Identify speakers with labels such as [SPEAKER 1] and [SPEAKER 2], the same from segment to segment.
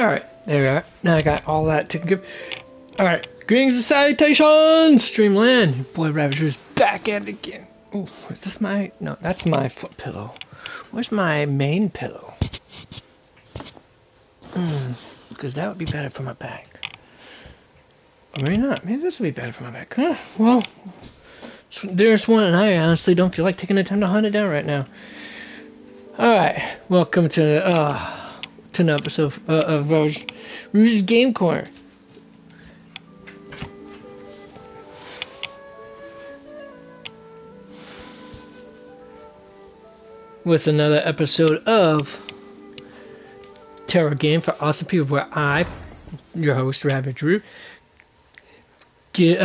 [SPEAKER 1] Alright, there we are. Now I got all that taken care of. Alright, greetings and salutations, Streamland. Boy Ravager's back at it again. Ooh, is this my... No, that's my foot pillow. Where's my main pillow? Because that would be better for my back. Or maybe not. Maybe this would be better for my back. Huh, well, there's one, and I honestly don't feel like taking the time to hunt it down right now. Alright, welcome to an episode of Rouge's Game Corner. With another episode of Tarot Game for Awesome People, where I, your host, Ravage Root, do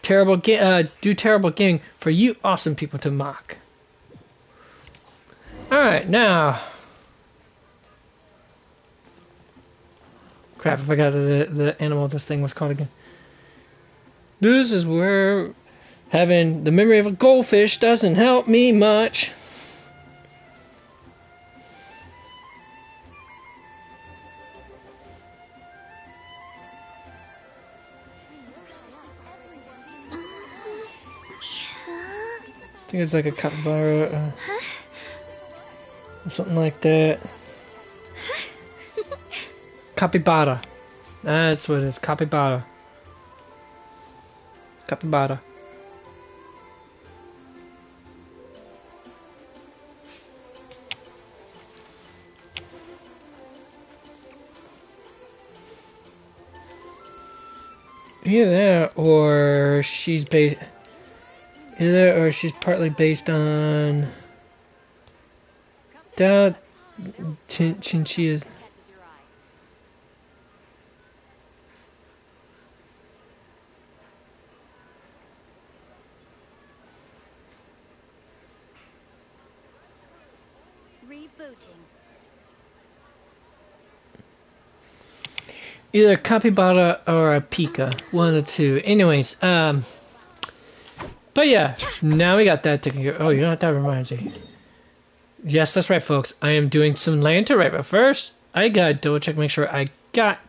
[SPEAKER 1] terrible gaming for you awesome people to mock. Alright, now... Crap, I forgot the animal this thing was called again. This is where having the memory of a goldfish doesn't help me much. I think it's like a capybara or something like that. Capybara. That's what it is. Capybara. Capybara. Either that, or she's based. Either, or she's partly based on that chinchillas. Either a capybara or a pika, one of the two. Anyways, but yeah, now we got that taken care of. Oh, you know what that reminds me? Yes, that's right, folks. I am doing some lantern right, but first, I gotta double check, make sure I got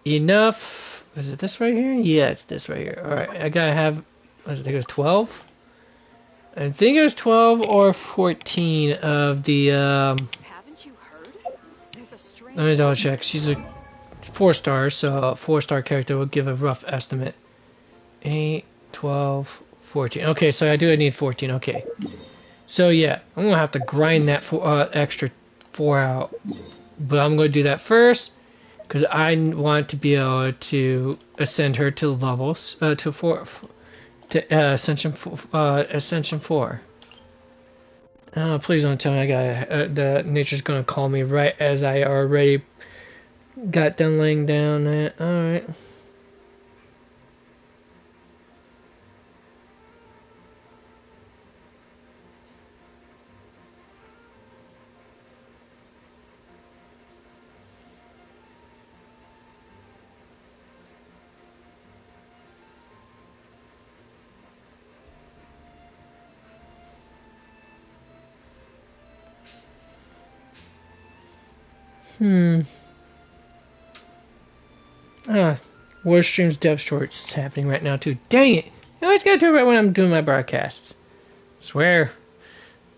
[SPEAKER 1] enough. Is it this right here? Yeah, it's this right here. Alright, I gotta have, I think it was 12? I think it was 12 or 14 of the,
[SPEAKER 2] Haven't you heard? There's a strange...
[SPEAKER 1] Let me double check. She's a 4-star, so a 4-star character will give a rough estimate. 8, 12, 14. Okay, so I do need 14. Okay. So yeah, I'm going to have to grind that extra 4 out. But I'm going to do that first, because I want to be able to ascend her to levels, Ascension 4. Oh, please don't tell me I got the nature's going to call me right as I already got done laying down that. Alright. Warstream's dev shorts is happening right now too. Dang it! I always gotta do it right when I'm doing my broadcasts. Swear.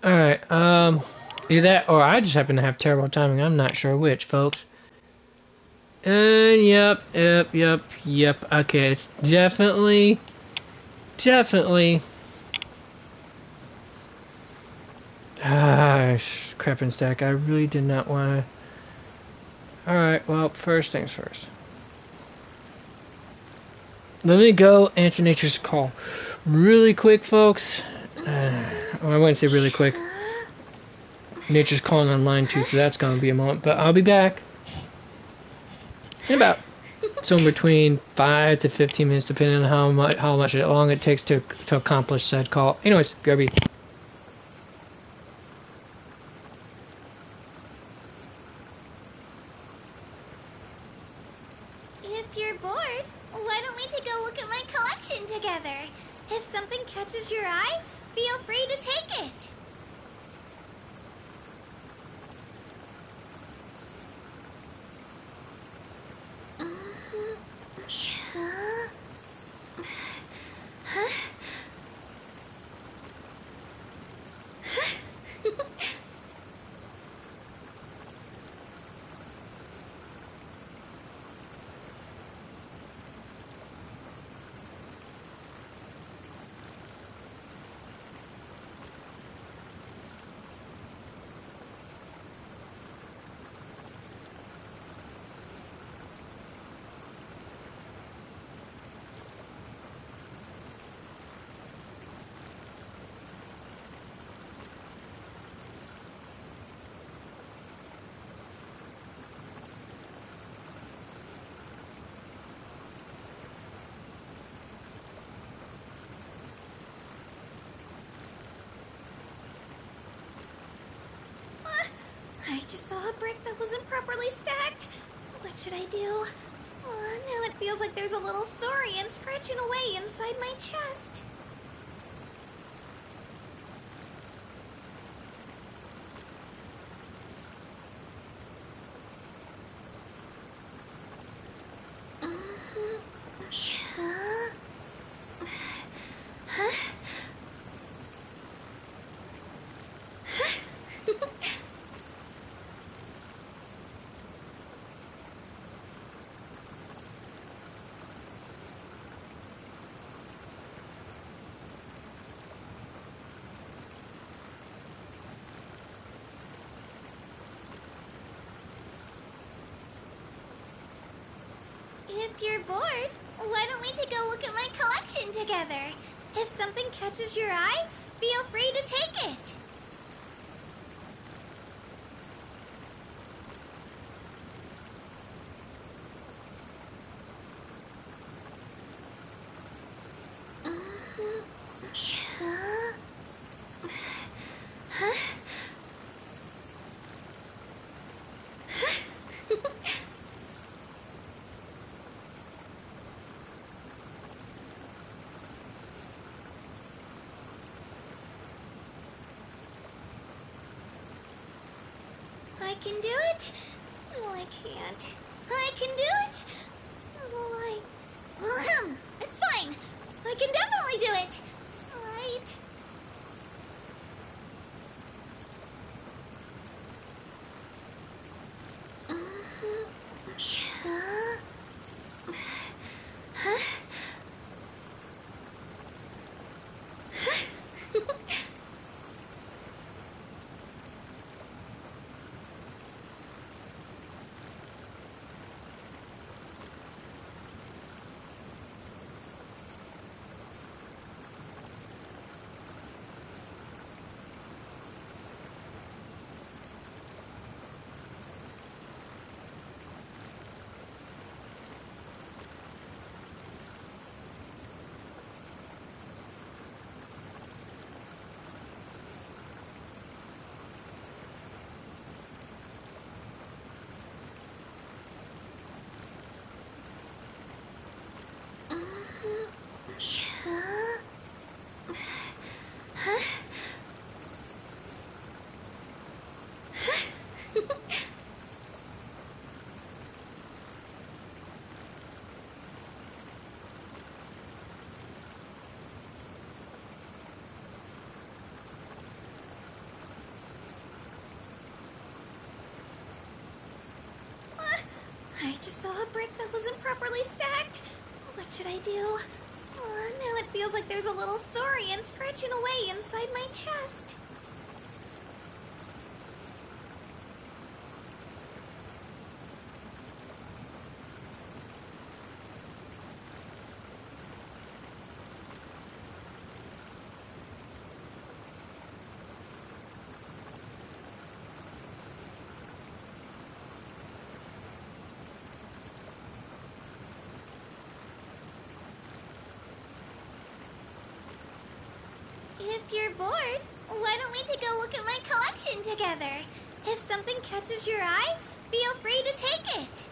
[SPEAKER 1] Alright, either that or I just happen to have terrible timing. I'm not sure which, folks. Yep. Okay, it's definitely. Crap and stack. I really did not want to. Alright, well, first things first. Let me go answer nature's call. Really quick, folks. I wouldn't say really quick. Nature's calling online too, so that's going to be a moment. But I'll be back in about somewhere between 5 to 15 minutes, depending on how much long it takes to accomplish said call. Anyways, grab you.
[SPEAKER 3] If you're bored, why don't we take a look at my collection together? If something catches your eye, feel free to take it. I just saw a brick that wasn't properly stacked. What should I do? Now it feels like there's a little saurian scratching away inside my chest. If you're bored, why don't we take a look at my collection together? If something catches your eye, feel free to take it. I can do it. Well, I can't. I can do it. Well, it's fine. I can definitely do it. Right. I just saw a brick that wasn't properly stacked. What should I do? Now it feels like there's a little saurian scratching away inside my chest. If you're bored, why don't we take a look at my collection together? If something catches your eye, feel free to take it.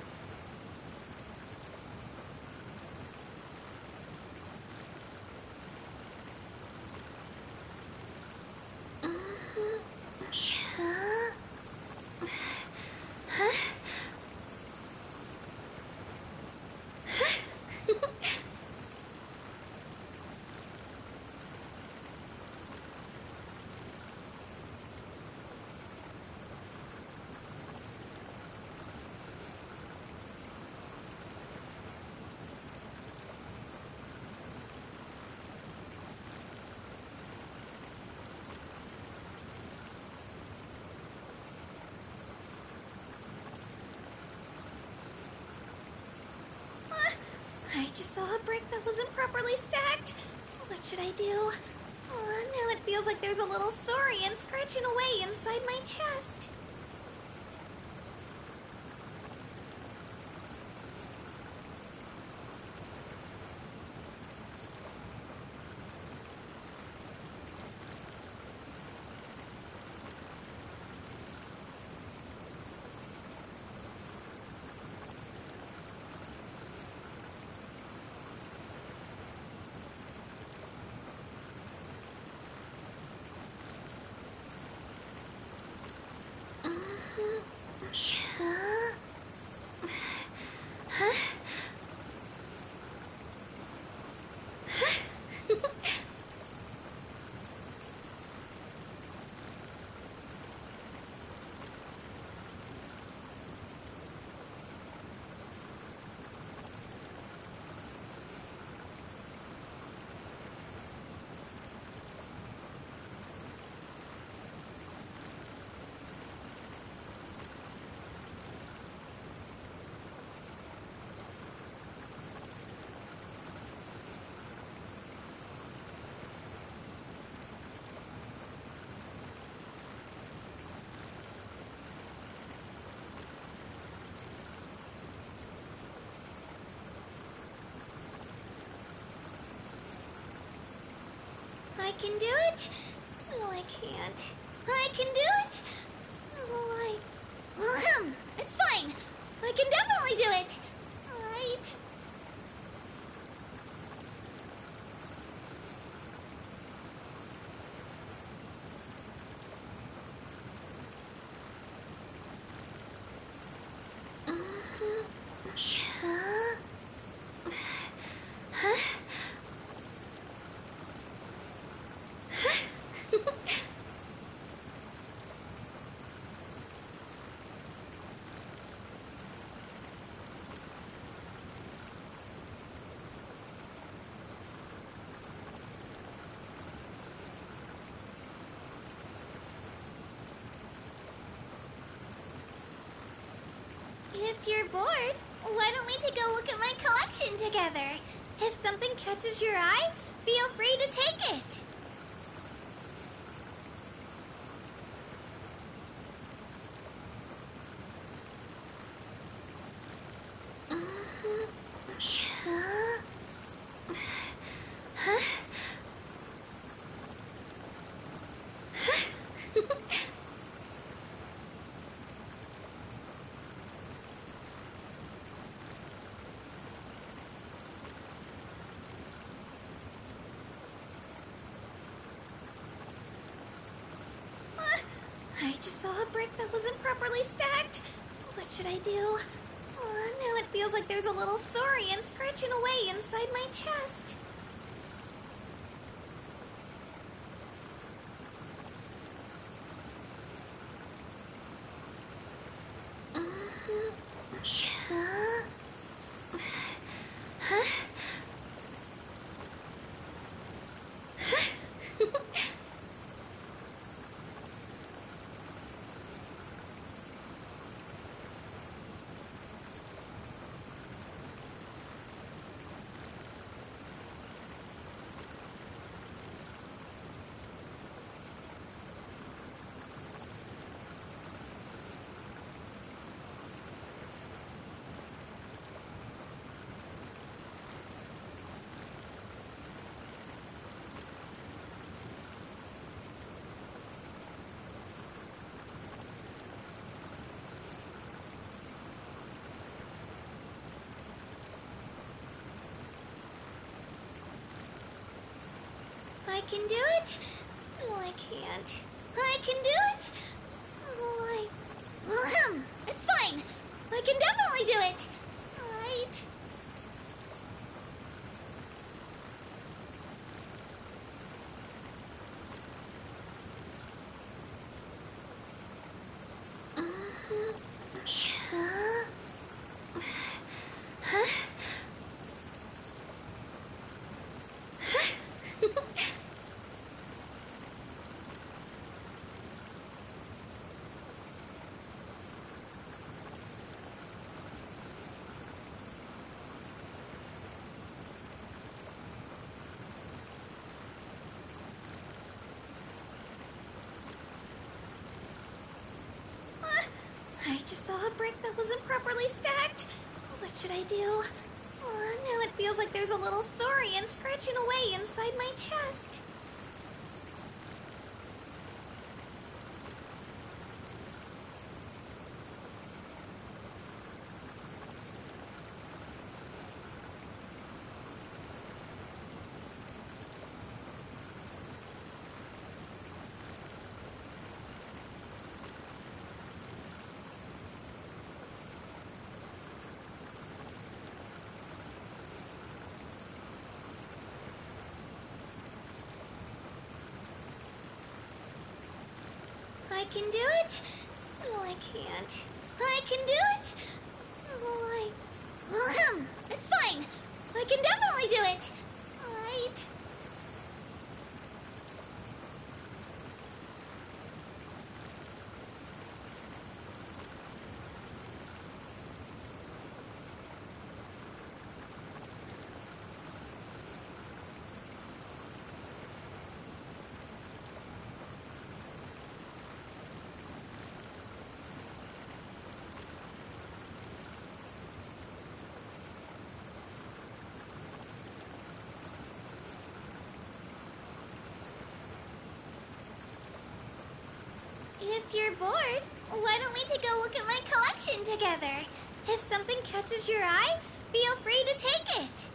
[SPEAKER 3] I just saw a brick that wasn't properly stacked. What should I do? Now it feels like there's a little saurian scratching away inside my chest. can do it. No, I can't. I can do it. It's fine. I can definitely do it. Right. If you're bored, why don't we take a look at my collection together? If something catches your eye, feel free to take it. I just saw a brick that wasn't properly stacked. What should I do? Now it feels like there's a little saurian scratching away inside my chest. I can do it. No, I can't. I can do it. It's fine. I can definitely do it. Right. I just saw a brick that wasn't properly stacked. What should I do? Now it feels like there's a little saurian scratching away inside my chest. I can do it. No, I can't. I can do it. It's fine. I can definitely do it. Right. If you're bored, why don't we take a look at my collection together? If something catches your eye, feel free to take it.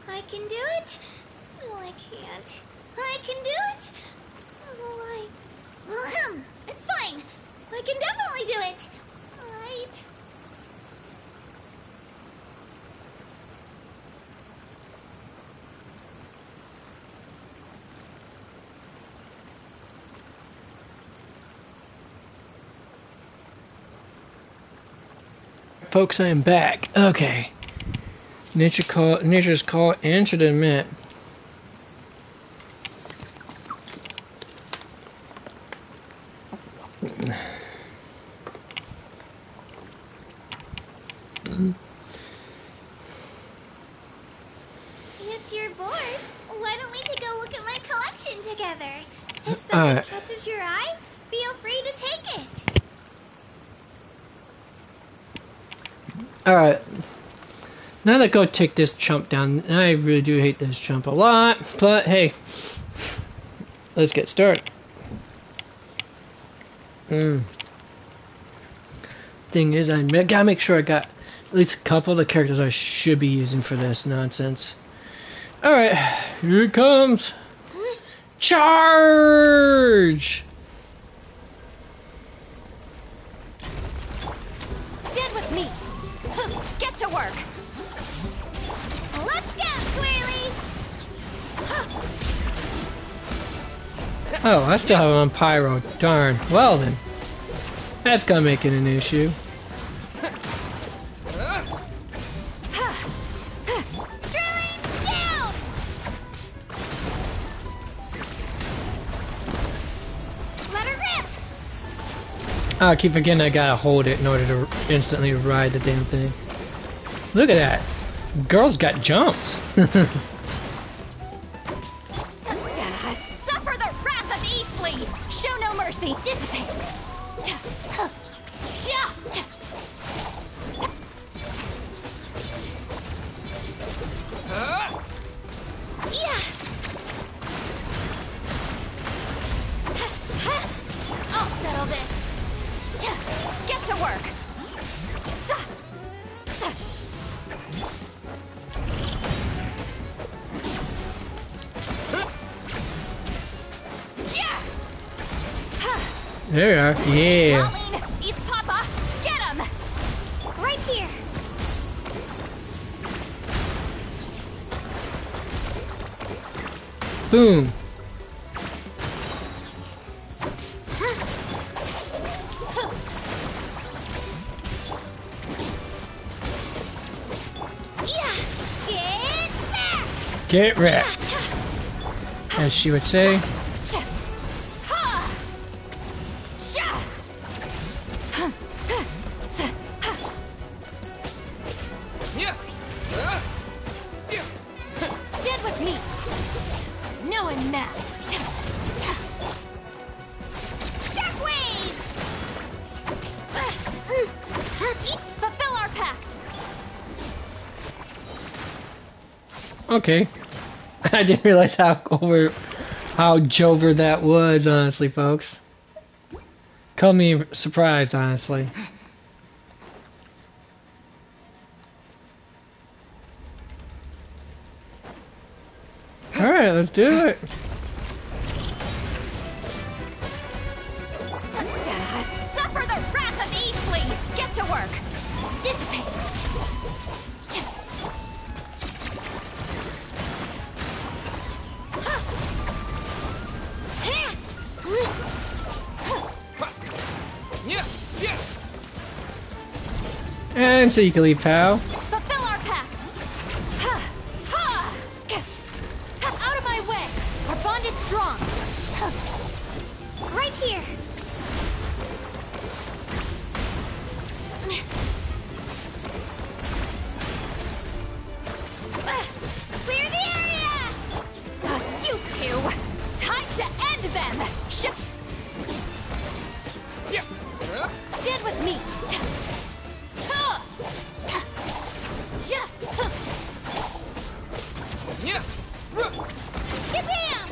[SPEAKER 3] I can do it. No, I can't. I can do it. Oh, it's fine. I can definitely do it. All right.
[SPEAKER 1] Folks, I am back. Okay. Nature's call, answer to admit.
[SPEAKER 3] If you're bored, why don't we take a look at my collection together? If something catches your eye, feel free to take it.
[SPEAKER 1] Alright. Now that go take this chump down. I really do hate this chump a lot, but hey, let's get started. Thing is, I gotta make sure I got at least a couple of the characters I should be using for this nonsense. Alright, here it comes. Charge!
[SPEAKER 2] Stand with me. Get to work.
[SPEAKER 3] Let's go, Twirly!
[SPEAKER 1] Oh, I still have him on pyro. Darn. Well then, that's gonna make it an issue.
[SPEAKER 3] Drilling down! Let her rip!
[SPEAKER 1] Oh, I keep forgetting I gotta hold it in order to instantly ride the damn thing. Look at that. Girl's got jumps.
[SPEAKER 2] Suffer the wrath of Eastleigh! Show no mercy! Dissipate! I'll settle this! Get to work!
[SPEAKER 1] There you are. Yeah.
[SPEAKER 2] Marlene, it's Papa! Get him!
[SPEAKER 3] Right here.
[SPEAKER 1] Boom. Get wrecked, as she would say.
[SPEAKER 2] Stand with me. No, I'm mad. Shockwave! Fulfill our
[SPEAKER 1] Okay. I didn't realize how Jover that was, honestly, folks. Call me surprised, honestly. Alright, let's do it.
[SPEAKER 2] Suffer the wrath of Eastly! Get to work! Dissipate!
[SPEAKER 1] And so you can leave, pal.
[SPEAKER 2] Fulfill our pact! Out of my way! Our bond is strong!
[SPEAKER 3] Right here. Clear the area!
[SPEAKER 2] You two! Time to end them! Stand with me!
[SPEAKER 3] Shabam!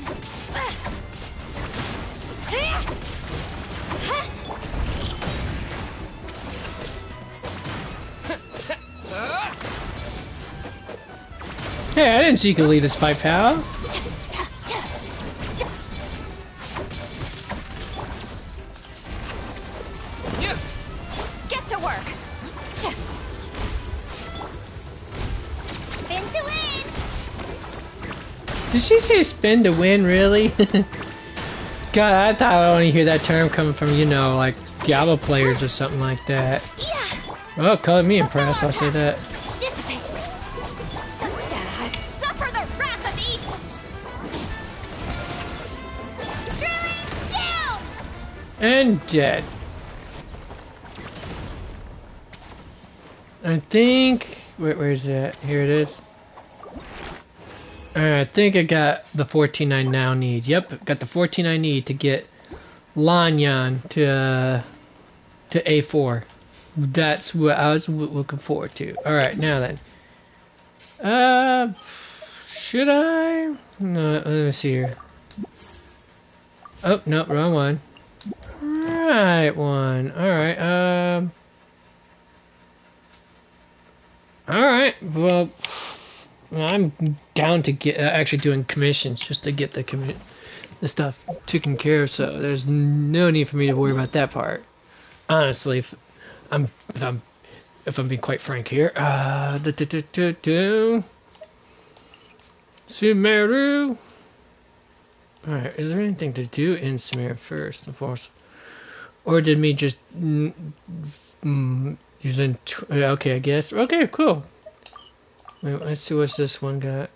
[SPEAKER 1] Hey, I didn't see you could lead this fight, pal.
[SPEAKER 2] Get to work!
[SPEAKER 3] Spin to win!
[SPEAKER 1] Did she say spin to win, really? God, I thought I only hear that term coming from, you know, like Diablo players or something like that.
[SPEAKER 3] Yeah!
[SPEAKER 1] Well, color me impressed, I'll say that.
[SPEAKER 2] Dissipate! Suffer the wrath of evil!
[SPEAKER 3] Drilling down!
[SPEAKER 1] And dead. I think... where's that? Here it is. Alright, I think I got the 14 I now need. Yep, got the 14 I need to get Lanyan to A4. That's what I was looking forward to. Alright, now then. Should I? No, let me see here. Oh, no, wrong one. Right one. Alright, Alright, well, I'm down to get actually doing commissions just to get the stuff taken care of, so there's no need for me to worry about that part. Honestly, if I'm being quite frank here. Sumeru. Alright, is there anything to do in Sumeru first, of course? Or did me just using... okay, I guess. Okay, cool. Wait, let's see what's this one got.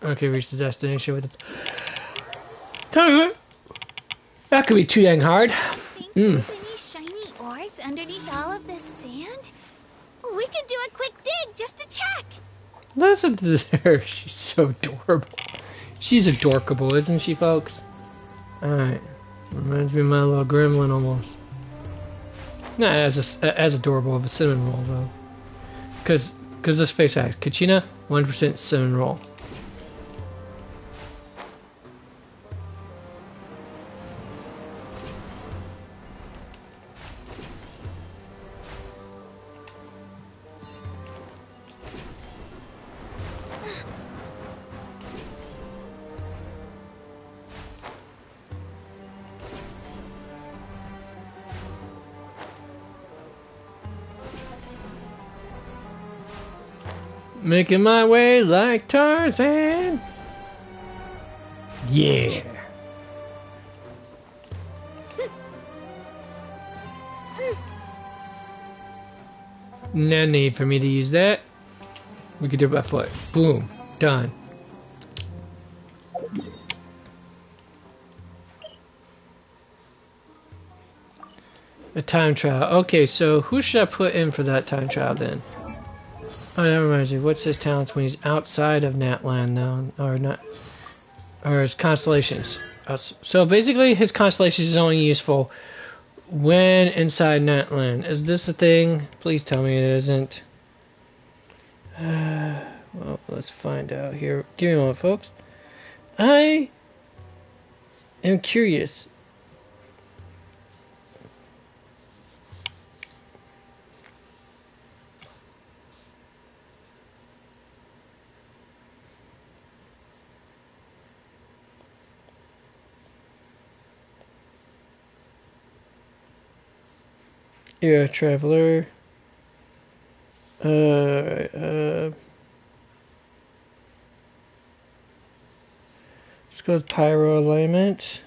[SPEAKER 1] Okay, reach the destination with the... That could be too dang hard.
[SPEAKER 3] Think there's any shiny ores underneath all of this sand? We could do a quick dig just to check.
[SPEAKER 1] Listen to her. She's so adorable. She's adorkable, isn't she, folks? Alright. Reminds me of my little gremlin almost. Not as adorable of a cinnamon roll, though. Because let's face it, Kachina, 100% cinnamon roll. Making my way like Tarzan. Yeah. No need for me to use that. We could do it by foot. Boom. Done. A time trial. Okay, so who should I put in for that time trial then? Oh, that reminds me. What's his talents when he's outside of Natland now? Or not? Or his constellations. So basically, his constellations is only useful when inside Natland. Is this a thing? Please tell me it isn't. Well, let's find out here. Give me a moment, folks. I am curious. You're a traveler. Let's go with pyro alignment.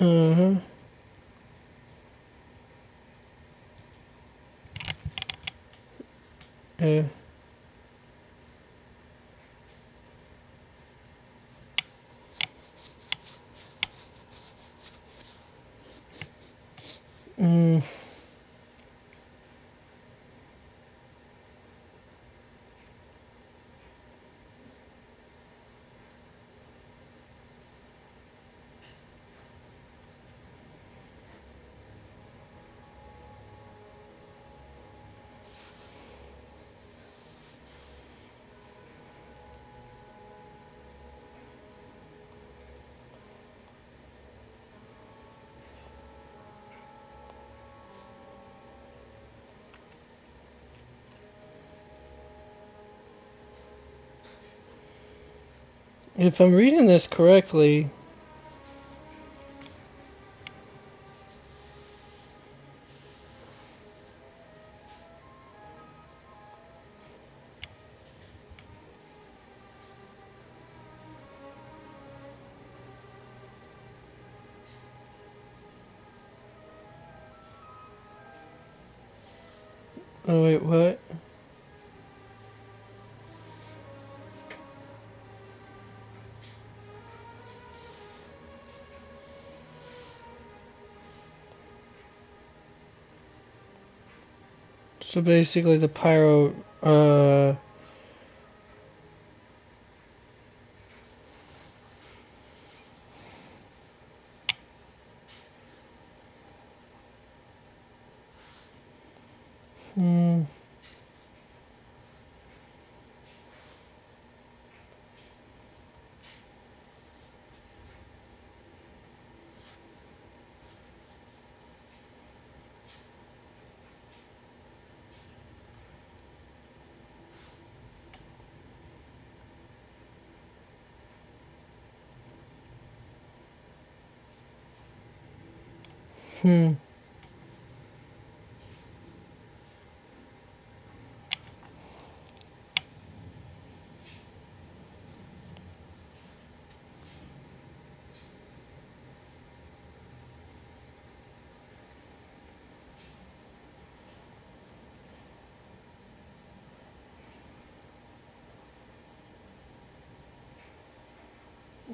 [SPEAKER 1] Uh-huh. Yeah. Mm. If I'm reading this correctly, oh wait, what? So basically the pyro, hmm, hmm,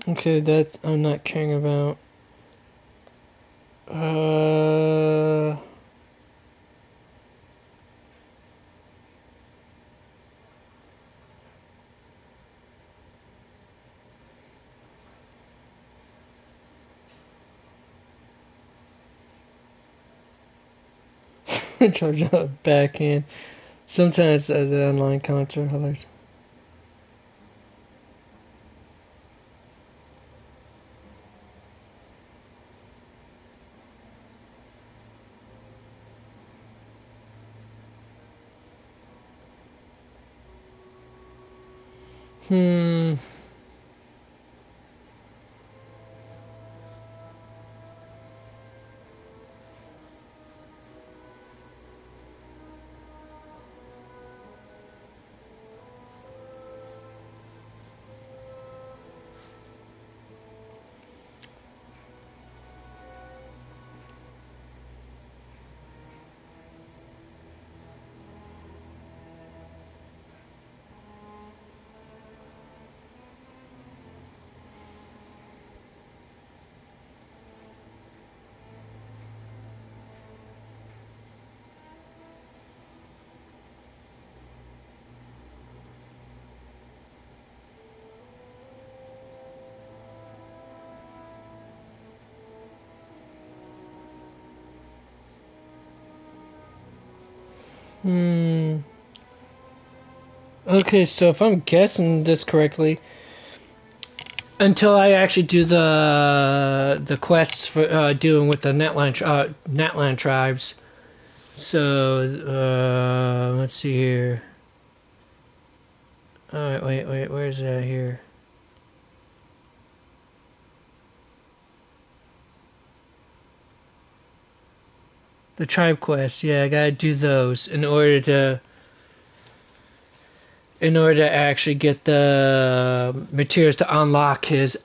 [SPEAKER 1] okay, that I'm not caring about. Charge up backhand. Sometimes the online comments are hilarious. Hmm. Hmm. Okay, so if I'm guessing this correctly, until I actually do the quests for doing with the Netland tribes. So let's see here. All right, wait, where is that here? The tribe quests. Yeah, I gotta do those in order to actually get the materials to unlock his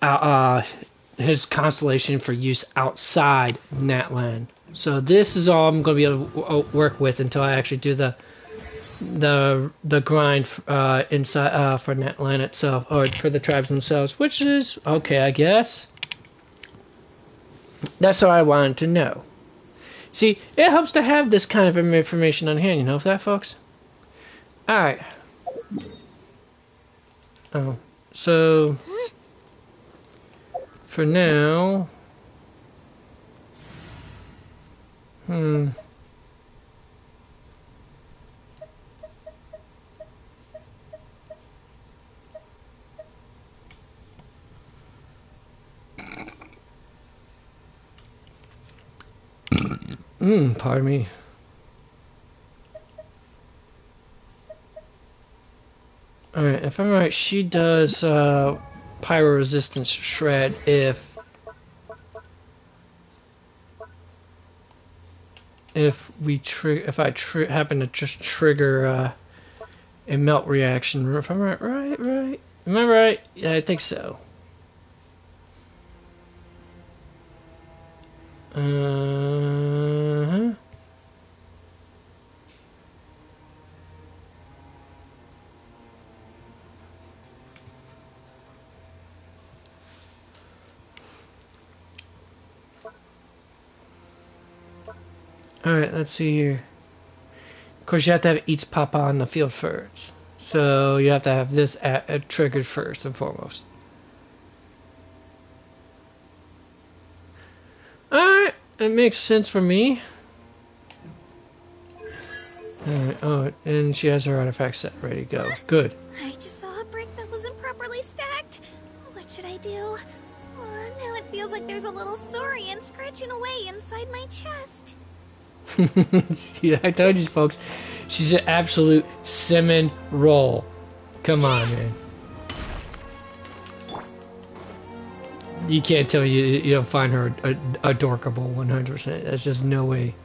[SPEAKER 1] constellation for use outside Natlan. So this is all I'm going to be able to work with until I actually do the grind inside for Natlan itself, or for the tribes themselves, which is okay, I guess. That's all I wanted to know. See, it helps to have this kind of information on hand, you know that, folks? Alright. Oh, so for now, pardon me. Alright, if I'm right, she does pyro resistance shred if I happen to just trigger a melt reaction. If I'm right. Am I right? Yeah, I think so. Alright, let's see here. Of course, you have to have each pop on the field first. So you have to have this triggered first and foremost. Alright, it makes sense for me. Alright, oh, and she has her artifact set ready to go. Good.
[SPEAKER 3] I just saw a brick that wasn't properly stacked. What should I do? Oh, now it feels like there's a little saurian scratching away inside my chest.
[SPEAKER 1] Yeah, I told you folks, she's an absolute cinnamon roll. Come on, man. You can't tell me you don't find her adorkable 100%. That's just no way.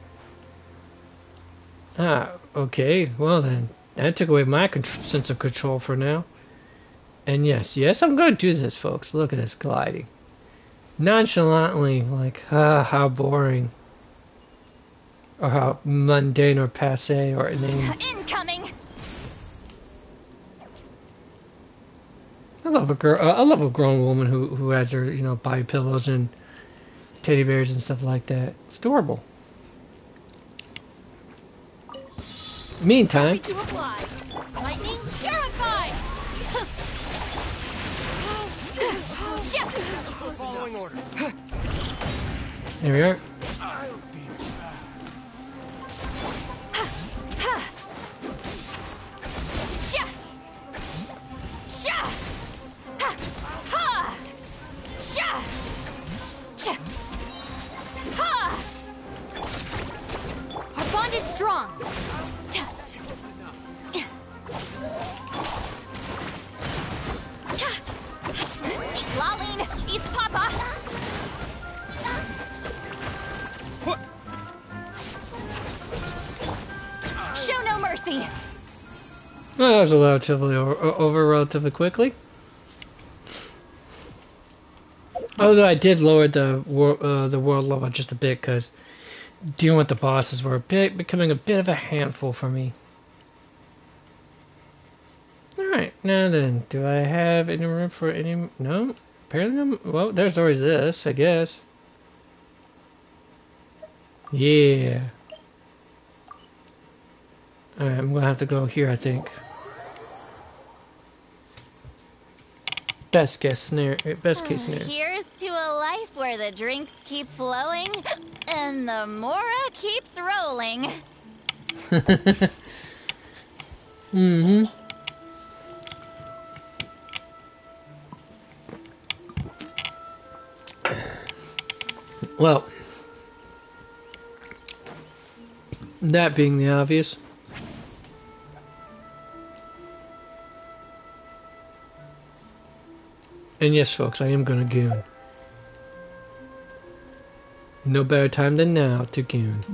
[SPEAKER 1] Ah, okay. Well then, that took away my sense of control for now. And yes, I'm going to do this, folks. Look at this gliding. Nonchalantly, like, how boring. Or how mundane or passe or inane.
[SPEAKER 2] Incoming.
[SPEAKER 1] I love a girl. I love a grown woman who has her, body pillows and teddy bears and stuff like that. It's adorable. Meantime.
[SPEAKER 2] To apply. Lightning purified. Shift.
[SPEAKER 4] Following orders.
[SPEAKER 1] There we are.
[SPEAKER 2] Our bond is strong. Lolling, it's Papa. Show no mercy.
[SPEAKER 1] Well, that was relatively over relatively quickly. Although I did lower the world level just a bit because dealing with the bosses were becoming a bit of a handful for me. Alright, now then, do I have any room for any... No? Apparently no. Well, there's always this, I guess. Yeah. Alright, I'm gonna have to go here, I think. Best case scenario.
[SPEAKER 2] Here's to a life where the drinks keep flowing and the Mora keeps rolling.
[SPEAKER 1] Mm-hmm. Well, that being the obvious. And yes, folks, I am gonna goon. No better time than now to goon.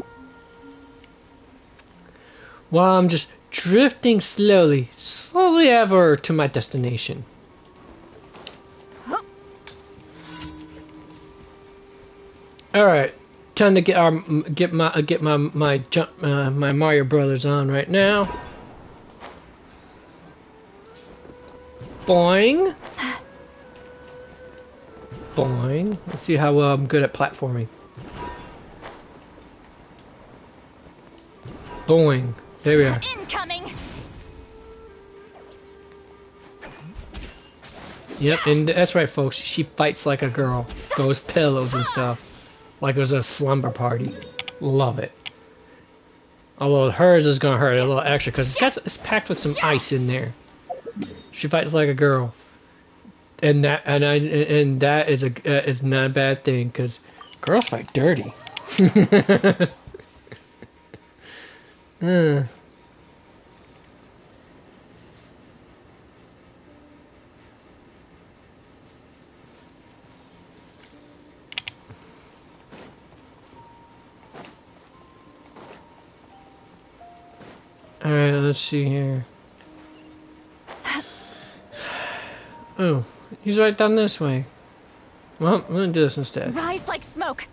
[SPEAKER 1] While I'm just drifting slowly ever to my destination. All right, time to get my Mario Brothers on right now. Boing, boing. Let's see how well I'm good at platforming. Boing. There we are.
[SPEAKER 2] Incoming.
[SPEAKER 1] Yep, and that's right, folks. She fights like a girl. Goes pillows and stuff. Like it was a slumber party. Love it. Although hers is gonna hurt a little extra because it's packed with some ice in there. She fights like a girl, and that is not a bad thing because girls fight dirty. Alright, let's see here. Oh, he's right down this way. Well, I'm gonna do this instead.
[SPEAKER 2] Rise like smoke.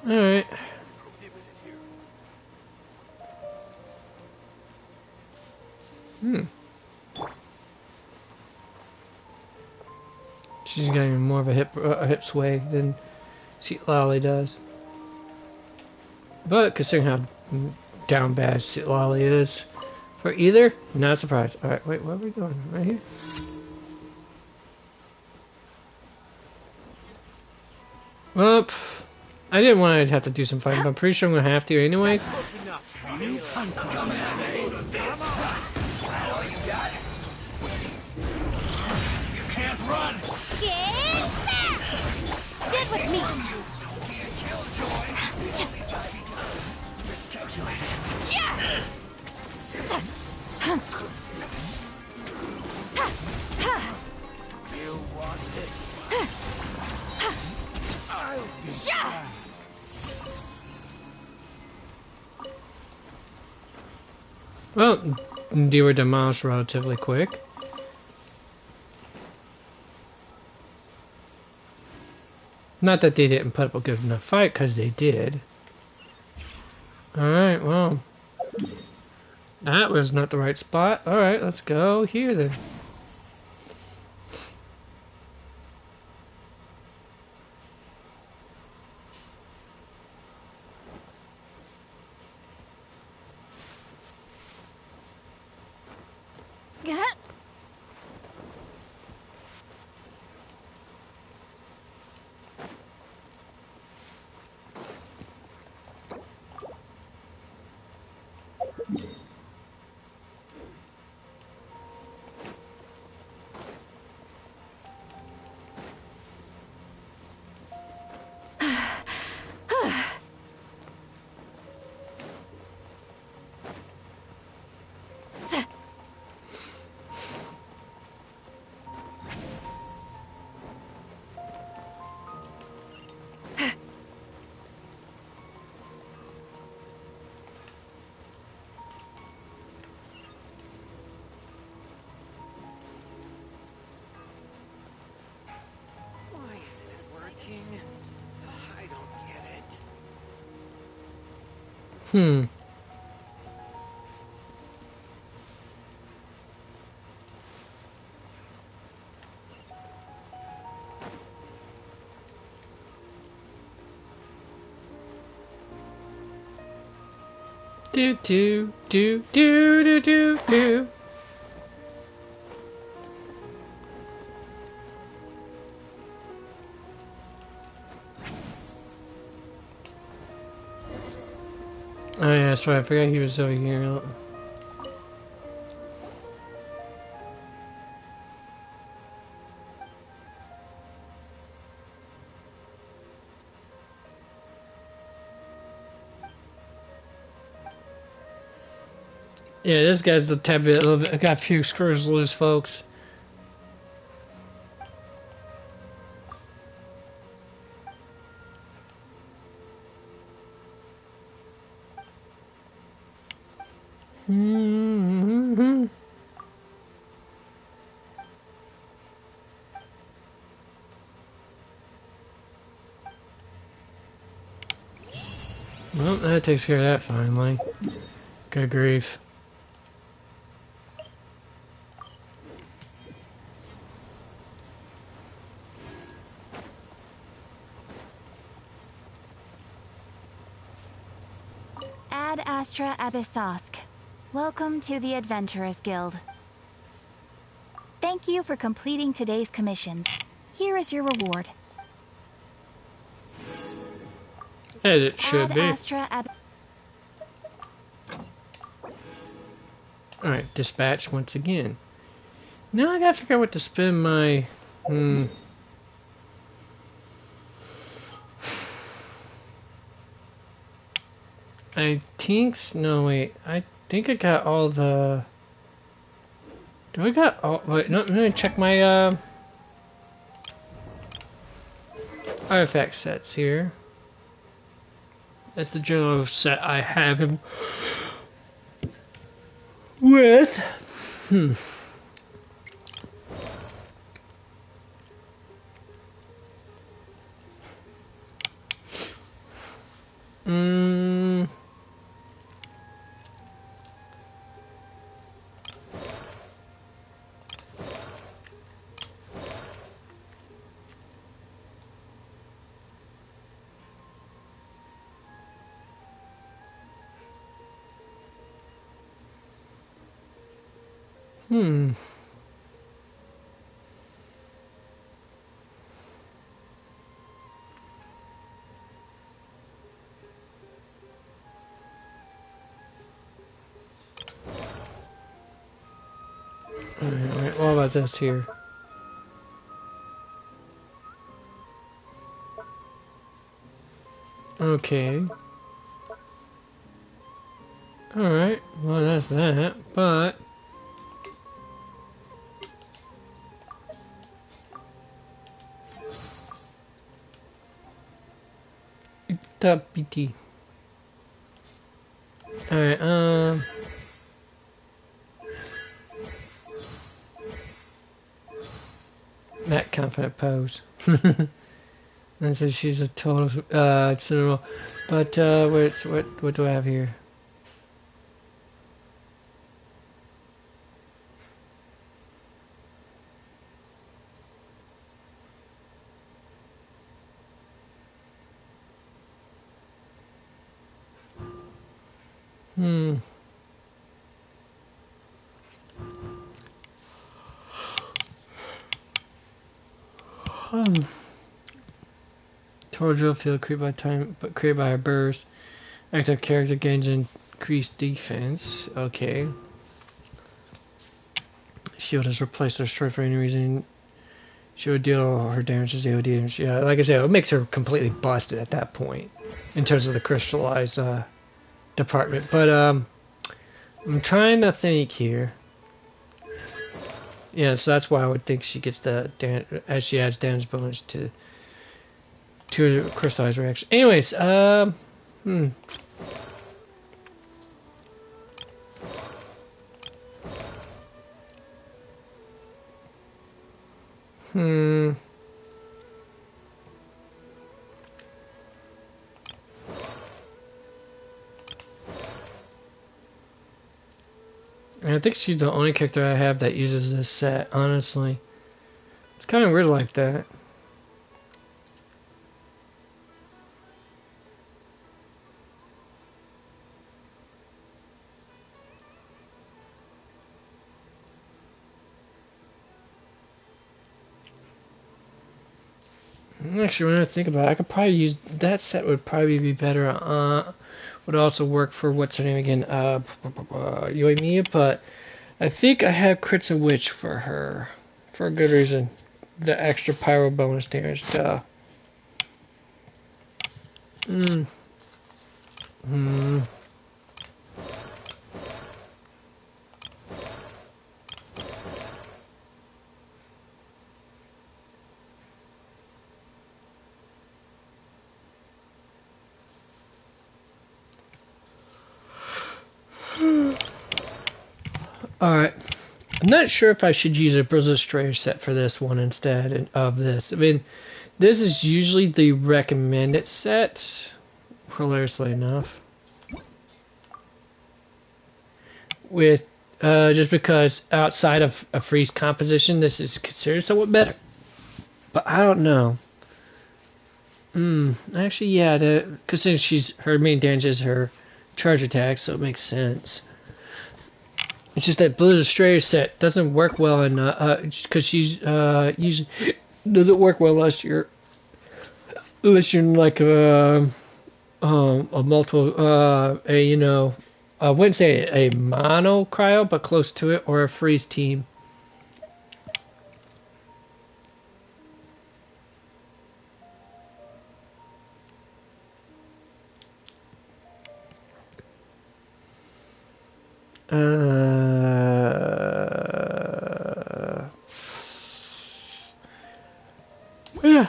[SPEAKER 1] Alright. She's got even more of a hip sway than Seat Lolly does. But considering how down bad Seat Lolly is for either, not surprised. Alright, wait, where are we going? Right here? Well, I didn't want to have to do some fighting, but I'm pretty sure I'm going to have to anyways.
[SPEAKER 2] Get back! Stand with me. Yeah!
[SPEAKER 4] You want this?
[SPEAKER 1] Well, they were demolished relatively quick. Not that they didn't put up a good enough fight, because they did. Alright, well. That was not the right spot. Alright, let's go here then.
[SPEAKER 2] Get.
[SPEAKER 4] Why isn't it working? I don't get it.
[SPEAKER 1] Do do do do do do do. Oh yeah, that's right. I forgot he was over here. Yeah, this guy's a tad bit, a little bit. I got a few screws loose, folks. Mm-hmm. Well, that takes care of that finally. Good grief.
[SPEAKER 2] Ad Astra Abyssosk. Welcome to the Adventurers Guild. Thank you for completing today's commissions. Here is your reward.
[SPEAKER 1] As it should
[SPEAKER 2] Ad
[SPEAKER 1] be.
[SPEAKER 2] Astra
[SPEAKER 1] Alright, dispatch once again. Now I gotta figure out what to spend my... I think... No, wait. I think I got all the... Do I got all... Wait, no, let me check my, artifact sets here. That's the general set I have him with. Mm. Alright, what about this here? Okay. Alright, well that's that, but... It's BT. Alright, that confident pose. And so she's a total, general. But, what do I have here? Total drill field created by time, but created by a burst. Active character gains increased defense. Okay. Shield has replaced her strength for any reason. She would deal her damage as AOD damage. Yeah, like I said, it makes her completely busted at that point in terms of the crystallized department. But I'm trying to think here. Yeah, so that's why I would think she gets the as she adds damage bonus to the crystallized reaction. Anyways, And I think she's the only character I have that uses this set, honestly. It's kind of weird like that. Actually, when I think about it, I could probably use that set. Would probably be better would also work for what's her name again? Yoimiya, but I think I have crits and witch for her for a good reason. The extra pyro bonus damage. Duh. Alright. I'm not sure if I should use a Bristle Strayer set for this one instead of this. I mean, this is usually the recommended set, hilariously enough. With just because outside of a freeze composition, this is considered somewhat better. But I don't know. Actually, yeah, because her main damage is her charge attack, so it makes sense. It's just that Blizzard Strayer set doesn't work well because she's usually doesn't work well unless you're in like a multiple I wouldn't say a mono cryo, but close to it, or a freeze team. Yeah.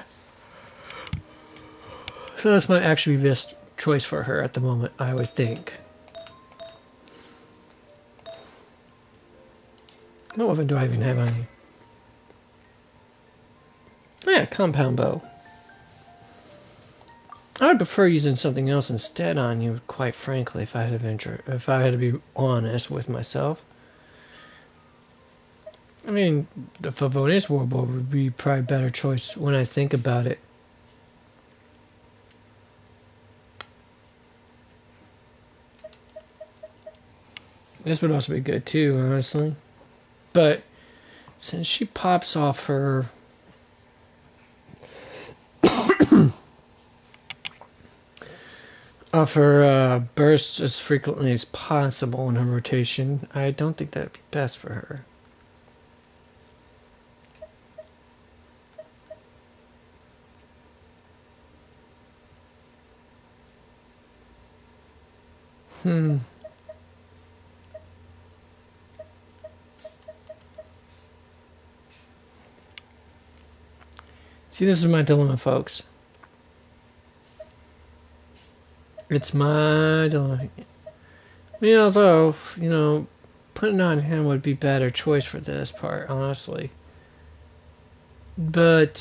[SPEAKER 1] So this might actually be the best choice for her at the moment, I would think. What weapon do I even have on you? Oh yeah, compound bow. I would prefer using something else instead on you, quite frankly, if I had to be honest with myself. I mean, the Favonius Warbow would be probably a better choice when I think about it. This would also be good too, honestly. But since she pops off her bursts as frequently as possible in her rotation, I don't think that'd be best for her. See, this is my dilemma, folks. It's my dilemma. I mean, although, putting on him would be better choice for this part, honestly. But...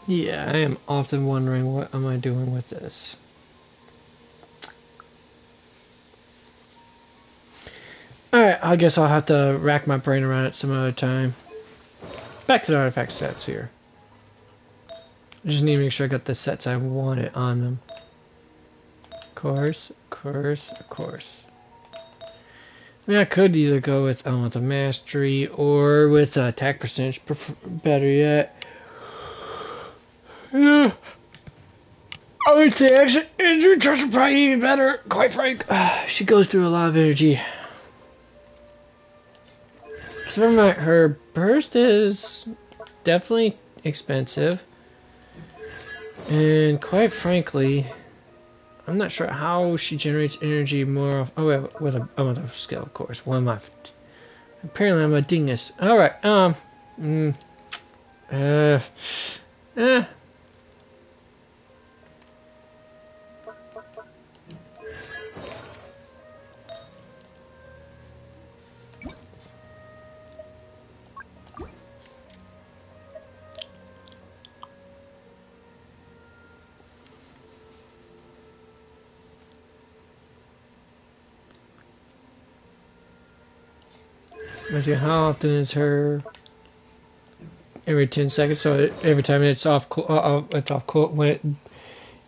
[SPEAKER 1] yeah, I am often wondering what am I doing with this. Alright, I guess I'll have to rack my brain around it some other time. Back to the artifact sets here. I just need to make sure I got the sets I wanted on them. Of course. I mean, I could either go with the mastery or with attack percentage, better yet. Yeah. I would say actually injury charge would probably even better, quite frank. She goes through a lot of energy. So her burst is definitely expensive. And quite frankly, I'm not sure how she generates energy more. With another skill, of course. Apparently I'm a dingus. Alright, let's see, how often is her every 10 seconds. So every time it's off cool when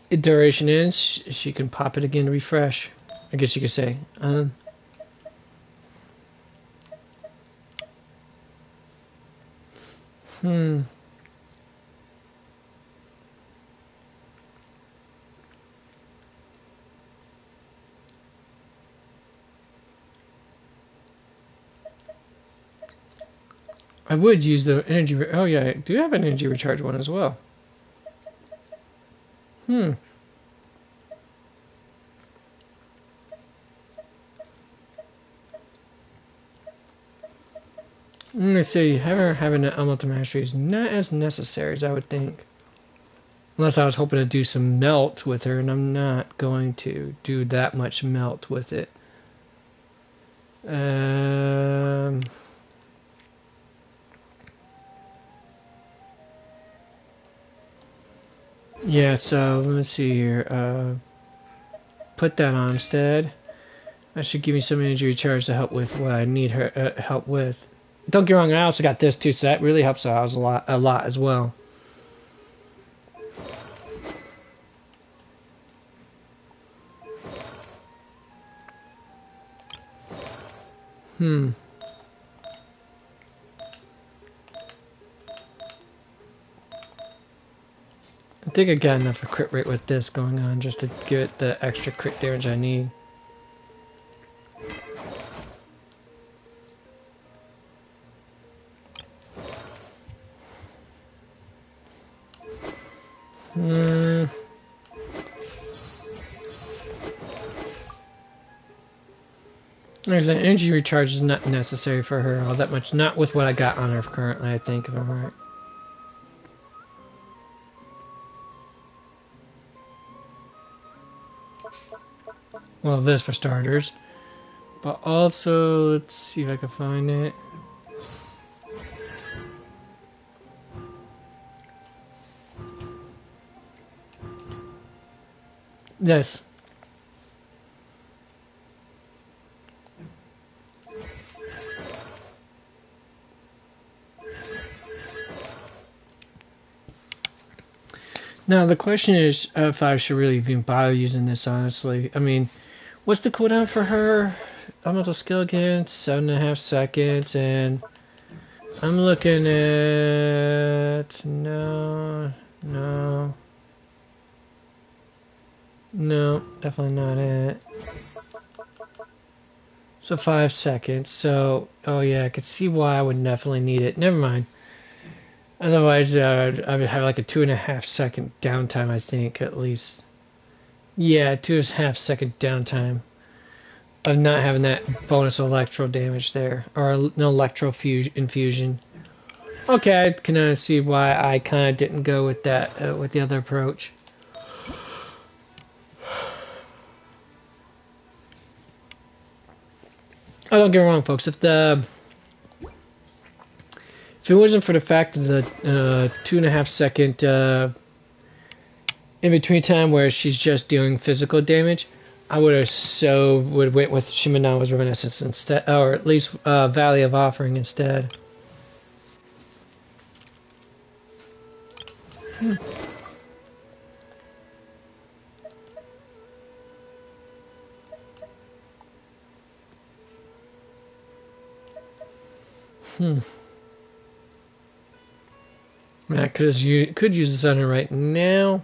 [SPEAKER 1] duration ends, she can pop it again to refresh. I guess you could say. Hmm. I would use the energy. Oh yeah, I do have an energy recharge one as well. Hmm. I'm gonna say her having an elemental mastery is not as necessary as I would think. Unless I was hoping to do some melt with her, and I'm not going to do that much melt with it. Yeah, so let's see here. Put that on instead. That should give me some energy recharge to help with what I need her help with. Don't get me wrong, I also got this too, so that really helps out a lot as well. Hmm. I think I got enough of crit rate with this going on just to give it the extra crit damage I need. Hmm. Like I said, energy recharge is not necessary for her all that much. Not with what I got on her currently, I think, if I'm right. Well, this for starters. But also, let's see if I can find it. This. Now, the question is if I should really even bother using this, honestly. I mean, what's the cooldown for her? Elemental skill again, 7.5 seconds, and I'm looking at... No, definitely not it. So 5 seconds, so, oh yeah, I could see why I would definitely need it. Never mind. Otherwise, I would have like a 2.5 second downtime, I think, at least. Yeah, 2.5 second downtime of not having that bonus electro damage there, or an electro infusion. Okay, I can see why I kind of didn't go with that, with the other approach. Oh, don't get me wrong, folks. If it wasn't for the fact of the 2.5 second in between time where she's just doing physical damage, I would went with Shimenawa's Reminiscence instead, or at least Valley of Offering instead. I mean, I could use this on her right now.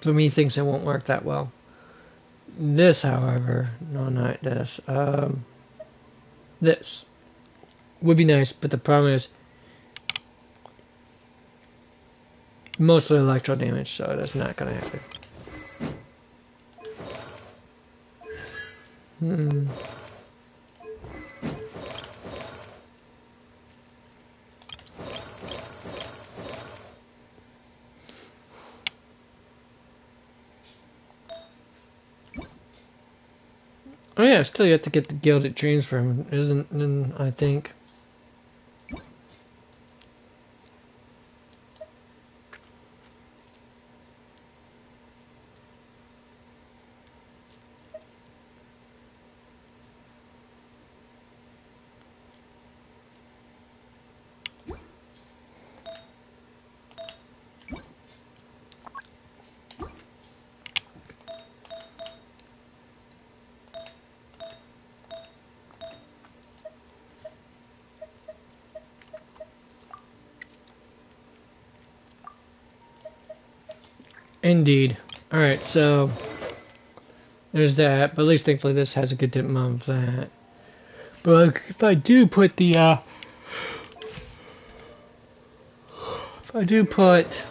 [SPEAKER 1] For me, thinks it won't work that well. This, however, no, not this. This would be nice, but the problem is mostly electro damage, so that's not gonna happen. Oh yeah, still you have to get the Gilded Dreams from him, isn't? I think. Indeed. Alright, so there's that, but at least thankfully this has a good amount of that. But if I do put the if I do put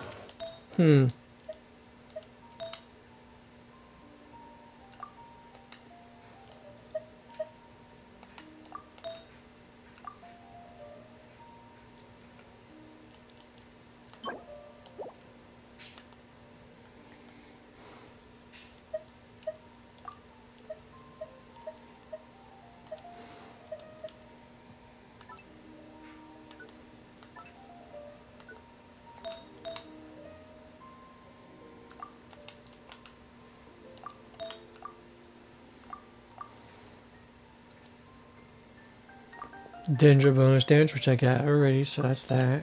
[SPEAKER 1] Dendro bonus damage, which I got already, so that's that.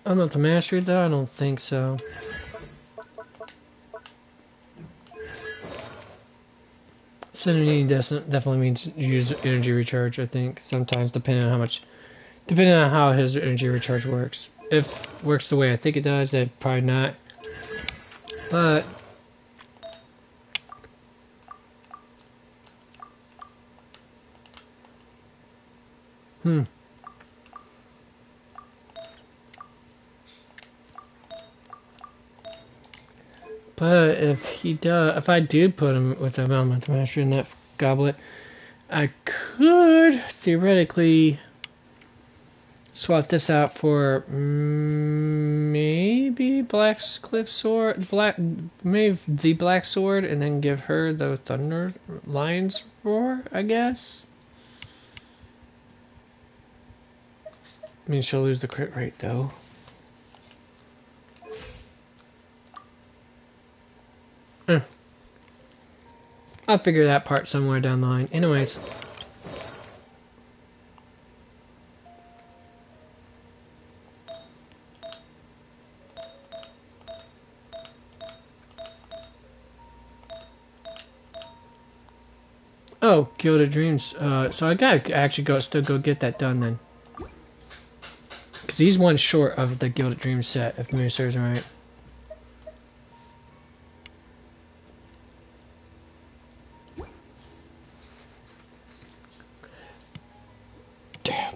[SPEAKER 1] I'm not the mastery though, I don't think so. Serenity definitely means use energy recharge, I think. Sometimes depending on how his energy recharge works. If it works the way I think it does, then probably not. But But if I do put him with the elemental mastery in that goblet, I could theoretically swap this out for maybe maybe the black sword, and then give her the thunder lion's roar, I guess. I mean, she'll lose the crit rate though. I'll figure that part somewhere down the line. Anyways. Oh, Gilded Dreams. So I gotta actually still go get that done then. Because he's one short of the Gilded Dreams set, if memory serves me right. Damn.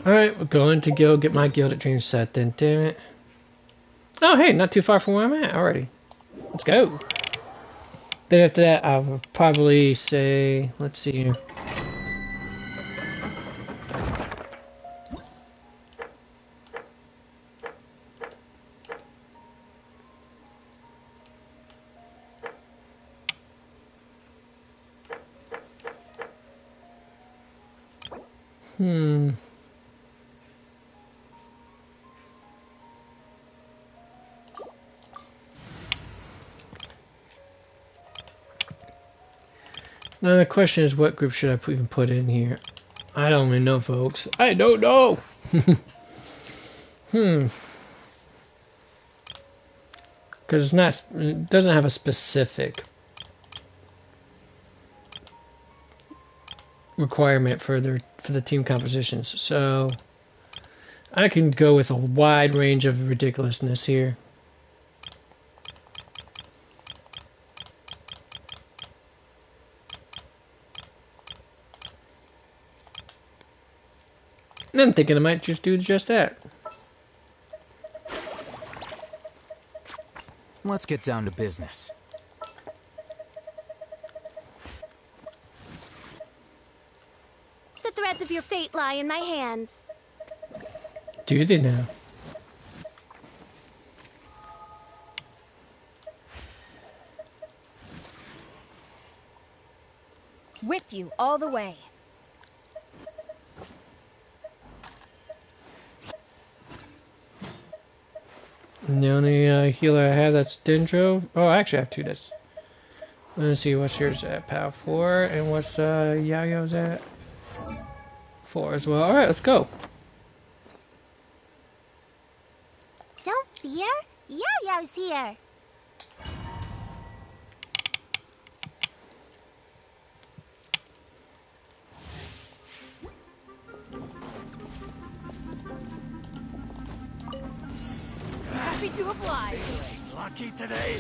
[SPEAKER 1] Alright, we're going to go get my Gilded Dreams set then, damn it. Oh hey, not too far from where I'm at already. Let's go. Then after that, I would probably say, let's see here. Now the question is, what group should I even put in here? I don't even know, folks. I don't know. Because it doesn't have a specific requirement for the team compositions. So I can go with a wide range of ridiculousness here. And I'm thinking I might just do just that.
[SPEAKER 5] Let's get down to business.
[SPEAKER 2] The threads of your fate lie in my hands.
[SPEAKER 1] Do they now?
[SPEAKER 6] With you all the way.
[SPEAKER 1] And the only healer I have that's Dendro. Oh, I actually have two. Let's see what's yours at, pal. 4, and what's Yayo's at? 4 as well. All right, let's go.
[SPEAKER 2] Don't fear. Yo-Yo's here.
[SPEAKER 6] Happy to oblige.
[SPEAKER 4] Lucky today.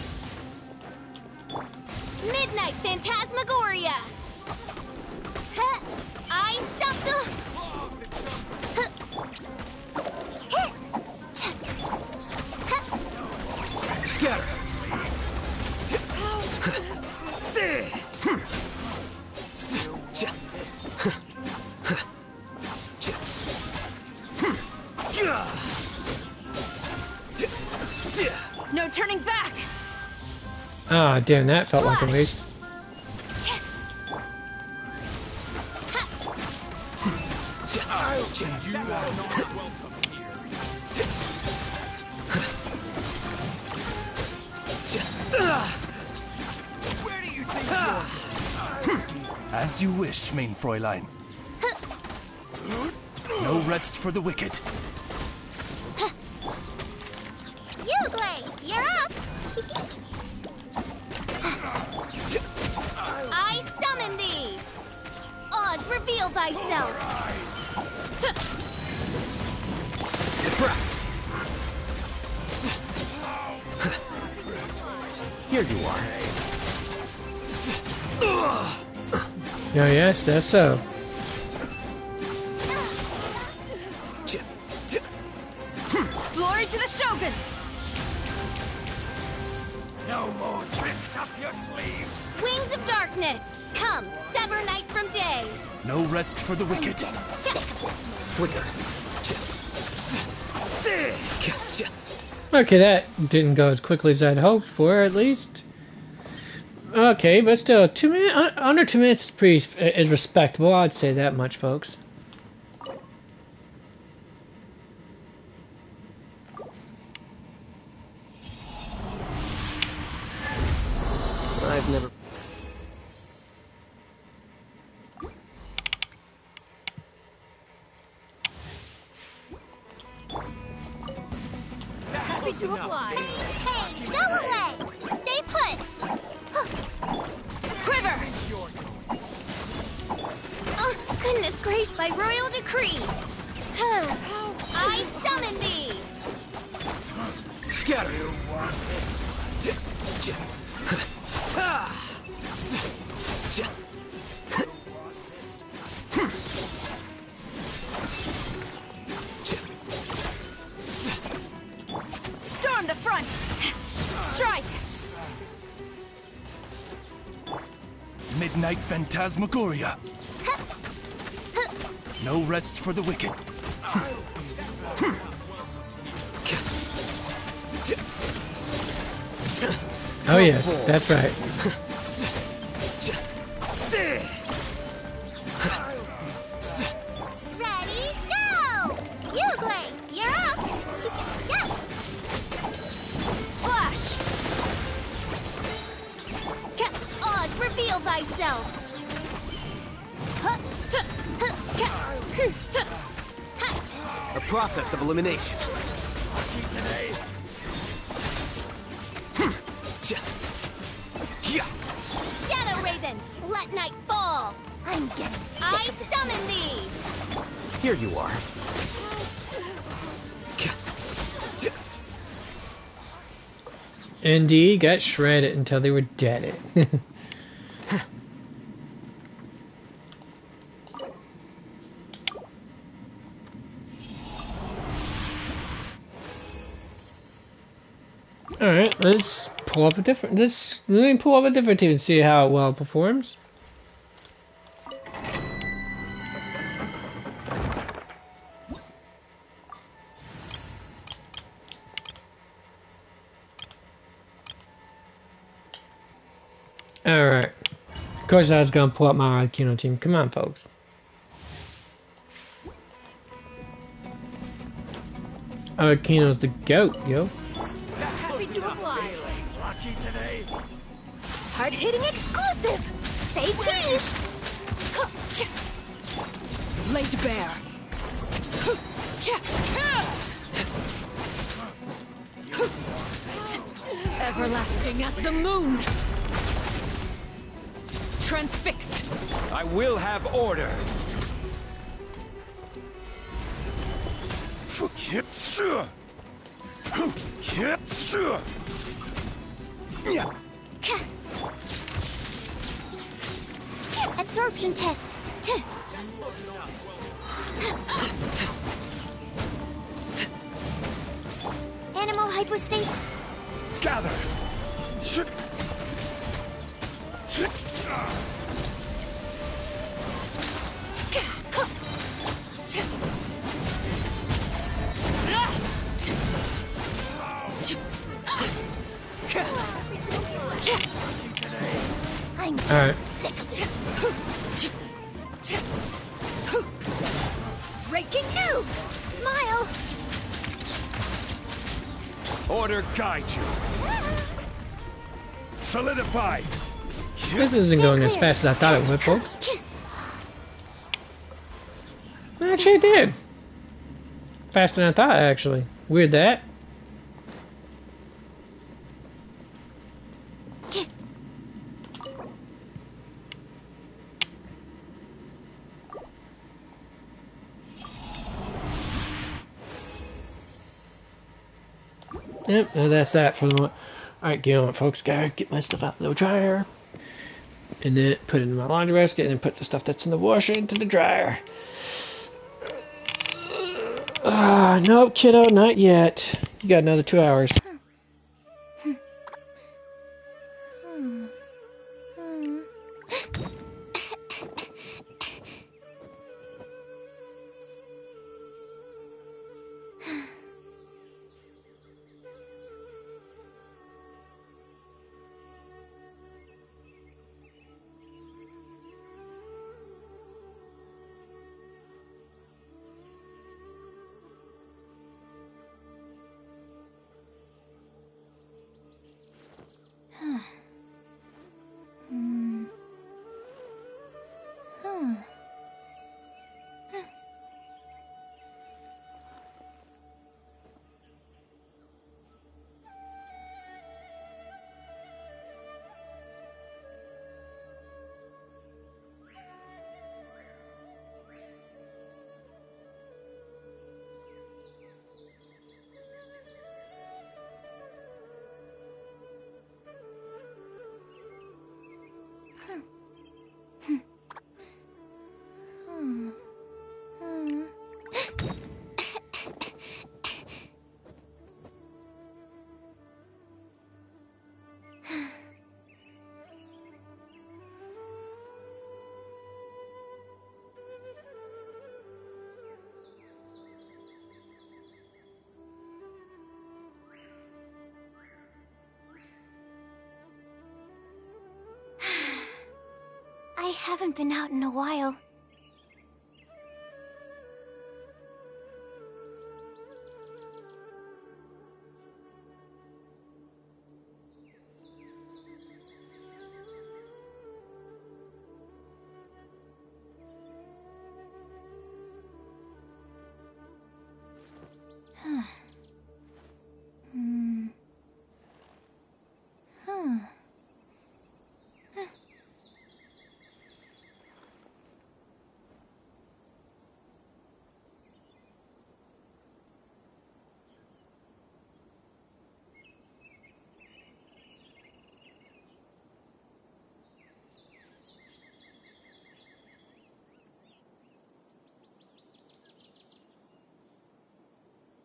[SPEAKER 3] Midnight Phantasmagoria! Huh, I stumble.
[SPEAKER 4] Scatter.
[SPEAKER 6] No turning back.
[SPEAKER 1] Ah, damn, that felt like a waste.
[SPEAKER 7] As you wish, main Fräulein. No rest for the wicked.
[SPEAKER 3] Yuglei, you're up! I summon thee! Oz, reveal thyself!
[SPEAKER 4] Brat. Here you are.
[SPEAKER 1] Oh, yes, that's so.
[SPEAKER 6] Glory to the Shogun.
[SPEAKER 4] No more tricks up your sleeve.
[SPEAKER 3] Wings of darkness! Come, sever night from day!
[SPEAKER 7] No rest for the wicked.
[SPEAKER 4] Flicker.
[SPEAKER 1] Okay, that didn't go as quickly as I'd hoped for, at least. Okay, but still, 2 minutes, under 2 minutes is respectable. I'd say that much, folks.
[SPEAKER 4] I've never.
[SPEAKER 6] Happy to oblige.
[SPEAKER 3] Hey, go away! Stay put!
[SPEAKER 6] Quiver.
[SPEAKER 3] Oh, goodness gracious, by royal decree! I summon thee!
[SPEAKER 4] Scatter.
[SPEAKER 6] Storm the front. Strike.
[SPEAKER 7] Midnight Phantasmagoria. No rest for the wicked.
[SPEAKER 1] Oh, yes, that's right.
[SPEAKER 3] Ready, go! Yuglei, you're up! Yes!
[SPEAKER 6] Flash.
[SPEAKER 3] Oz, reveal thyself!
[SPEAKER 4] A process of elimination.
[SPEAKER 3] Shadow Raven, let night fall! I'm getting sick. I summon thee!
[SPEAKER 4] Here you are.
[SPEAKER 1] ND got shredded until they were dead. Alright, let's pull up a different let me pull up a different team and see how well it performs. Alright. Of course I was gonna pull up my Arcano team. Come on, folks. Arcano's the GOAT, yo.
[SPEAKER 6] Happy to oblige.
[SPEAKER 4] Lucky today.
[SPEAKER 3] Hard-hitting exclusive! Say cheese!
[SPEAKER 6] Laid bare. Everlasting as the moon. Transfixed.
[SPEAKER 4] I will have order.
[SPEAKER 3] Absorption test. Animal hypostasis.
[SPEAKER 7] Gather.
[SPEAKER 3] I'm
[SPEAKER 1] Alright.
[SPEAKER 3] breaking news. Smile.
[SPEAKER 7] Order guide you. Solidify.
[SPEAKER 1] This isn't going as fast as I thought it would, folks. Actually, it did. Faster than I thought, actually. Weird that. Yep, and that's that for the moment. Alright, get on, folks. Gotta get my stuff out of the dryer. And then put it in my laundry basket, and then put the stuff that's in the washer into the dryer. No, kiddo, not yet. You got another 2 hours.
[SPEAKER 3] I haven't been out in a while.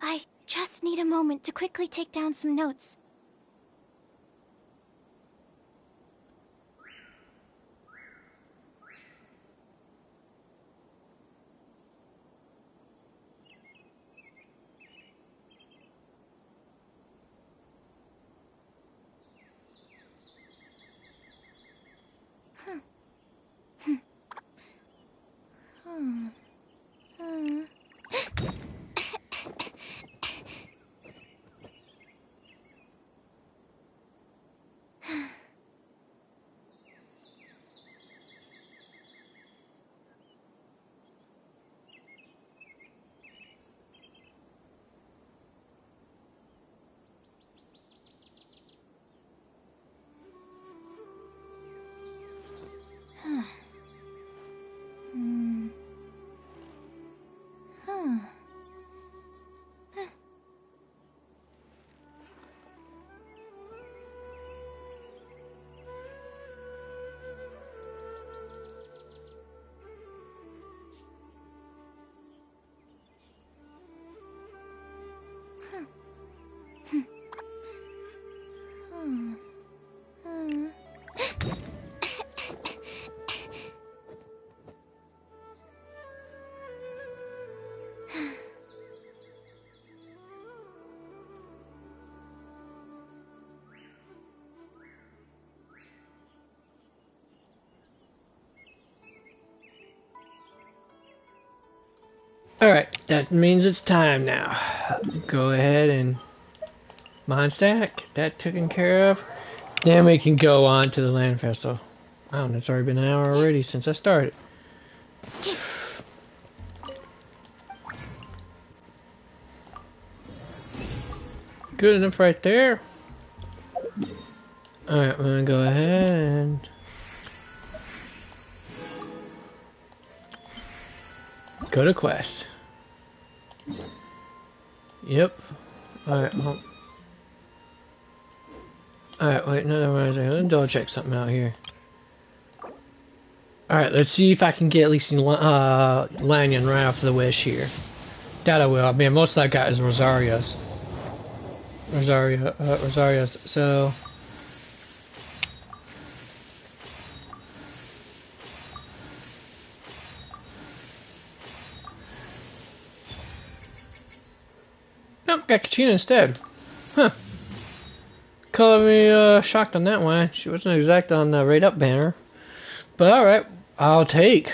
[SPEAKER 3] I just need a moment to quickly take down some notes.
[SPEAKER 1] Alright, that means it's time now. Go ahead and mine stack. That taken care of. Then we can go on to the land festival. Wow, it's already been an hour already since I started. Good enough right there. Alright, we're gonna go ahead and go to quest. Yep. Alright, well. Alright, wait, no, let me double check something out here. Alright, let's see if I can get at least Lanyon right off the wish here. That I will. I mean, most of that got is Rosario's. Rosario's. So. Nope, got Katrina instead. Huh. Color me shocked on that one. She wasn't exact on the rate up banner. But alright, I'll take.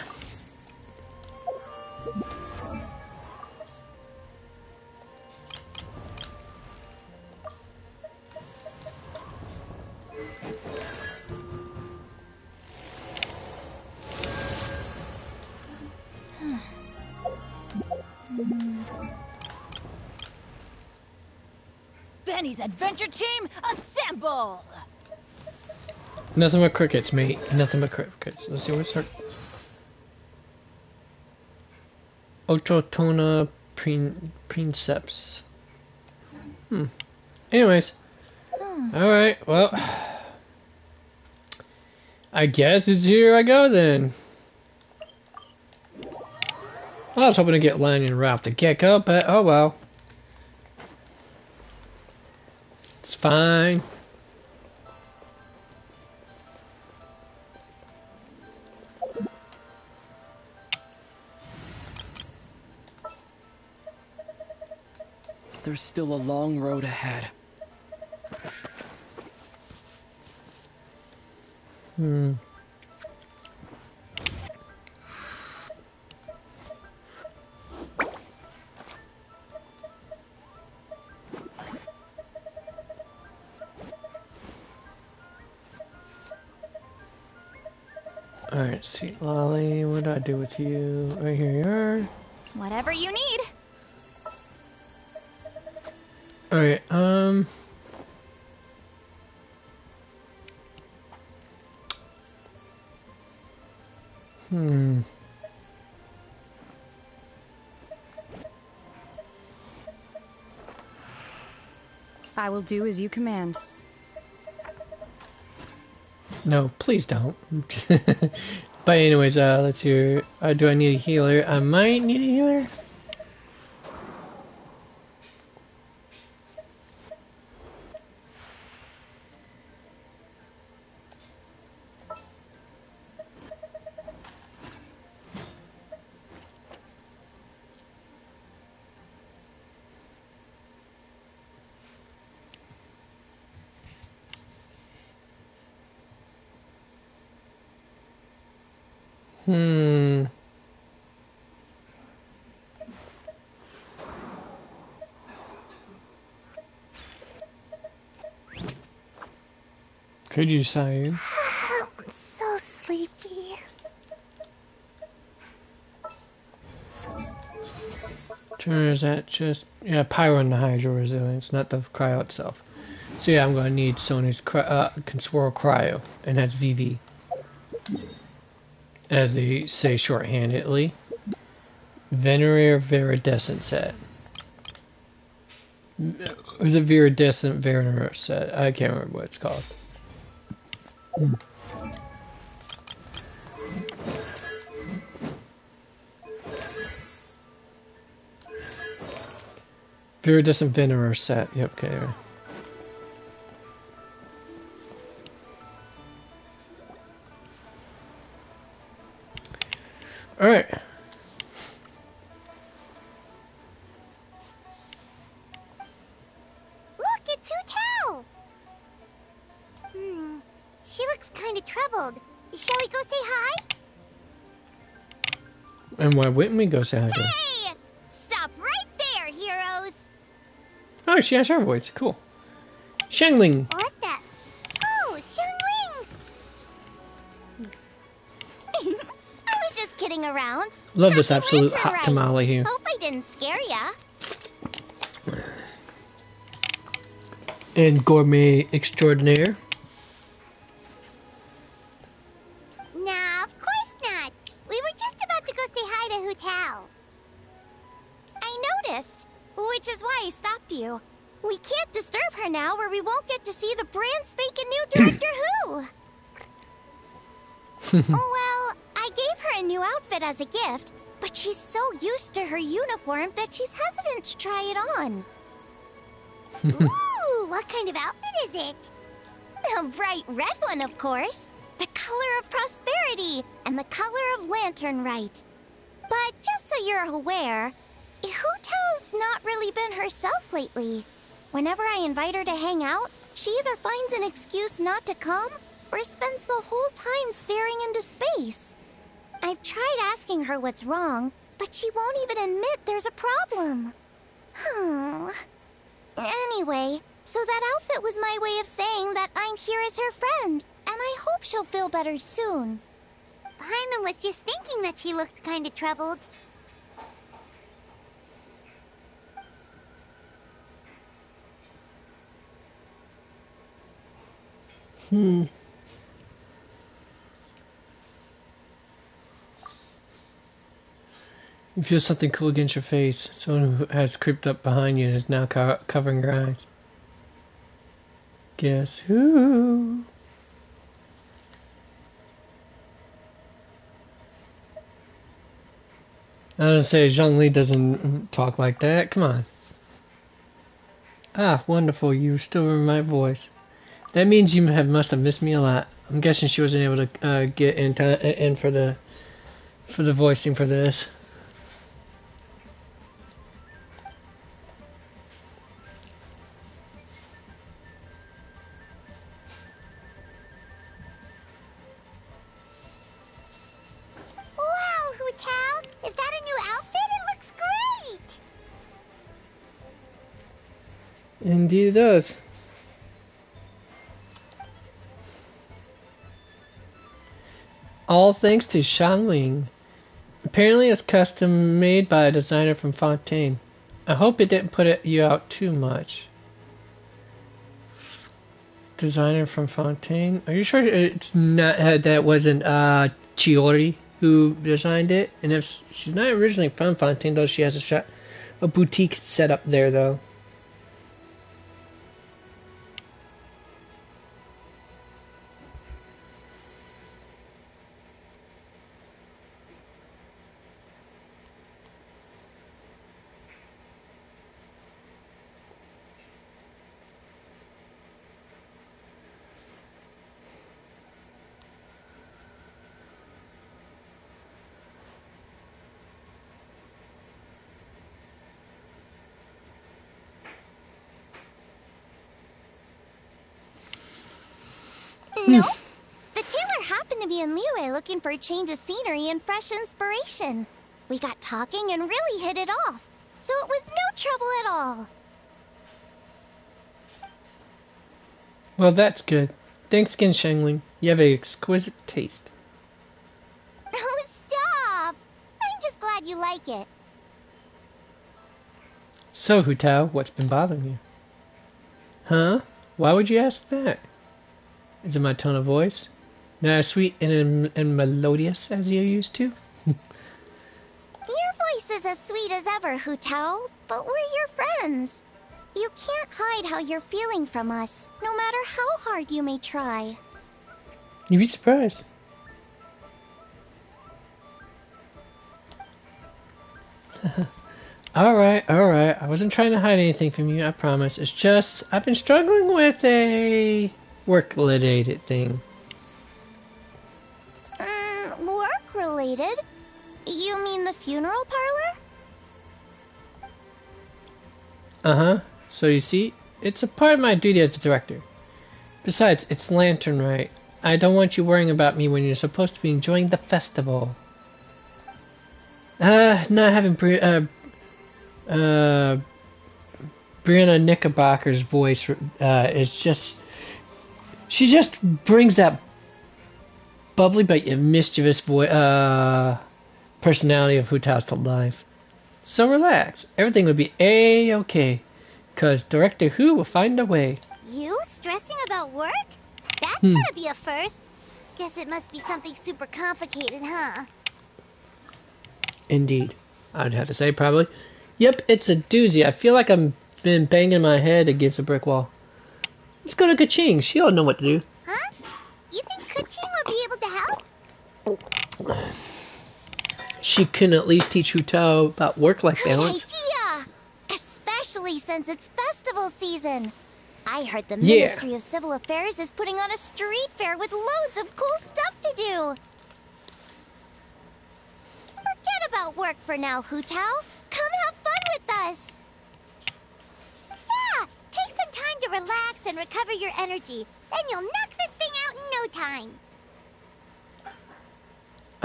[SPEAKER 2] Benny's adventure team, assemble!
[SPEAKER 1] Nothing but crickets, mate. Nothing but crickets. Let's see what's her. Ototona princeps. Anyways. Alright, well. I guess it's here I go then. I was hoping to get Lanyon right off the get-go, but oh well. It's fine.
[SPEAKER 4] There's still a long road ahead.
[SPEAKER 1] Alright, sweet Lolly, what do I do with you? Right here you are.
[SPEAKER 3] Whatever you need.
[SPEAKER 1] Alright,
[SPEAKER 6] I will do as you command.
[SPEAKER 1] No, please don't. But anyways, let's hear. Do I need a healer? I might need a healer. Could you say?
[SPEAKER 3] I'm so sleepy.
[SPEAKER 1] Turns that just pyro and the hydro resilience, not the cryo itself. So yeah, I'm gonna need Sony's can swirl cryo, and that's VV, as they say shorthandedly. Venerator Viridescent set. Or is it Viridescent Venerator set? I can't remember what it's called. Viridescent Venerator set. Yep, okay. Alright.
[SPEAKER 3] Look, it's Hu-Tao! She looks kind of troubled. Shall we go say hi?
[SPEAKER 1] And why wouldn't we go say hi to her?
[SPEAKER 3] Hey!
[SPEAKER 1] Oh, she has her voice. Cool. Shangling.
[SPEAKER 3] What the? Oh, Xiangling! I was just kidding around.
[SPEAKER 1] Love this
[SPEAKER 3] Happy
[SPEAKER 1] absolute
[SPEAKER 3] Lantern
[SPEAKER 1] hot
[SPEAKER 3] Rite.
[SPEAKER 1] tamale here.
[SPEAKER 3] Hope I didn't scare ya.
[SPEAKER 1] And gourmet extraordinaire.
[SPEAKER 3] Nah, of course not. We were just about to go say hi to Hu Tao. I noticed, which is why I stopped you. We can't disturb her now or we won't get to see the brand spanking new Director Who. Well, I gave her a new outfit as a gift, but she's so used to her uniform that she's hesitant to try it on. Ooh, what kind of outfit is it? A bright red one, of course. The color of prosperity and the color of Lantern Rite. But just so you're aware, Hu Tao's not really been herself lately. Whenever I invite her to hang out, she either finds an excuse not to come or spends the whole time staring into space. I've tried asking her what's wrong, but she won't even admit there's a problem. Anyway, so that outfit was my way of saying that I'm here as her friend, and I hope she'll feel better soon. Paimon was just thinking that she looked kind of troubled.
[SPEAKER 1] You feel something cool against your face. Someone who has creeped up behind you and is now covering your eyes. Guess who? I was gonna say, Zhongli doesn't talk like that. Come on. Ah, wonderful. You still remember my voice. That means you must have missed me a lot. I'm guessing she wasn't able to get in for the voicing for this.
[SPEAKER 3] Wow, Hu Tao! Is that a new outfit? It looks great!
[SPEAKER 1] Indeed it does. All thanks to Shanling. Apparently it's custom made by a designer from Fontaine. I hope it didn't put you out too much. Designer from Fontaine? Are you sure it's not that wasn't Chiori who designed it? And if she's not originally from Fontaine, though, she has a boutique set up there, though.
[SPEAKER 3] No. The tailor happened to be in Liyue looking for a change of scenery and fresh inspiration. We got talking and really hit it off. So it was no trouble at all.
[SPEAKER 1] Well, that's good. Thanks again, Shangling. You have an exquisite taste.
[SPEAKER 3] Oh, stop! I'm just glad you like it.
[SPEAKER 1] So, Hu Tao, what's been bothering you? Huh? Why would you ask that? Is it my tone of voice? Not as sweet and melodious as you're used to?
[SPEAKER 3] Your voice is as sweet as ever, Hu Tao, but we're your friends. You can't hide how you're feeling from us, no matter how hard you may try.
[SPEAKER 1] You'd be surprised. Alright. I wasn't trying to hide anything from you, I promise. It's just, I've been struggling with a work-related thing.
[SPEAKER 3] Work-related? You mean the funeral parlor?
[SPEAKER 1] Uh-huh. So you see, it's a part of my duty as the director. Besides, it's Lantern Rite. I don't want you worrying about me when you're supposed to be enjoying the festival. Not having Brianna Knickerbocker's voice is just... She just brings that bubbly but yet mischievous personality of Hu Tao's to life. So relax. Everything will be A-okay. Because Director Hu will find a way.
[SPEAKER 3] You stressing about work? That's
[SPEAKER 1] Hmm.
[SPEAKER 3] gotta be a first. Guess it must be something super complicated, huh?
[SPEAKER 1] Indeed. I'd have to say probably. Yep, it's a doozy. I feel like I've been banging my head against a brick wall. Let's go to Kaching. She'll know what to do.
[SPEAKER 3] Huh? You think Kuching would be able to help?
[SPEAKER 1] She can at least teach Hu Tao about work-life
[SPEAKER 3] Good
[SPEAKER 1] balance.
[SPEAKER 3] idea! Especially since it's festival season. I heard the
[SPEAKER 1] Yeah.
[SPEAKER 3] Ministry of Civil Affairs is putting on a street fair with loads of cool stuff to do. Forget about work for now, Hu Tao. Come have fun with us. Yeah, take some time to relax and recover your energy. Then you'll knock this thing out in no time.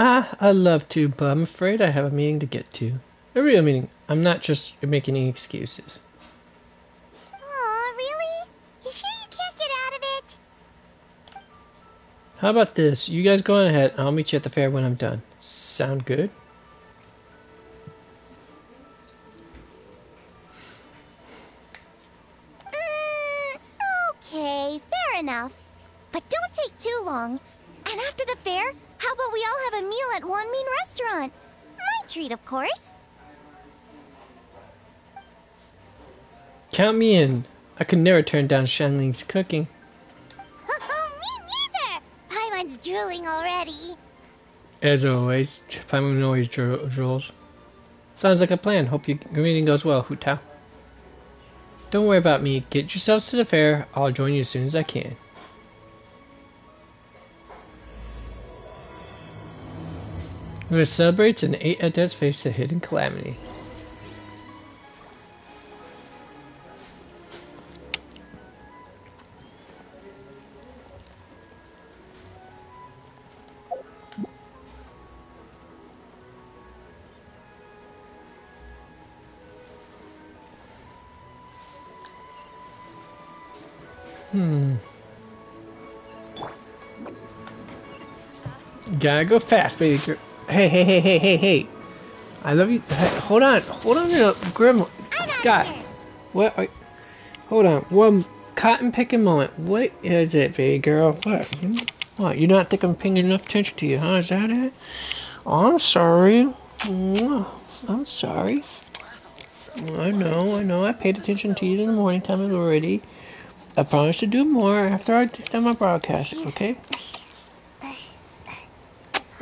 [SPEAKER 1] I'd love to, but I'm afraid I have a meeting to get to. A real meeting. I'm not just making any excuses.
[SPEAKER 3] Aw, really? You sure you can't get out of it?
[SPEAKER 1] How about this? You guys go on ahead. I'll meet you at the fair when I'm done. Sound good?
[SPEAKER 3] Okay, fair enough. But don't take too long. And after the fair, how about we all have a meal at Wan Min restaurant? My treat, of course.
[SPEAKER 1] Count me in. I could never turn down Shanling's cooking.
[SPEAKER 3] Me neither! Paimon's drooling already.
[SPEAKER 1] As always, Paimon always drools. Sounds like a plan. Hope your meeting goes well, Hu Tao. Don't worry about me. Get yourselves to the fair. I'll join you as soon as I can. Who celebrates and 8 adepts face a hidden calamity. Gotta go fast, baby girl. Hey. I love you. Hey, hold on, Grim. Scott. What? Hold on. One cotton picking moment. What is it, baby girl? What? You not think I'm paying enough attention to you, huh? Is that it? Oh, I'm sorry. I'm sorry. I know. I paid attention to you in the morning time already. I promise to do more after I done my broadcast, okay?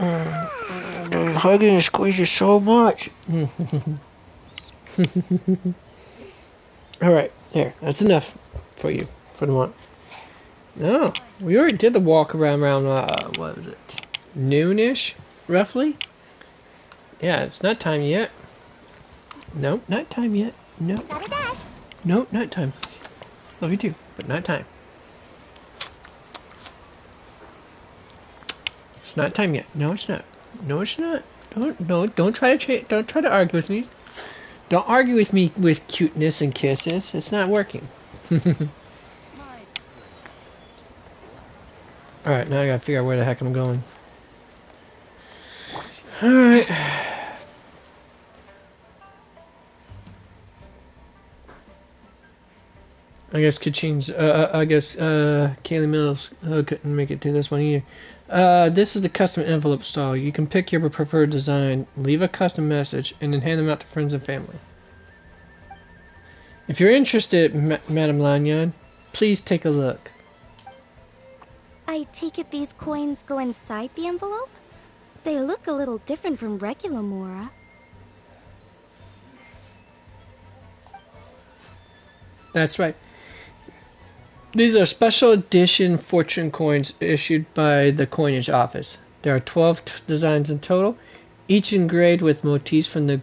[SPEAKER 1] Hugging and squeeze you so much. Alright, there. That's enough for you for the month. No, we already did the walk around what was it? Noonish, roughly? Yeah, it's not time yet. Nope, not time yet. Nope.
[SPEAKER 3] Gotta dash.
[SPEAKER 1] Nope, not time. Love you too, but not time. It's not time yet. No, it's not. No, it's not. Don't try to argue with me. Don't argue with me with cuteness and kisses. It's not working. Alright, now I gotta figure out where the heck I'm going. Alright. I guess Kaylee Mills couldn't make it to this one either. This is the custom envelope style. You can pick your preferred design, leave a custom message, and then hand them out to friends and family. If you're interested, Madame Lanyan, please take a look.
[SPEAKER 8] I take it these coins go inside the envelope? They look a little different from regular Mora.
[SPEAKER 1] That's right. These are special edition fortune coins issued by the coinage office. There are 12 designs in total, each engraved with motifs from the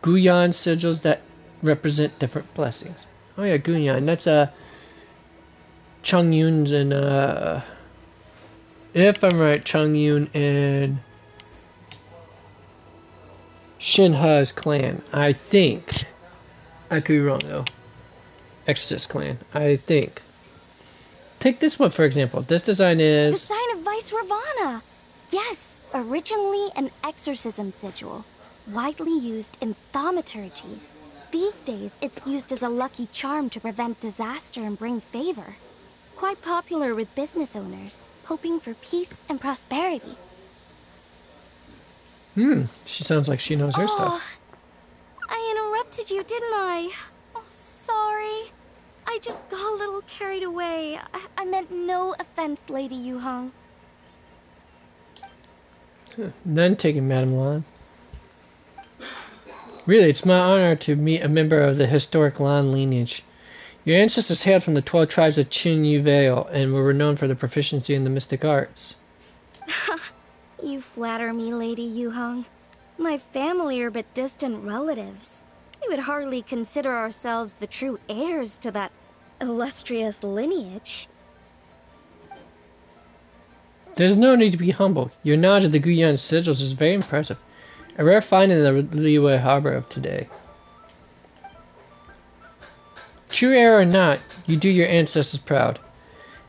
[SPEAKER 1] Guyan sigils that represent different blessings. Oh yeah, Guyan. That's Chongyun's and if I'm right, Chongyun and Shinha's clan. I think. I could be wrong though. Exorcist clan, I think. Take this one, for example. This design
[SPEAKER 8] The
[SPEAKER 1] is...
[SPEAKER 8] sign of Vice Ravana! Yes, originally an exorcism sigil, widely used in thaumaturgy. These days, it's used as a lucky charm to prevent disaster and bring favor. Quite popular with business owners, hoping for peace and prosperity.
[SPEAKER 1] She sounds like she knows her stuff.
[SPEAKER 8] I interrupted you, didn't I? Oh, sorry. I just got a little carried away. I meant no offense, Lady Yuhong.
[SPEAKER 1] None taken, Madame Lan. Really, it's my honor to meet a member of the historic Lan lineage. Your ancestors hailed from the 12 tribes of Qin Yu Vale and were renowned for their proficiency in the mystic arts.
[SPEAKER 8] You flatter me, Lady Yuhong. My family are but distant relatives. We would hardly consider ourselves the true heirs to that illustrious lineage.
[SPEAKER 1] There's no need to be humble. Your knowledge of the Guyan sigils is very impressive. A rare find in the Liyue harbor of today. True heir or not, you do your ancestors proud.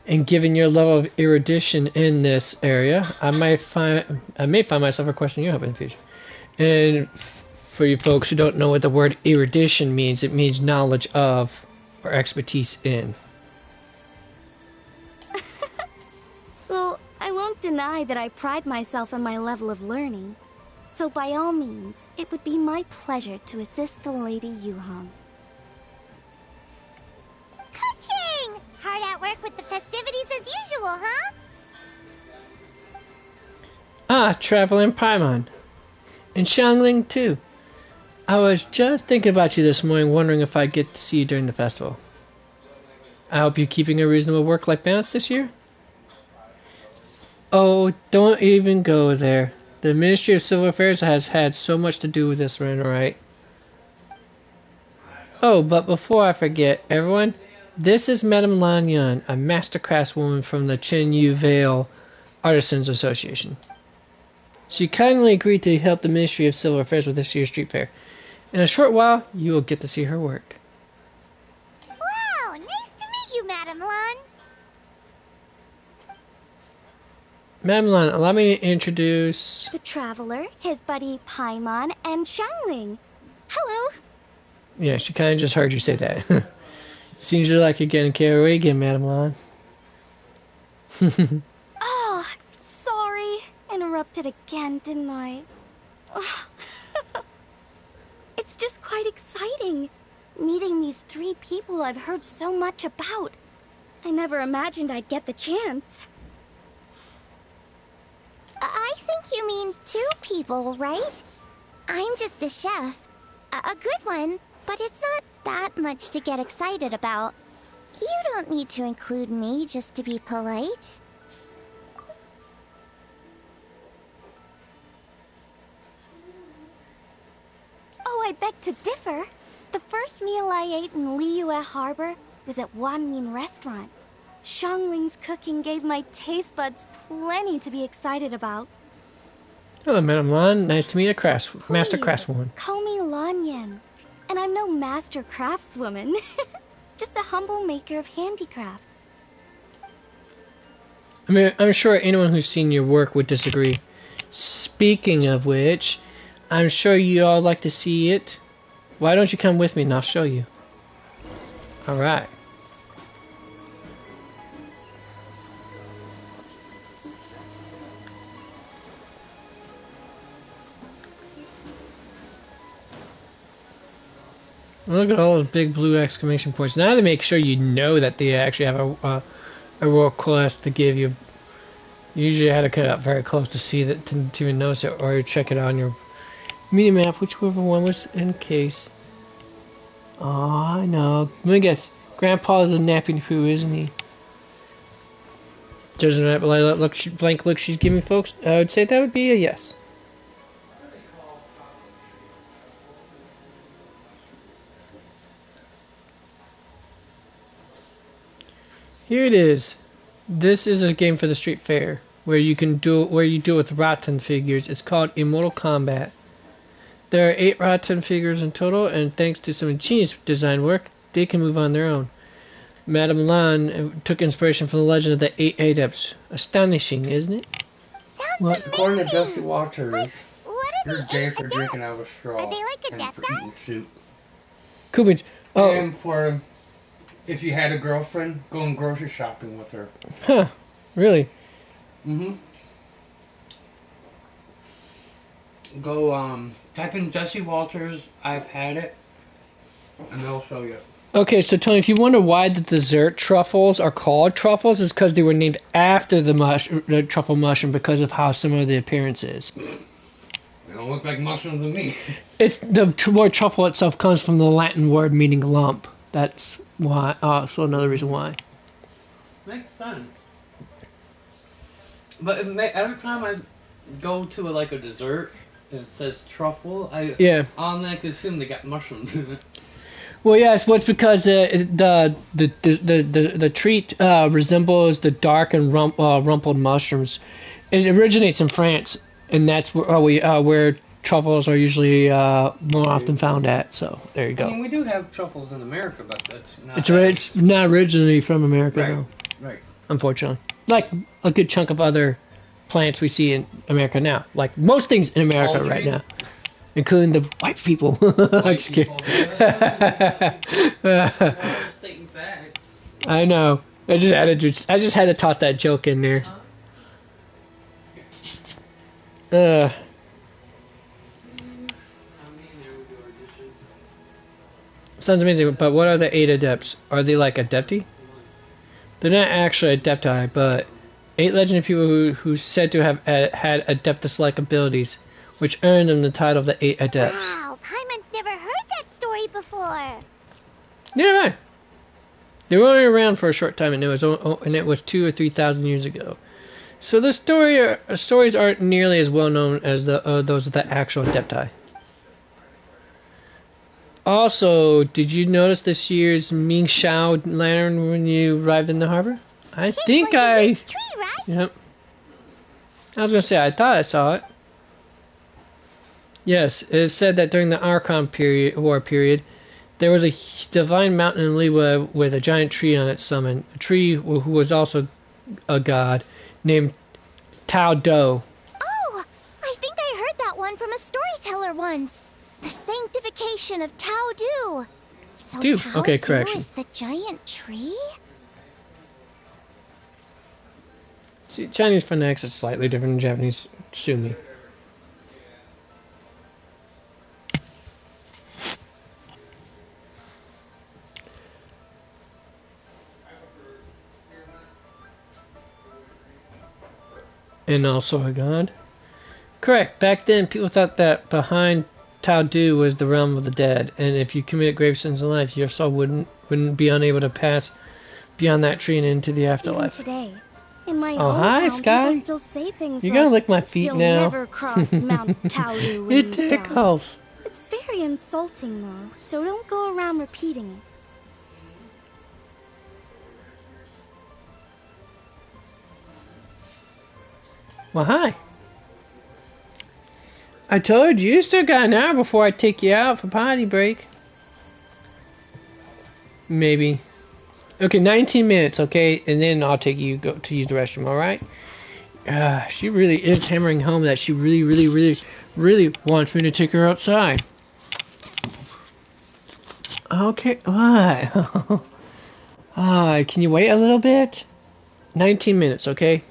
[SPEAKER 1] And given your level of erudition in this area, I may find myself questioning your help in the future. And for you folks who don't know what the word erudition means, it means knowledge of or expertise in.
[SPEAKER 8] Well, I won't deny that I pride myself on my level of learning. So by all means, it would be my pleasure to assist the Lady Yuhong.
[SPEAKER 3] Ka-ching! Hard at work with the festivities as usual, huh?
[SPEAKER 1] Ah, traveling Paimon. And Xiangling too. I was just thinking about you this morning, wondering if I'd get to see you during the festival. I hope you're keeping a reasonable work-life balance this year. Oh, don't even go there. The Ministry of Civil Affairs has had so much to do with this run, right? Oh, but before I forget, everyone, this is Madame Lan Yun, a master craftswoman from the Qin Yu Vale Artisans Association. She kindly agreed to help the Ministry of Civil Affairs with this year's street fair. In a short while, you will get to see her work.
[SPEAKER 3] Wow, nice to meet you, Madame Lan.
[SPEAKER 1] Madame Lan, allow me to introduce...
[SPEAKER 8] The Traveler, his buddy Paimon, and Xiangling. Hello.
[SPEAKER 1] Yeah, she kind of just heard you say that. Seems like you're getting carried away again, Madame Lan.
[SPEAKER 8] Oh, sorry. Interrupted again, didn't I? It's just quite exciting. Meeting these 3 people I've heard so much about. I never imagined I'd get the chance.
[SPEAKER 3] I think you mean 2 people, right? I'm just a chef. A good one, but it's not that much to get excited about. You don't need to include me just to be polite.
[SPEAKER 8] Oh, I beg to differ. The first meal I ate in Liyue Harbor was at Wanmin Restaurant. Xiangling's cooking gave my taste buds plenty to be excited about.
[SPEAKER 1] Hello, Madame Lan. Nice to meet a master
[SPEAKER 8] Please,
[SPEAKER 1] craftswoman.
[SPEAKER 8] Call me Lanyan. And I'm no master craftswoman. Just a humble maker of handicrafts.
[SPEAKER 1] I mean, I'm sure anyone who's seen your work would disagree. Speaking of which, I'm sure you all like to see it. Why don't you come with me and I'll show you. Alright. Look at all those big blue exclamation points. Now to make sure you know that they actually have a world quest to give you. Usually I had to cut out very close to see that to even notice it, or check it on your mini map, whichever one was in case. Oh, I know. Let me guess. Grandpa's a napping poo, isn't he? Judging that blank look she's giving folks, I would say that would be a yes. Here it is. This is a game for the street fair where you deal with Rotten figures. It's called Immortal Kombat. There are 8 Rotten figures in total, and thanks to some ingenious design work, they can move on their own. Madame Lan took inspiration from the legend of the 8 adepts. Astonishing, isn't it?
[SPEAKER 3] Sounds
[SPEAKER 1] What?
[SPEAKER 9] According to
[SPEAKER 3] amazing.
[SPEAKER 9] Jesse Walters,
[SPEAKER 3] What are
[SPEAKER 9] you're
[SPEAKER 3] the
[SPEAKER 9] gay
[SPEAKER 3] 8
[SPEAKER 9] for drinking out of a
[SPEAKER 3] adepts?
[SPEAKER 9] straw
[SPEAKER 3] Are they like
[SPEAKER 9] and for
[SPEAKER 3] adept
[SPEAKER 9] eating
[SPEAKER 3] guys?
[SPEAKER 9] soup.
[SPEAKER 1] Cool beans. Oh,
[SPEAKER 9] And for if you had a girlfriend, going grocery shopping with her.
[SPEAKER 1] huh. Really?
[SPEAKER 9] Mm-hmm. Go type in Jesse Walters, I've had it, and they'll show you.
[SPEAKER 1] Okay, so Tony, if you wonder why the dessert truffles are called truffles, it's because they were named after the truffle mushroom because of how similar the appearance is.
[SPEAKER 9] They don't look like mushrooms to me.
[SPEAKER 1] It's the word truffle itself comes from the Latin word meaning lump. That's why. Also another reason why.
[SPEAKER 9] Makes sense. But every time I go to like a dessert and it says truffle, I automatically assume they got mushrooms in it.
[SPEAKER 1] Well, yes. Well, it's because the treat resembles the dark and rumpled mushrooms. It originates in France, and that's where truffles are usually more often found at. So there you go.
[SPEAKER 9] I mean, we do have truffles in America, but that's not.
[SPEAKER 1] It's not originally from America, though.
[SPEAKER 9] Right.
[SPEAKER 1] Unfortunately, like a good chunk of other plants we see in America now. Like most things in America right now. Including the white people. I'm just kidding. I know. I just had to toss that joke in there. Sounds amazing, but what are the 8 adepts? Are they like adepti? They're not actually adepti, but 8 legendary people who's said to have had adeptus-like abilities, which earned them the title of the 8 adepts.
[SPEAKER 3] Wow, Paimon's never heard that story before.
[SPEAKER 1] Neither have I. They were only around for a short time, and it was 2,000 or 3,000 years ago. So the stories aren't nearly as well known as those of the actual adepti. Also, did you notice this year's Ming Shao lantern when you arrived in the harbor? I think
[SPEAKER 3] like
[SPEAKER 1] I.
[SPEAKER 3] a huge tree, right?
[SPEAKER 1] Yep. I was gonna say I thought I saw it. Yes, it is said that during the Archon war period, there was a divine mountain in Liwa with a giant tree on its summit. A tree who was also a god named Tao Do.
[SPEAKER 3] Oh, I think I heard that one from a storyteller once. The sanctification of Tao Du. So
[SPEAKER 1] Du.
[SPEAKER 3] Tao
[SPEAKER 1] Okay,
[SPEAKER 3] Du
[SPEAKER 1] correction.
[SPEAKER 3] is the giant tree?
[SPEAKER 1] See, Chinese phonetics is slightly different than Japanese. Sue me. And also a god. Correct. Back then, people thought that behind Tao Du was the realm of the dead, and if you committed grave sins in life, your soul wouldn't be unable to pass beyond that tree and into the
[SPEAKER 8] Even
[SPEAKER 1] afterlife.
[SPEAKER 8] today, in my
[SPEAKER 1] Oh, hi,
[SPEAKER 8] hometown,
[SPEAKER 1] Sky.
[SPEAKER 8] people still say things
[SPEAKER 1] You're
[SPEAKER 8] like,
[SPEAKER 1] gonna lick my feet
[SPEAKER 8] "You'll
[SPEAKER 1] now.
[SPEAKER 8] never cross Mount Taolu when
[SPEAKER 1] It
[SPEAKER 8] you die."
[SPEAKER 1] tickles.
[SPEAKER 8] It's very insulting, though, so don't go around repeating it.
[SPEAKER 1] Well, hi. I told you still got an hour before I take you out for potty break. Maybe. Okay, 19 minutes, okay? And then I'll take you to use the restroom, alright? She really is hammering home that she really wants me to take her outside. Okay, what? Can you wait a little bit? 19 minutes, okay?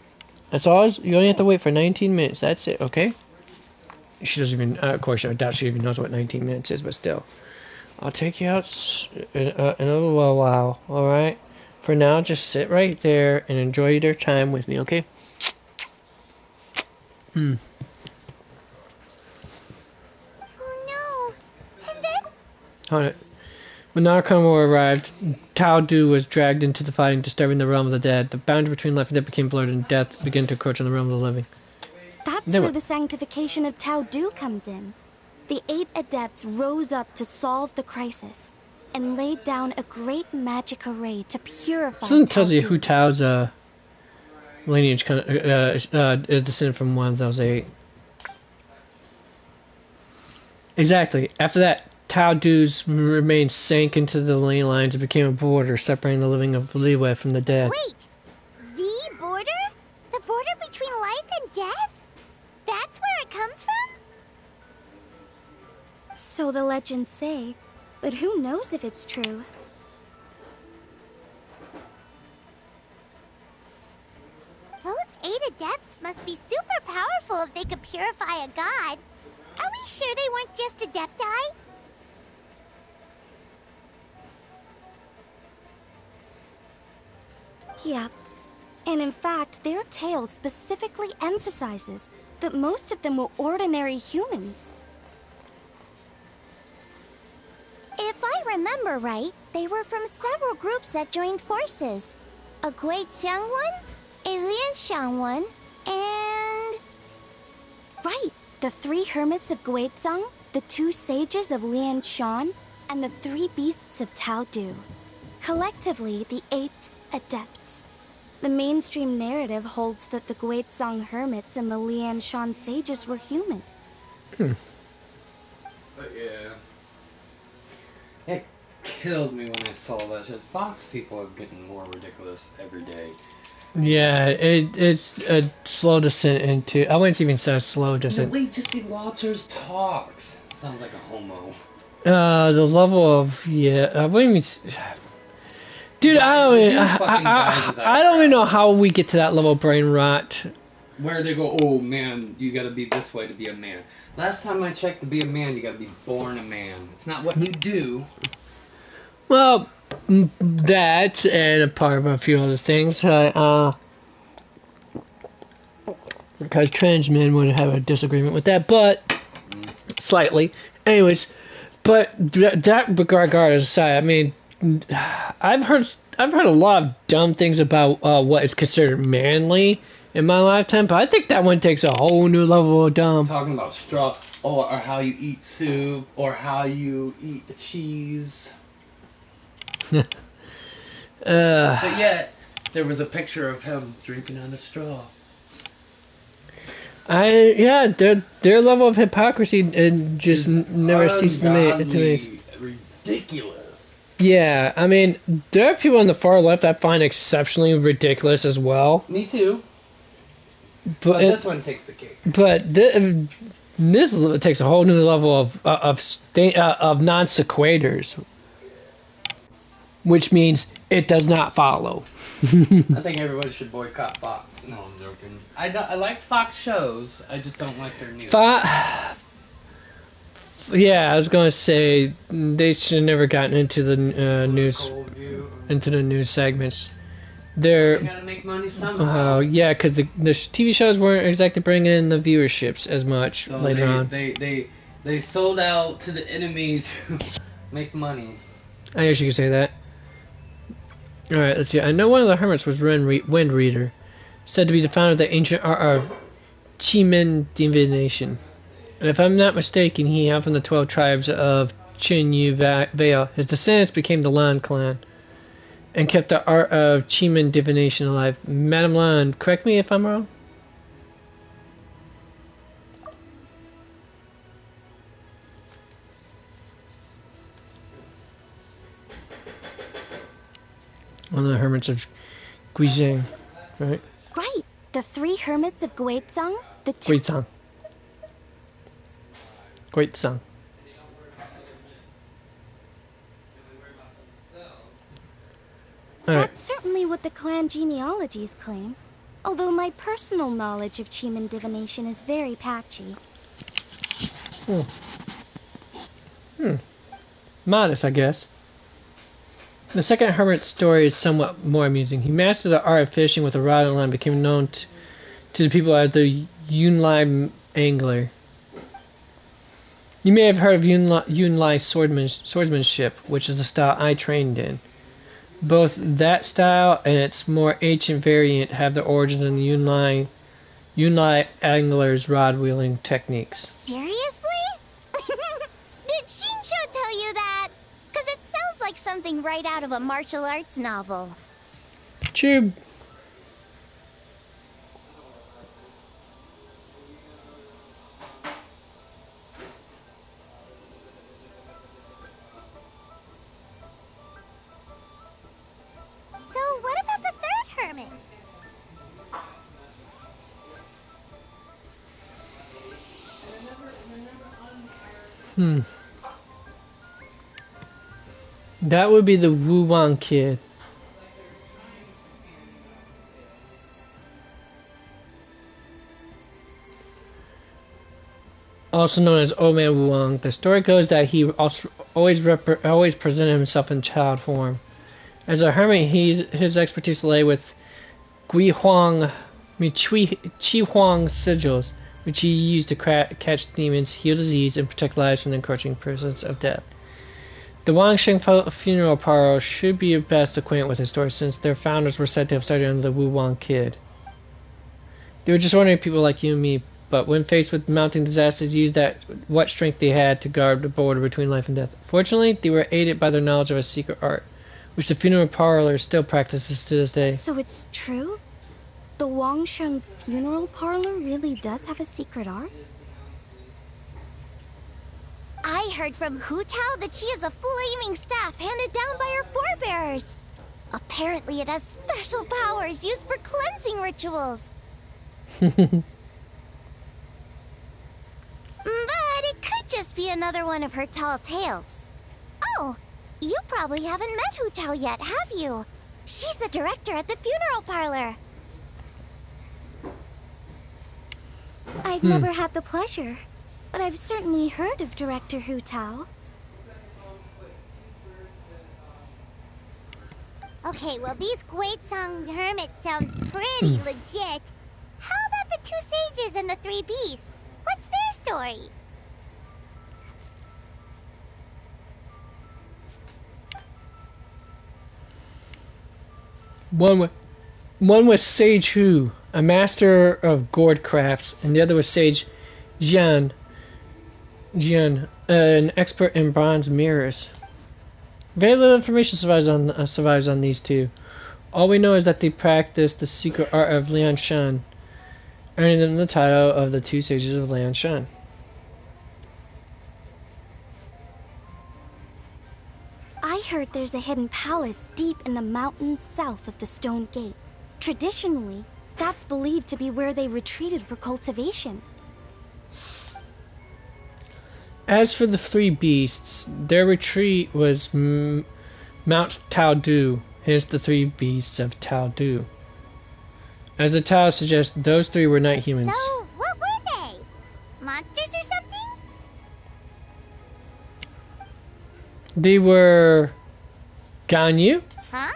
[SPEAKER 1] That's all. You only have to wait for 19 minutes. That's it, okay? She doesn't even. Of course, I doubt she even knows what 19 minutes is, but still. I'll take you out in a little while, alright? For now, just sit right there and enjoy your time with me, okay?
[SPEAKER 3] Oh no. And then?
[SPEAKER 1] Hold it. When the Archon War arrived, Tao Du was dragged into the fighting, disturbing the realm of the dead. The boundary between life and death became blurred, and death began to encroach on the realm of the living.
[SPEAKER 8] That's
[SPEAKER 1] Then
[SPEAKER 8] where
[SPEAKER 1] what?
[SPEAKER 8] the sanctification of Tao Du comes in. The 8 adepts rose up to solve the crisis and laid down a great magic array to purify
[SPEAKER 1] Something tells you
[SPEAKER 8] Tao
[SPEAKER 1] who
[SPEAKER 8] Du.
[SPEAKER 1] Tao's lineage is descended from one of those 8. Exactly. After that, Tao Du's remains sank into the ley lines and became a border separating the living of Liyue from the dead.
[SPEAKER 3] Wait, the border? The border between life and death? That's where it comes from?
[SPEAKER 8] So the legends say, but who knows if it's true?
[SPEAKER 3] Those 8 adepts must be super powerful if they could purify a god. Are we sure they weren't just adepti?
[SPEAKER 8] Yep. And in fact, their tale specifically emphasizes that most of them were ordinary humans.
[SPEAKER 3] If I remember right, they were from several groups that joined forces. A Guiqiang one, a Lianxiang one, and...
[SPEAKER 8] Right, the 3 hermits of Guizang, the 2 sages of Lianshan, and the 3 beasts of Tao Du. Collectively, the 8 adepts. The mainstream narrative holds that the Guizang hermits and the Lianshan sages were human.
[SPEAKER 9] But yeah. It killed me when I saw that. Fox people are getting more ridiculous every day.
[SPEAKER 1] Yeah, it's a slow descent into. I wouldn't even say slow descent.
[SPEAKER 9] The way Jesse Walters talks sounds like a homo.
[SPEAKER 1] The level of I wouldn't even. Dude, I don't even know how we get to that level of brain rot.
[SPEAKER 9] Where they go, oh man, you gotta be this way to be a man. Last time I checked, to be a man, you gotta be born a man. It's not what you do.
[SPEAKER 1] Well, that and a part of a few other things. Because trans men would have a disagreement with that, but slightly. Anyways, but that regard aside, I mean, I've heard a lot of dumb things about what is considered manly in my lifetime, but I think that one takes a whole new level of dumb.
[SPEAKER 9] Talking about straw, or how you eat soup, or how you eat the cheese. But yet, there was a picture of him drinking on a straw.
[SPEAKER 1] Their level of hypocrisy and just never ceases to me.
[SPEAKER 9] Ridiculous.
[SPEAKER 1] Yeah, I mean, there are people on the far left I find exceptionally ridiculous as well.
[SPEAKER 9] Me too.
[SPEAKER 1] But
[SPEAKER 9] this one takes the cake.
[SPEAKER 1] But this takes a whole new level of non sequaturs, which means it does not follow.
[SPEAKER 9] I think everybody should boycott Fox. No, I'm joking. I like Fox shows. I just don't like their news.
[SPEAKER 1] Yeah, I was gonna say they should have never gotten into the news, into the news segments.
[SPEAKER 9] They gotta make money somehow.
[SPEAKER 1] Yeah, because the TV shows weren't exactly bringing in the viewerships as much
[SPEAKER 9] so
[SPEAKER 1] later on.
[SPEAKER 9] They sold out to the enemy to make money.
[SPEAKER 1] I guess you could say that. Alright, let's see. I know one of the hermits was Wind Reader, said to be the founder of the ancient art of Qi divination. And if I'm not mistaken, he hailed from the 12 tribes of Qin Yu Vale. His descendants became the Lan clan and kept the art of Qi divination alive. Madame Lan, correct me if I'm wrong? One of the hermits of Guizang, right?
[SPEAKER 8] Right. The 3 hermits of Guizang, the 2...
[SPEAKER 1] Guizang. Guizang.
[SPEAKER 8] That's certainly what the clan genealogies claim, although my personal knowledge of Qi divination is very patchy.
[SPEAKER 1] Modest, I guess. The second hermit's story is somewhat more amusing. He mastered the art of fishing with a rod and line, became known to the people as the Yunlai angler. You may have heard of Yunlai swordsmanship, which is the style I trained in. Both that style and its more ancient variant have their origins in the Yunlai anglers' rod-wielding techniques.
[SPEAKER 3] Seriously? Did Shincho tell you that? Because it sounds like something right out of a martial arts novel.
[SPEAKER 1] True. Hmm. That would be the Wu Wang kid. Also known as Old Man Wu Wang. The story goes that he also always presented himself in child form. As a hermit, his expertise lay with Gui Huang, Qi Huang sigils, which he used to catch demons, heal disease, and protect lives from the encroaching presence of death. The Wangsheng funeral parlor should be best acquainted with his story, since their founders were said to have started under the Wu Wang kid. They were just ordinary people like you and me, but when faced with mounting disasters, used what strength they had to guard the border between life and death. Fortunately, they were aided by their knowledge of a secret art, which the funeral parlor still practices to this day.
[SPEAKER 8] So it's true? The Wangsheng funeral parlor really does have a secret art?
[SPEAKER 3] I heard from Hu Tao that she has a flaming staff handed down by her forebears. Apparently it has special powers used for cleansing rituals. But it could just be another one of her tall tales. Oh, you probably haven't met Hu Tao yet, have you? She's the director at the funeral parlor.
[SPEAKER 8] I've never had the pleasure, but I've certainly heard of Director Hu Tao.
[SPEAKER 3] Okay, well these Guizhong hermits sound pretty legit. How about the 2 sages and the 3 beasts? What's their story?
[SPEAKER 1] One was Sage Hu, a master of gourd crafts, and the other was Sage Jian, an expert in bronze mirrors. Very little information survives on these two. All we know is that they practice the secret art of Lianshan, earning them the title of the 2 sages of Lianshan.
[SPEAKER 8] I heard there's a hidden palace deep in the mountains south of the Stone Gate. Traditionally, that's believed to be where they retreated for cultivation.
[SPEAKER 1] As for the 3 beasts, their retreat was Mount Taodu, hence the 3 beasts of Taodu. As the Tao suggests, those 3 were night humans.
[SPEAKER 3] So, what were they? Monsters or something?
[SPEAKER 1] They were Ganyu.
[SPEAKER 3] Huh?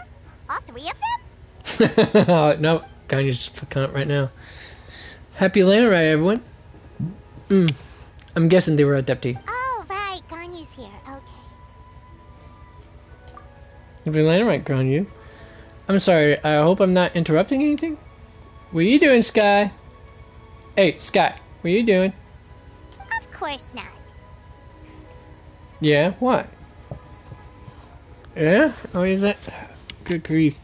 [SPEAKER 3] All 3 of them?
[SPEAKER 1] No, Ganyu's vacant right now. Happy Lantern Ride, everyone. I'm guessing they were Adepti.
[SPEAKER 3] Oh, right. Ganyu's here. Okay.
[SPEAKER 1] Happy Lantern Ride, Ganyu. I'm sorry, I hope I'm not interrupting anything. What are you doing, Sky? Hey, Sky, what are you doing?
[SPEAKER 3] Of course not.
[SPEAKER 1] Yeah, what? Yeah? Oh, is that? Good grief.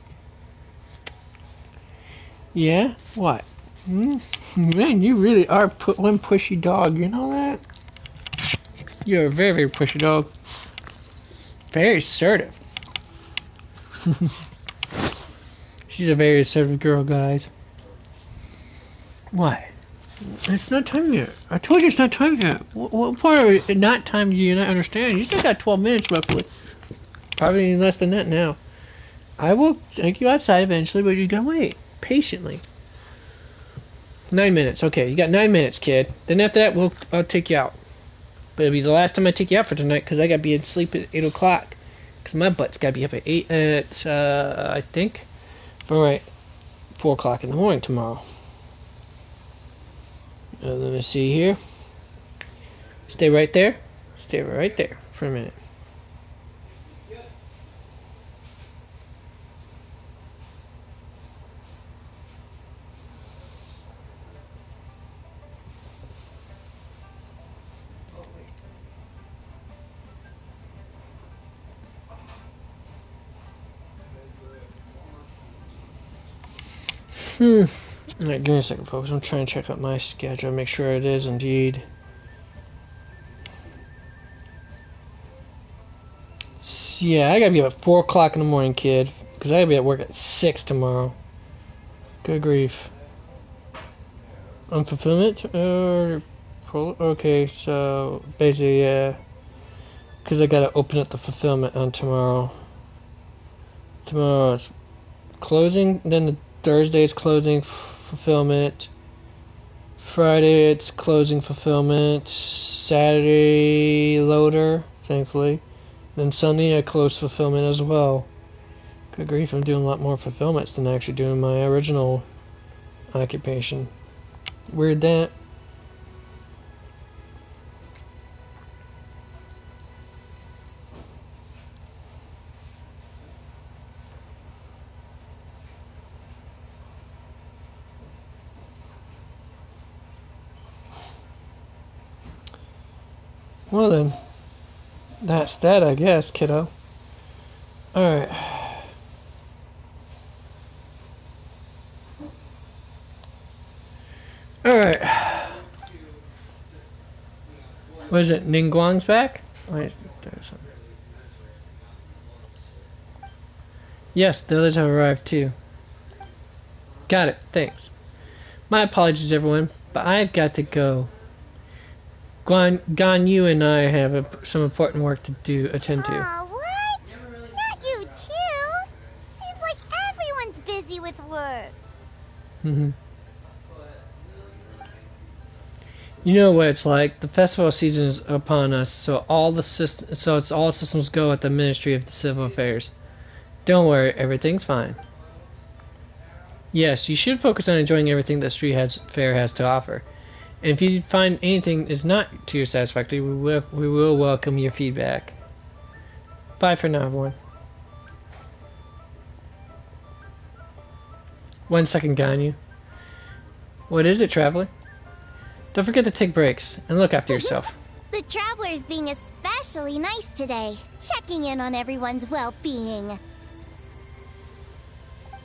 [SPEAKER 1] Yeah? What? Man, you really are one pushy dog, you know that? You're a very, very pushy dog. Very assertive. She's a very assertive girl, guys. What? It's not time yet. I told you it's not time yet. What part of it not time do you not understand? You still got 12 minutes roughly. Probably less than that now. I will take you outside eventually, but you gotta wait patiently. 9 minutes. Okay, you got 9 minutes, kid. Then after that, I'll take you out. But it'll be the last time I take you out for tonight, because I gotta be asleep at 8 o'clock. Because my butt's gotta be up at 8 I think, for 4 o'clock in the morning tomorrow. Let me see here. Stay right there. Stay right there for a minute. Alright, give me a second, folks. I'm trying to check out my schedule, make sure it is indeed. Yeah, I gotta be up at 4 o'clock in the morning, kid. Because I gotta be at work at 6 tomorrow. Good grief. Unfulfillment? Okay, so basically, yeah. Because I gotta open up the fulfillment on tomorrow. Tomorrow it's closing, then the Thursday it's closing fulfillment. Friday it's closing fulfillment. Saturday loader, thankfully. Then Sunday I close fulfillment as well. Good grief, I'm doing a lot more fulfillments than actually doing my original occupation. Weird that. Well then, that's that, I guess, kiddo. Alright. Alright. What is it? Ningguang's back? Wait, there's something. Yes, the others have arrived too. Got it, thanks. My apologies, everyone, but I've got to go. Gan Yu and I have some important work to attend to.
[SPEAKER 3] Aw, what? Not you too? Seems like everyone's busy with work.
[SPEAKER 1] You know what it's like. The festival season is upon us, so all systems go at the Ministry of Civil Affairs. Don't worry, everything's fine. Yes, you should focus on enjoying everything the fair has to offer. And if you find anything is not to your satisfactory, we will welcome your feedback. Bye for now, everyone. 1 second, Ganyu. What is it, traveler? Don't forget to take breaks and look after yourself.
[SPEAKER 3] The traveler's being especially nice today, checking in on everyone's well-being.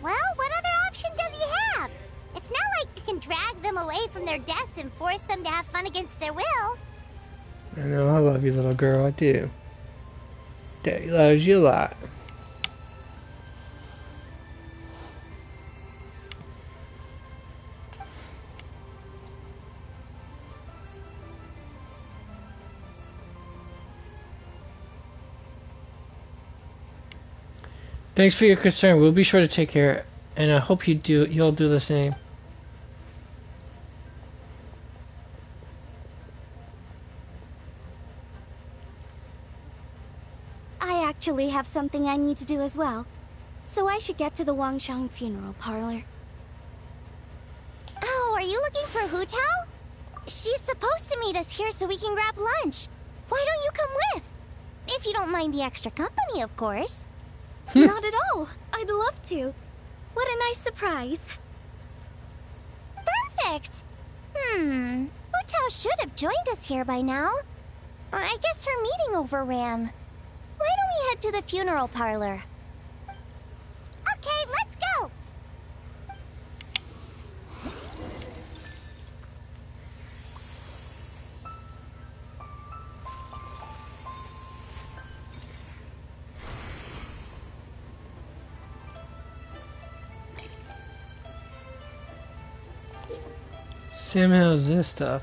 [SPEAKER 3] Well, what other option does he have? It's not like you can drag them away from their desks and force them to have fun against their will.
[SPEAKER 1] I know, I love you, little girl, I do. Daddy loves you a lot. Thanks for your concern. We'll be sure to take care, and I hope you'll do the same.
[SPEAKER 8] I actually have something I need to do as well, so I should get to the Wangshang funeral parlor.
[SPEAKER 3] Oh, are you looking for Hu Tao? She's supposed to meet us here so we can grab lunch. Why don't you come with? If you don't mind the extra company, of course.
[SPEAKER 8] Not at all. I'd love to. What a nice surprise.
[SPEAKER 3] Perfect! Hu Tao should have joined us here by now. I guess her meeting overran. Why don't we head to the funeral parlor? Okay, let's go!
[SPEAKER 1] Sam, how's this stuff?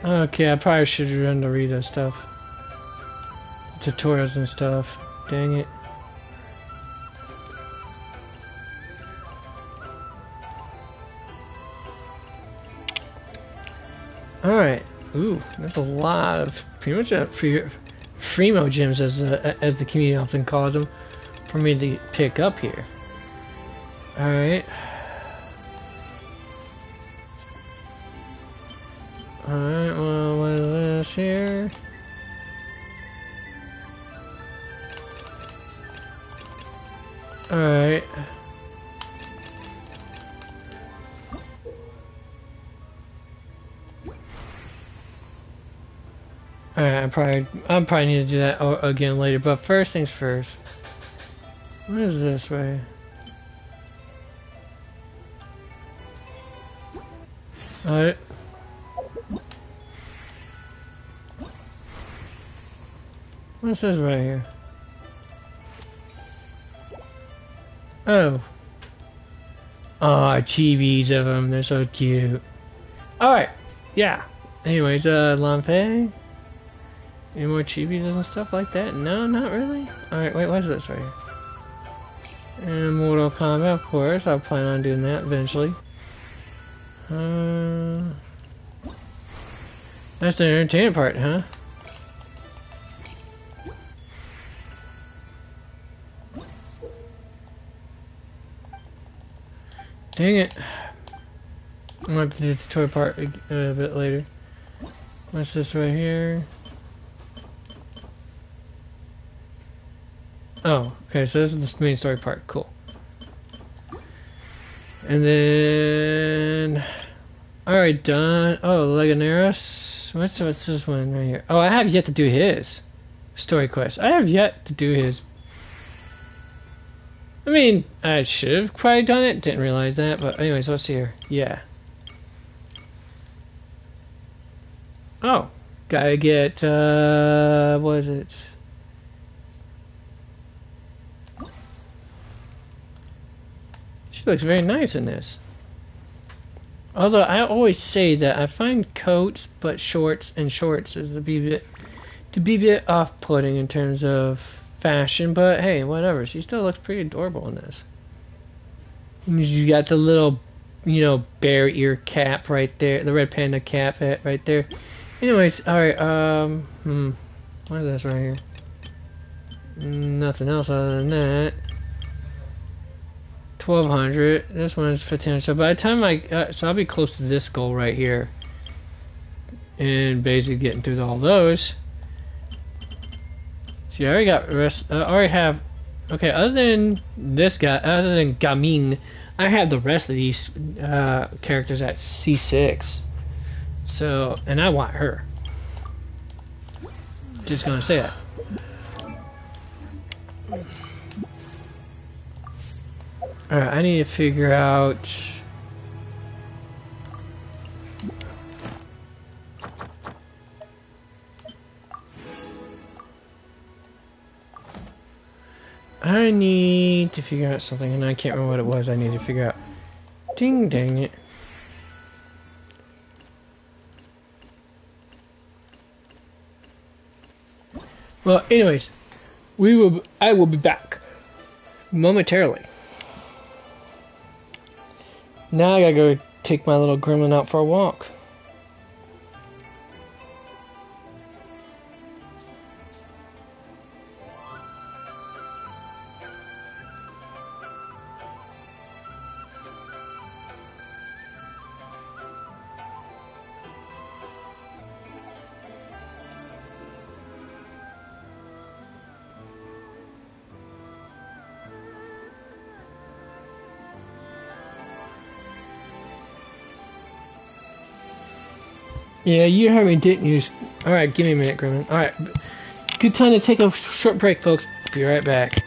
[SPEAKER 1] Okay, I probably should run to read that stuff. Tutorials and stuff. Dang it. Alright. Ooh, there's a lot of pretty much Freemo gems as the community often calls them for me to pick up here. Alright. Alright, well, what is this here? Alright. Alright, I probably need to do that again later, but first things first. What is this right here? Alright. What's this right here? Oh. Aw, chibis of them. They're so cute. Alright. Yeah. Anyways, Lampe. Any more chibis and stuff like that? No, not really. Alright, wait, what's this right here? And Mortal Kombat, of course. I'll plan on doing that eventually. That's the entertainment part, huh? Dang it. I'm gonna have to do the toy part a bit later. What's this right here? Oh, okay, so this is the main story part. Cool. And then... Alright, done. Oh, Legoneros. What's this one right here? Oh, I have yet to do his story quest. I have yet to do his... I mean, I should have probably done it. Didn't realize that. But anyways, what's here? Yeah. Oh. Gotta get, what is it? She looks very nice in this. Although I always say that I find coats but shorts and shorts is to be a bit off-putting in terms of fashion, but hey, whatever. She still looks pretty adorable in this. And she's got the little, you know, bear ear cap right there, the red panda cap right there. Anyways, alright, what is this right here? Nothing else other than that. 1200. This one is 1500. So by the time so I'll be close to this goal right here, and basically getting through all those. See, I already got rest. I already have. Okay, other than this guy, other than Gaming, I have the rest of these characters at C6. So, and I want her. Just gonna say that. Alright, I need to figure out... I need to figure out something, and I can't remember what it was I need to figure out. Ding dang it. Well, anyways, I will be back momentarily. Now I gotta go take my little gremlin out for a walk. Yeah, you heard me, didn't you? Alright, give me a minute, Gremlin. Alright, good time to take a short break, folks. Be right back.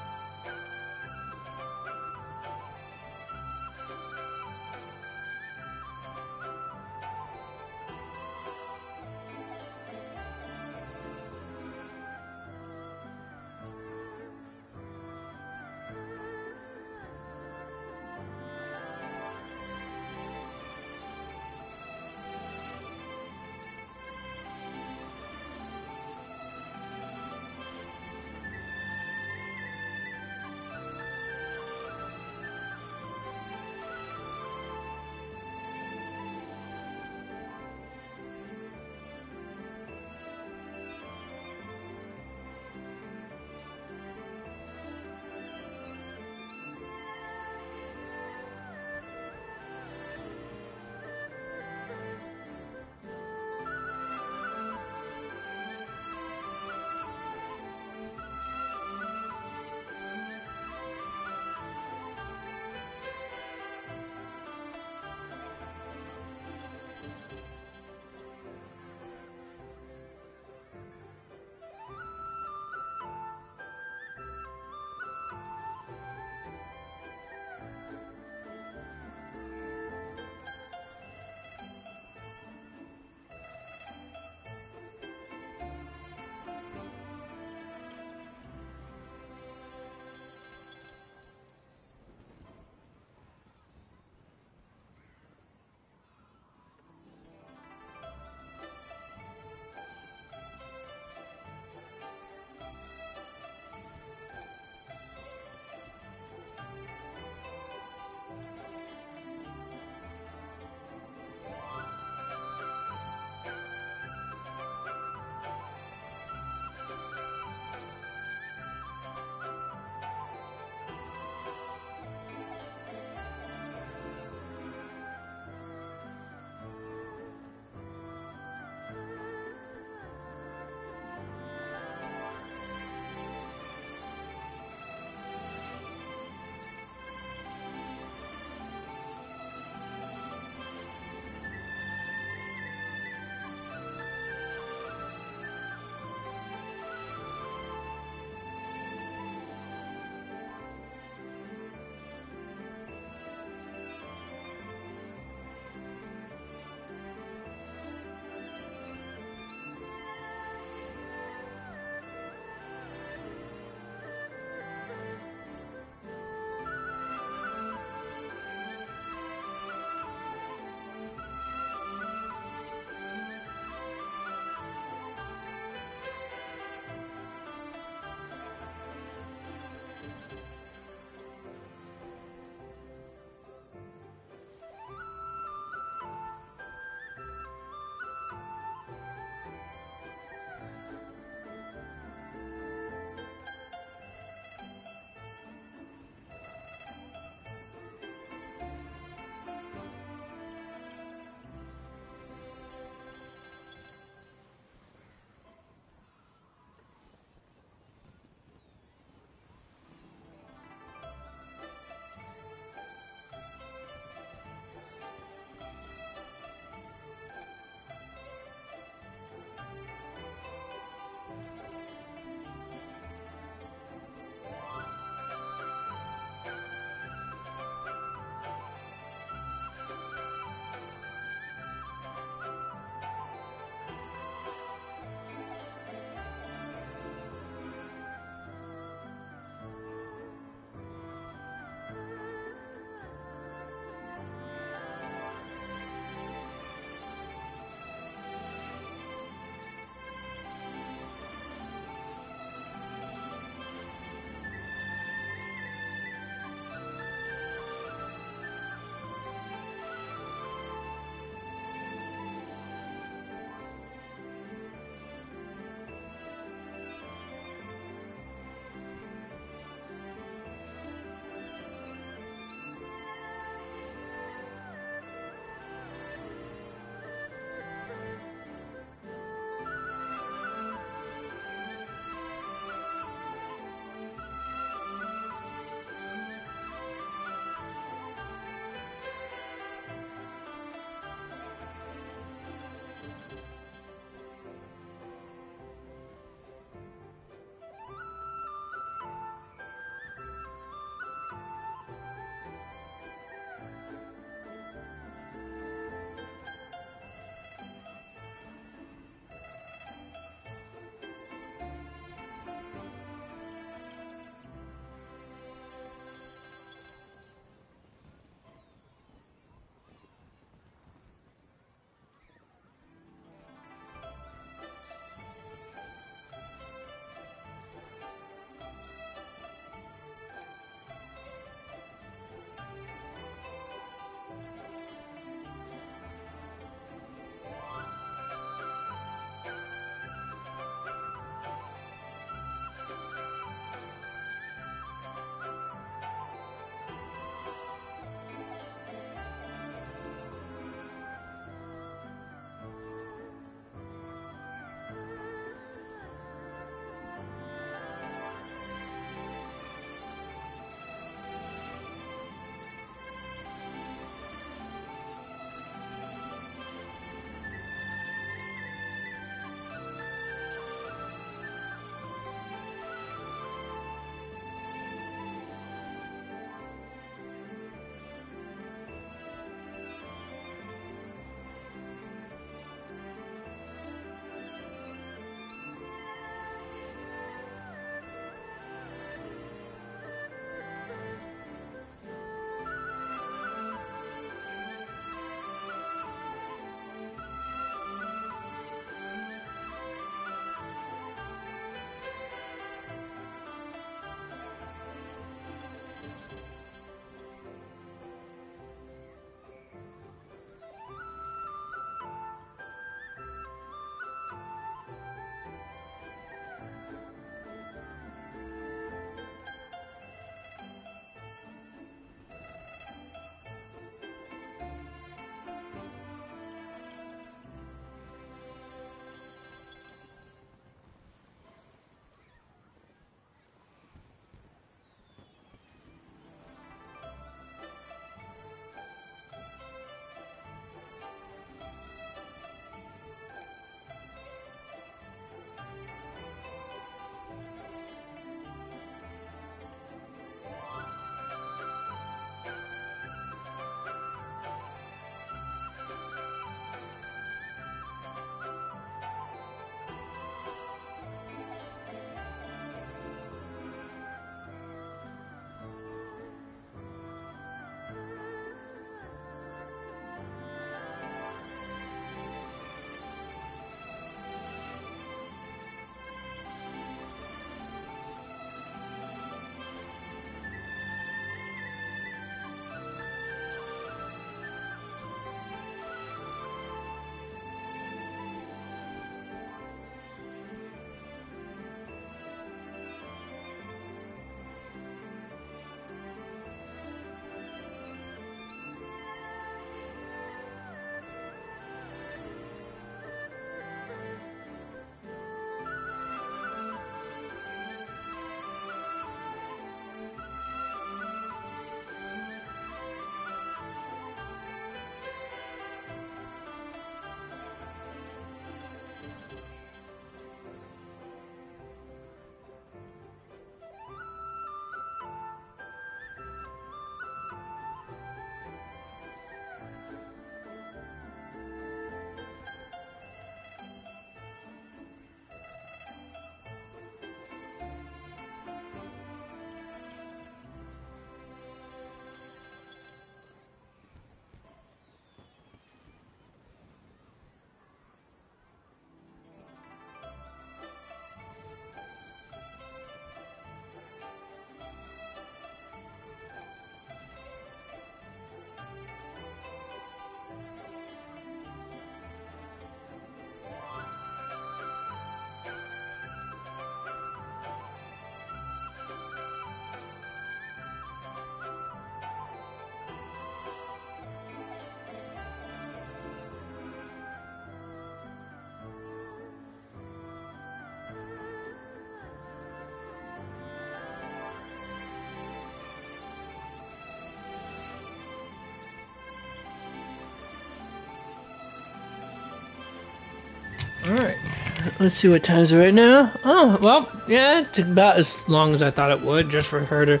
[SPEAKER 1] Let's see what time is it right now. Oh, well, yeah, it took about as long as I thought it would, just for her to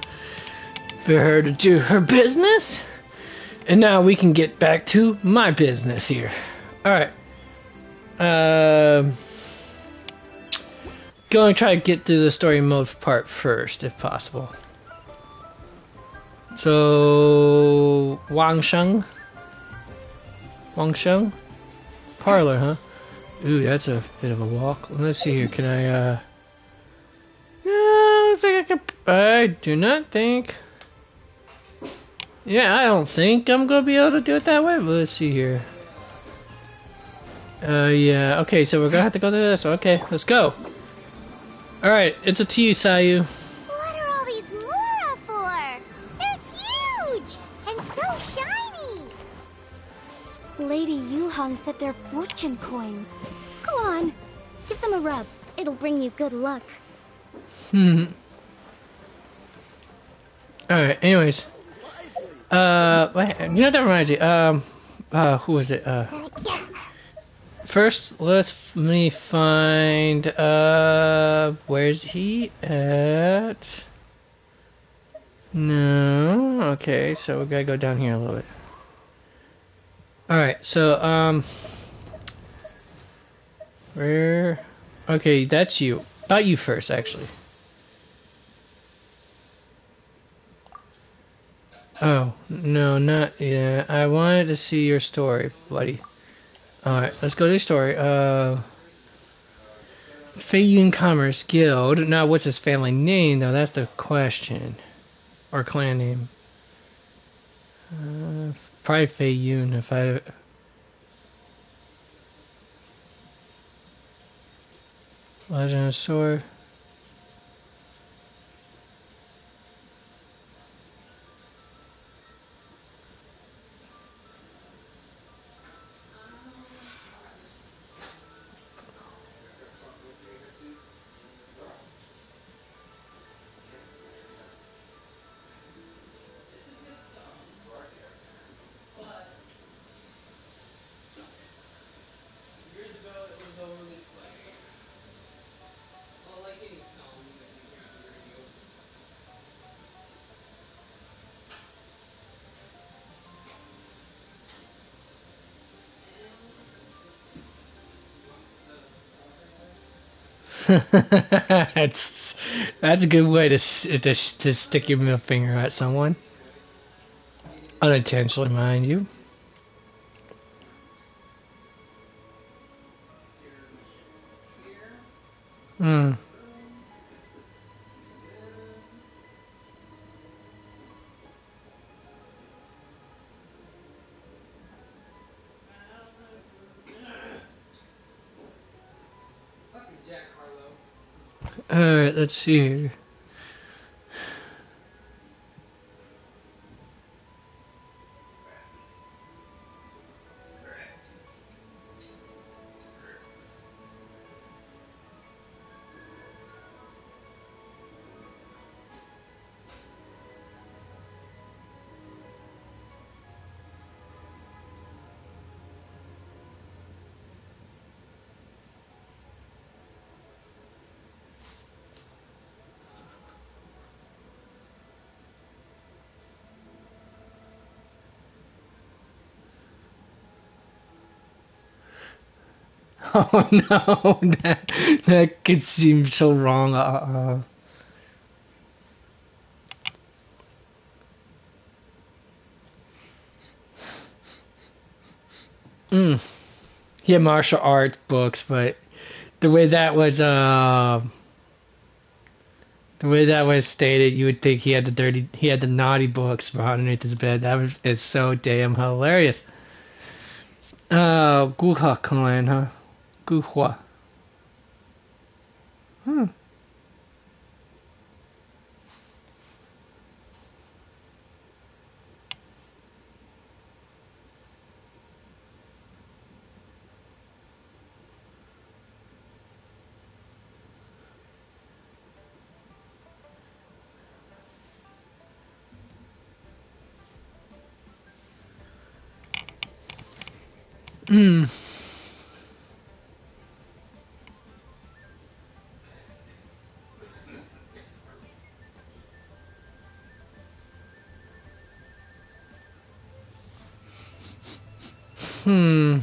[SPEAKER 1] do her business. And now we can get back to my business here. All right. Go and try to get through the story mode part first, if possible. So, Wangsheng? Parlor, huh? Ooh, that's a bit of a walk. Let's see here, can I, I think I do not think... Yeah, I don't think I'm gonna be able to do it that way, but let's see here. Yeah, okay, so we're gonna have to go to this. Okay, let's go. Alright, it's up to you, Sayu.
[SPEAKER 3] What are all these Mora for? They're huge and so shiny.
[SPEAKER 8] Lady Yuhong said they're fortune coins. Go on, give them a rub. It'll bring you good luck.
[SPEAKER 1] Alright, anyways. Wait, you know, that reminds me, who was it? First, let me find, where's he at? No, okay, so we gotta go down here a little bit. Alright, so, where? Okay, that's you. Not you first, actually. Oh, no, not, yeah, I wanted to see your story, buddy. Alright, let's go to the story. Feiyun Commerce Guild. Now, what's his family name, though? That's the question. Or clan name. Probably Feiyun, if I... Legend of Sword. that's a good way to stick your middle finger at someone. Unintentionally, mind you. Hmm. Alright, let's see here. Oh no, that could seem so wrong. He had martial arts books, but the way that was the way that was stated, you would think he had the naughty books underneath his bed. That is so damn hilarious. Guha clan, huh? Guhua. Hmm. Hmm. Hmm.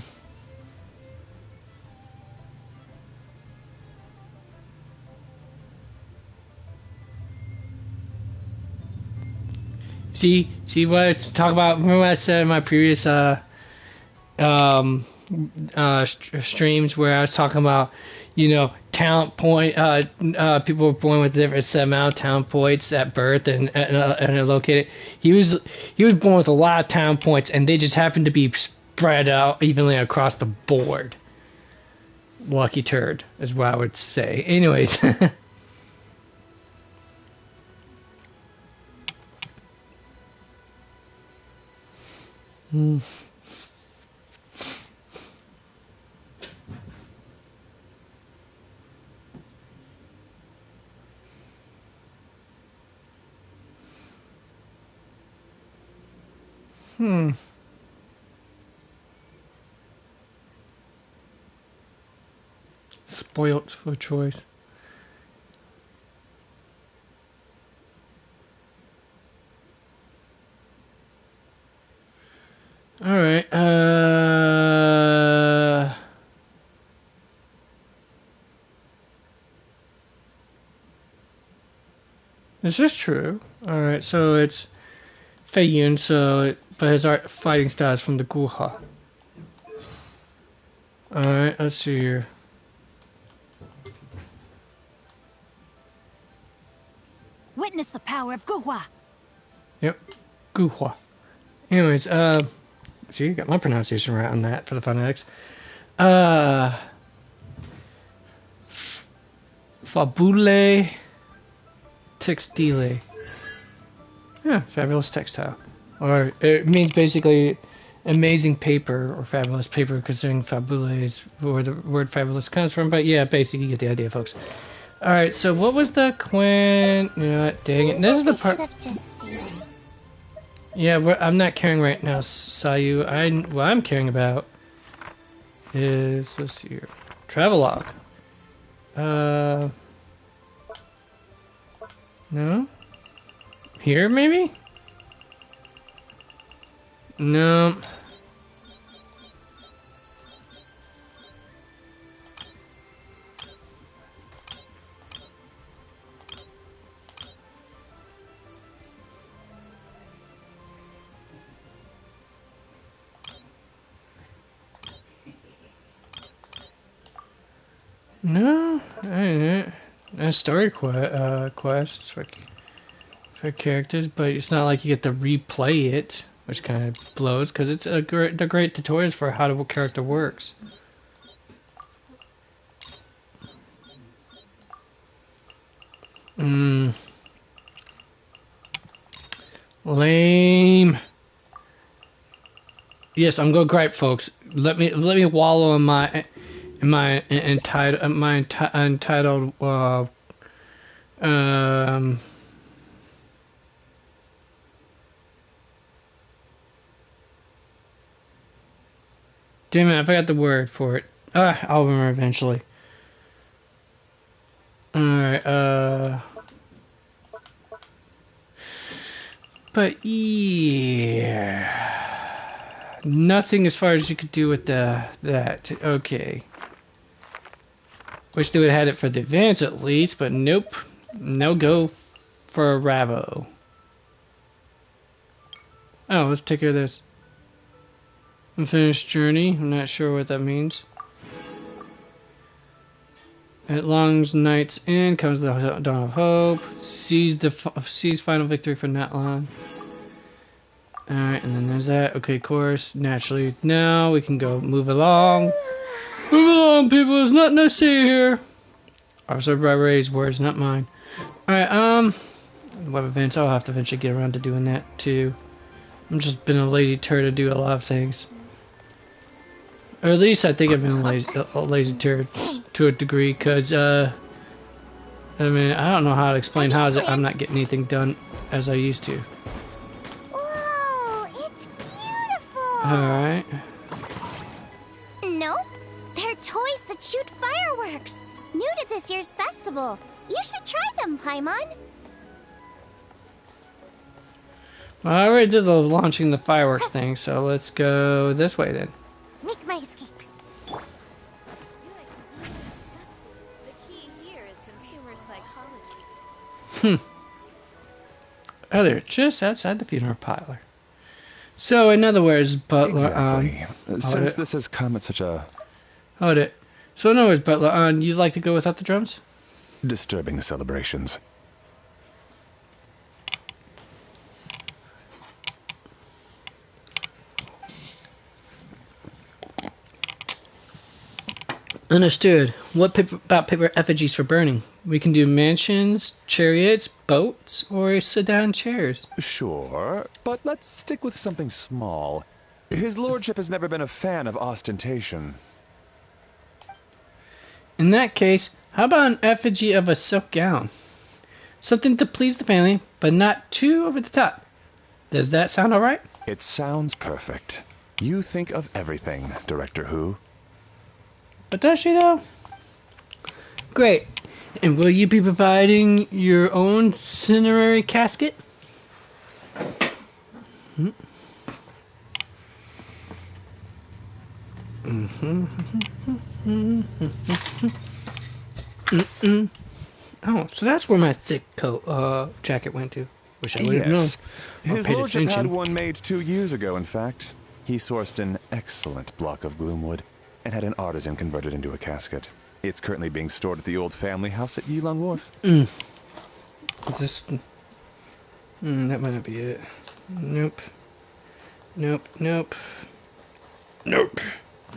[SPEAKER 1] See what I talk about? Remember what I said in my previous um streams where I was talking about, you know, talent point. People were born with a different set amount of talent points at birth and are located. He was born with a lot of talent points, and they just happened to be spread out evenly across the board. Lucky turd is what I would say. Anyways. Hmm. Hmm. Spoilt for choice. All right. This is true. All right. So it's Fei Yun. But his art fighting style is from the Guha. All right. Let's see here.
[SPEAKER 2] Witness the power of Guhua.
[SPEAKER 1] Yep. Guhua. Anyways, see, you got my pronunciation right on that for the phonetics. Fabule textile. Yeah, fabulous textile. Or it means basically amazing paper or fabulous paper, considering fabule is where the word fabulous comes from. But yeah, basically you get the idea, folks. All right, so what was the Quinn? You know what? Dang it! This is the part. Yeah, I'm not caring right now, Sayu. What I'm caring about is, let's see here, travelogue. No. Here maybe? No. No, I ain't. That's story quests for characters, but it's not like you get to replay it, which kind of blows because it's they're great tutorials for how the character works. Lame. Yes, I'm gonna gripe, folks. Let me wallow in my entitled damn it, I forgot the word for it. I'll remember eventually. Alright, but yeah, nothing as far as you could do with that. Okay. Wish they would have had it for the advance at least, but nope. No go for Ravo. Oh, let's take care of this. Unfinished journey. I'm not sure what that means. At Long's night's end comes the dawn of hope. Seize final victory for Natlon. Alright, and then there's that. Okay, course. Naturally, now we can go move along. Move along, people. It's not necessary here. Officer by Ray's words, not mine. Alright, web events. I'll have to eventually get around to doing that too. I'm just been a lazy turd to do a lot of things. Or at least I think I've been a lazy turd to a degree, because, I mean, I don't know how to explain how I'm not getting anything done as I used to.
[SPEAKER 3] Whoa, it's beautiful!
[SPEAKER 1] Alright.
[SPEAKER 3] Nope. They're toys that shoot fireworks. New to this year's festival. You should try them, Paimon.
[SPEAKER 1] Well, I already did the launching the fireworks thing, so let's go this way then. Oh, they're just outside the funeral parlor. So, in other words, Butler,
[SPEAKER 10] Exactly.
[SPEAKER 1] hold
[SPEAKER 10] Since
[SPEAKER 1] it.
[SPEAKER 10] this has come at such a
[SPEAKER 1] Hold it. So, in other words, Butler, you'd like to go without the drums?
[SPEAKER 10] disturbing the celebrations.
[SPEAKER 1] Understood. What about paper effigies for burning? We can do mansions, chariots, boats, or sedan chairs.
[SPEAKER 10] Sure, but let's stick with something small. His lordship has never been a fan of ostentation.
[SPEAKER 1] In that case, how about an effigy of a silk gown? Something to please the family, but not too over the top. Does that sound alright?
[SPEAKER 10] It sounds perfect. You think of everything, Director Who.
[SPEAKER 1] But does she though? Great. And will you be providing your own cinerary casket? Oh, so that's where my thick coat, jacket went to. Wish I would have known.
[SPEAKER 10] Yes.
[SPEAKER 1] Or
[SPEAKER 10] His
[SPEAKER 1] paid
[SPEAKER 10] lordship had
[SPEAKER 1] attention.
[SPEAKER 10] one made 2 years ago, in fact. He sourced an excellent block of gloomwood and had an artisan convert it into a casket. It's currently being stored at the old family house at Yilong Wharf.
[SPEAKER 1] This, that might not be it. Nope. Nope. Nope. Nope.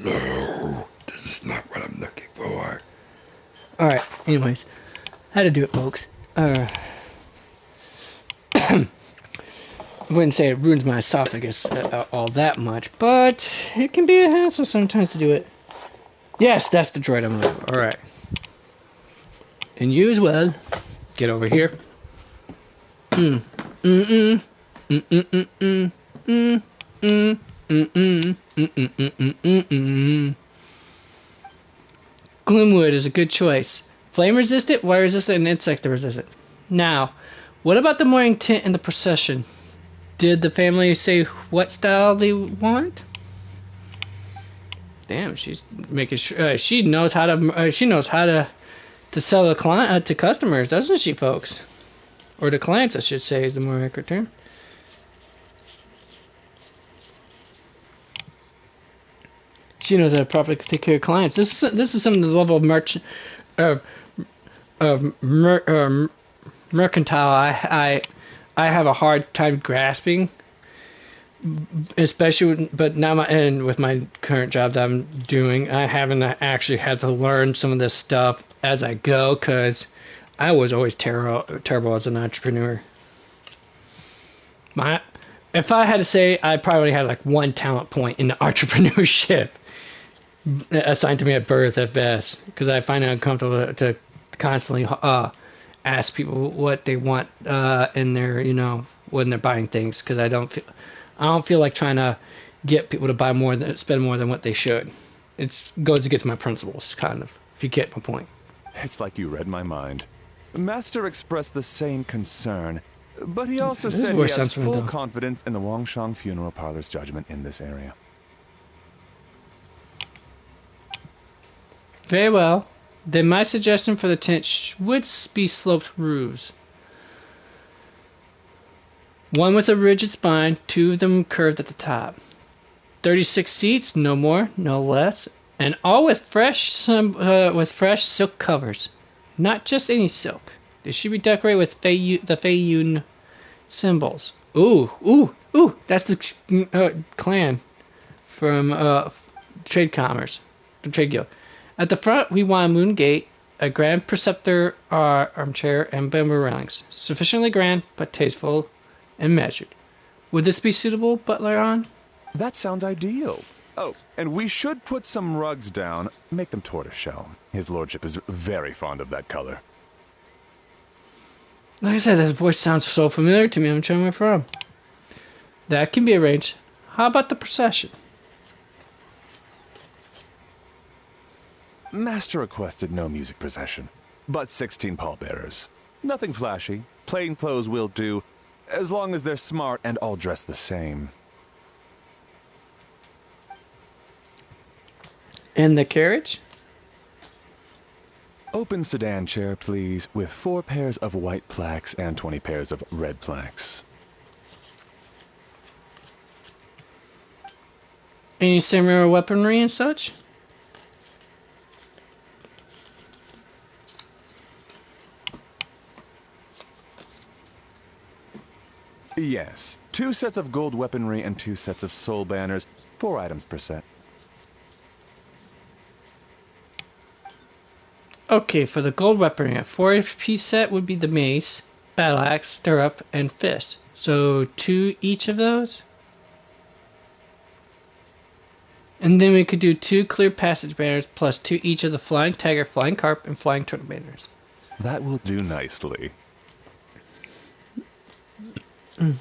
[SPEAKER 1] No. This is not what I'm looking for. Alright, anyways. How to do it, folks. I wouldn't say it ruins my esophagus all that much, but it can be a hassle sometimes to do it. Yes, that's the droid I'm looking for. Alright. And you as well. Get over here. Gloomwood is a good choice. Flame resistant, water resistant, and insect resistant. Now, what about the morning tint in the procession? Did the family say what style they want? Damn, she's making sure she knows how to sell the client to customers, doesn't she, folks? Or to clients, I should say, is the more accurate term. She knows how to properly take care of clients. This is some of the level of mercantile I have a hard time grasping, especially with my current job that I'm doing. I haven't actually had to learn some of this stuff as I go because I was always terrible as an entrepreneur. If I had to say, I probably had like one talent point in the entrepreneurship assigned to me at birth at best, because I find it uncomfortable to constantly ask people what they want in their, when they're buying things, because I don't feel like trying to get people to spend more than what they should. It goes against my principles, kind of, if you get my point.
[SPEAKER 10] It's like you read my mind. Master expressed the same concern, but he also said he has full confidence in the Wangshang Funeral Parlor's judgment in this area.
[SPEAKER 1] Very well. Then my suggestion for the tent would be sloped roofs. One with a rigid spine, 2 of them curved at the top. 36 seats, no more, no less, and all with fresh silk covers. Not just any silk. They should be decorated with the Fei Yun symbols. Ooh, that's the clan from Trade Commerce, the Trade Guild. At the front, we want a moon gate, a grand preceptor armchair, and bamboo railings. Sufficiently grand, but tasteful and measured. Would this be suitable, Butler?
[SPEAKER 10] That sounds ideal. Oh, and we should put some rugs down. Make them tortoiseshell. His lordship is very fond of that color.
[SPEAKER 1] Like I said, that voice sounds so familiar to me. I'm trying where from. That can be arranged. How about the procession?
[SPEAKER 10] Master requested no music procession, but 16 pallbearers. Nothing flashy. Plain clothes will do, as long as they're smart and all dressed the same.
[SPEAKER 1] And the carriage?
[SPEAKER 10] Open sedan chair, please, with 4 pairs of white plaques and 20 pairs of red plaques.
[SPEAKER 1] Any samurai weaponry and such?
[SPEAKER 10] Yes. 2 sets of gold weaponry and 2 sets of soul banners. 4 items per set.
[SPEAKER 1] Okay, for the gold weaponry, a 4-piece set would be the mace, battle axe, stirrup, and fist. So 2 each of those? And then we could do 2 clear passage banners plus 2 each of the flying tiger, flying carp, and flying turtle banners.
[SPEAKER 10] That will do nicely.
[SPEAKER 1] Like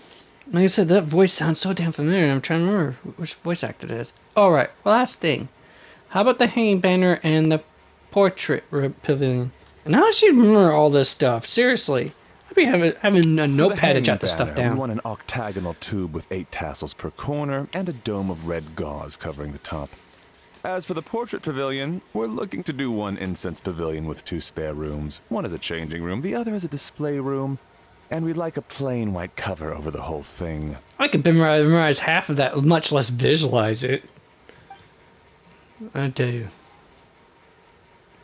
[SPEAKER 1] I said, that voice sounds so damn familiar. I'm trying to remember which voice actor it is. Alright, last thing. How about the hanging banner and the portrait pavilion? And how does she remember all this stuff? Seriously. I'd be having a notepad to jot this stuff down.
[SPEAKER 10] We want an octagonal tube with 8 tassels per corner and a dome of red gauze covering the top. As for the portrait pavilion, we're looking to do 1 incense pavilion with 2 spare rooms. One is a changing room, the other is a display room. And we'd like a plain white cover over the whole thing.
[SPEAKER 1] I could memorize half of that, much less visualize it. I do.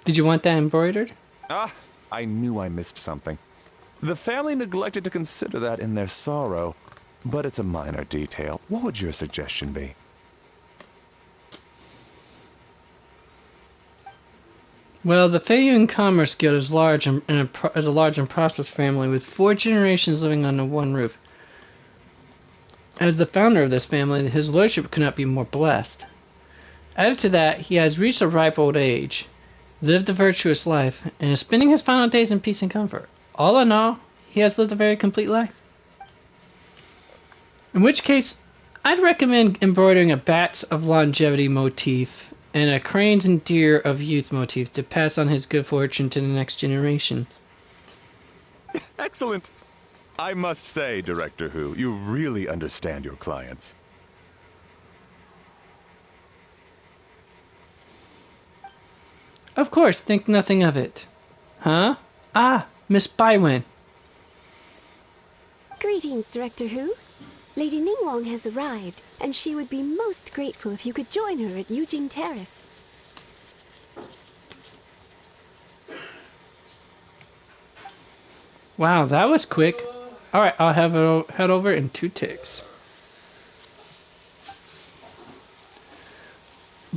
[SPEAKER 1] Did you want that embroidered?
[SPEAKER 10] Ah, I knew I missed something. The family neglected to consider that in their sorrow, but it's a minor detail. What would your suggestion be?
[SPEAKER 1] Well, the Feiyun Commerce Guild is large and is a large and prosperous family with 4 generations living under one roof. As the founder of this family, his lordship could not be more blessed. Added to that, he has reached a ripe old age, lived a virtuous life, and is spending his final days in peace and comfort. All in all, he has lived a very complete life. In which case, I'd recommend embroidering a bats of longevity motif and a cranes and deer of youth motif to pass on his good fortune to the next generation.
[SPEAKER 10] Excellent! I must say, Director Who, you really understand your clients.
[SPEAKER 1] Of course, think nothing of it. Huh? Ah, Miss Bywin.
[SPEAKER 11] Greetings, Director Who. Lady Ningguang has arrived, and she would be most grateful if you could join her at Yujing Terrace.
[SPEAKER 1] Wow, that was quick. Alright, I'll have it head over in 2 ticks.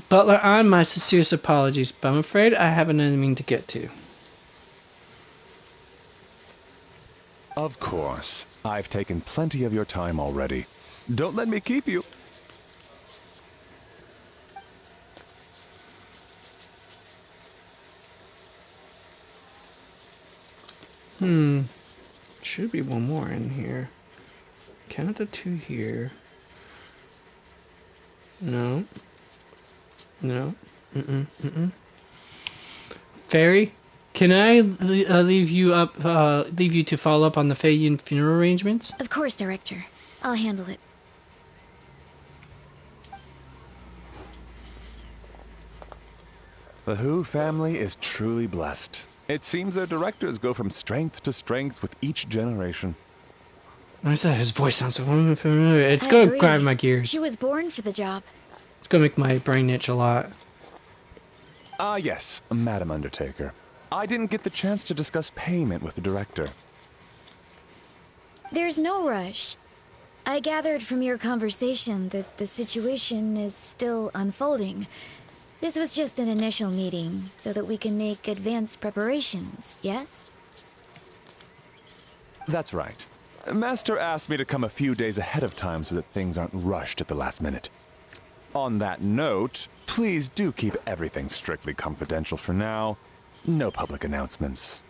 [SPEAKER 1] Butler, on my sincerest apologies, but I'm afraid I have an enemy to get to.
[SPEAKER 10] Of course. I've taken plenty of your time already. Don't let me keep you.
[SPEAKER 1] Should be one more in here. Count the 2 here. No. No. Fairy, can I leave you to follow up on the Feiyun funeral arrangements?
[SPEAKER 8] Of course, Director. I'll handle it.
[SPEAKER 10] The Who family is truly blessed. It seems their directors go from strength to strength with each generation.
[SPEAKER 1] I said his voice sounds so familiar. It's gonna grind my gears.
[SPEAKER 8] She was born for the job.
[SPEAKER 1] It's gonna make my brain itch a lot.
[SPEAKER 10] Ah, yes, Madam Undertaker. I didn't get the chance to discuss payment with the director.
[SPEAKER 8] There's no rush. I gathered from your conversation that the situation is still unfolding. This was just an initial meeting, so that we can make advanced preparations, yes?
[SPEAKER 10] That's right. Master asked me to come a few days ahead of time so that things aren't rushed at the last minute. On that note, please do keep everything strictly confidential for now. No public announcements.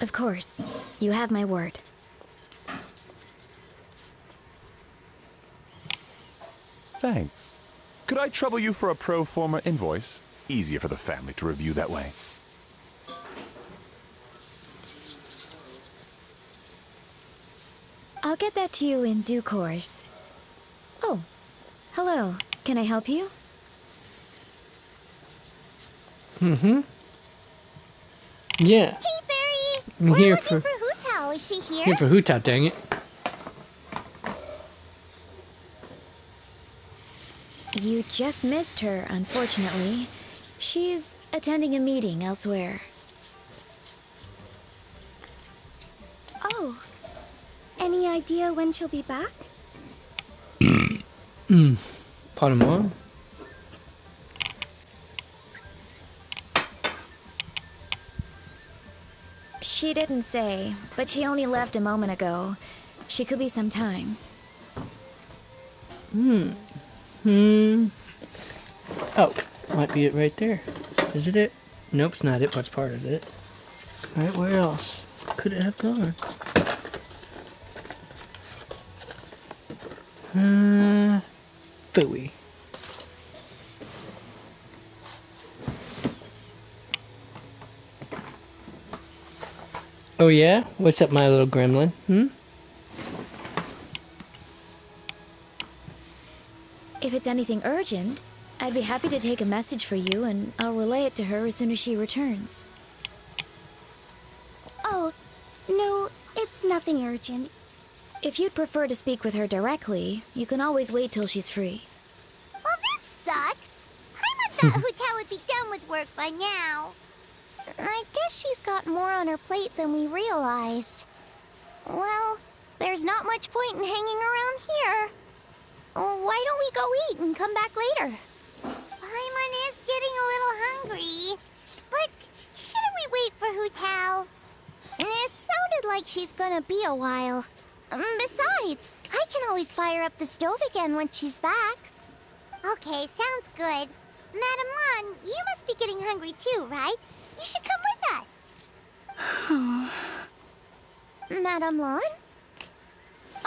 [SPEAKER 8] Of course. You have my word.
[SPEAKER 10] Thanks. Could I trouble you for a pro forma invoice? Easier for the family to review that way.
[SPEAKER 8] I'll get that to you in due course. Oh, hello. Can I help you?
[SPEAKER 1] Mm-hmm. Yeah.
[SPEAKER 3] Hey, Fairy!
[SPEAKER 1] I'm
[SPEAKER 3] We're
[SPEAKER 1] here
[SPEAKER 3] looking
[SPEAKER 1] for
[SPEAKER 3] Hu Tao. Is she here?
[SPEAKER 1] here for Hu Tao, dang it.
[SPEAKER 2] You just missed her, unfortunately. She's attending a meeting elsewhere.
[SPEAKER 8] Oh. Any idea when she'll be back?
[SPEAKER 1] Pardon moi.
[SPEAKER 2] She didn't say, but she only left a moment ago. She could be some time.
[SPEAKER 1] Oh, might be it right there. Is it it? Nope, it's not it, but it's part of it. Alright, where else could it have gone? Phooey. Oh yeah? What's up, my little gremlin?
[SPEAKER 2] If it's anything urgent, I'd be happy to take a message for you and I'll relay it to her as soon as she returns.
[SPEAKER 8] Oh, no, it's nothing urgent.
[SPEAKER 2] If you'd prefer to speak with her directly, you can always wait till she's free.
[SPEAKER 3] Well, this sucks. I thought Hu Tao would be done with work by now. I guess she's got more on her plate than we realized. Well, there's not much point in hanging around here. Why don't we go eat and come back later? Paimon is getting a little hungry. But shouldn't we wait for Hu Tao? It sounded like she's gonna be a while. Besides, I can always fire up the stove again when she's back. Okay, sounds good. Madame Lan, you must be getting hungry too, right? You should come with us. Madame Lan?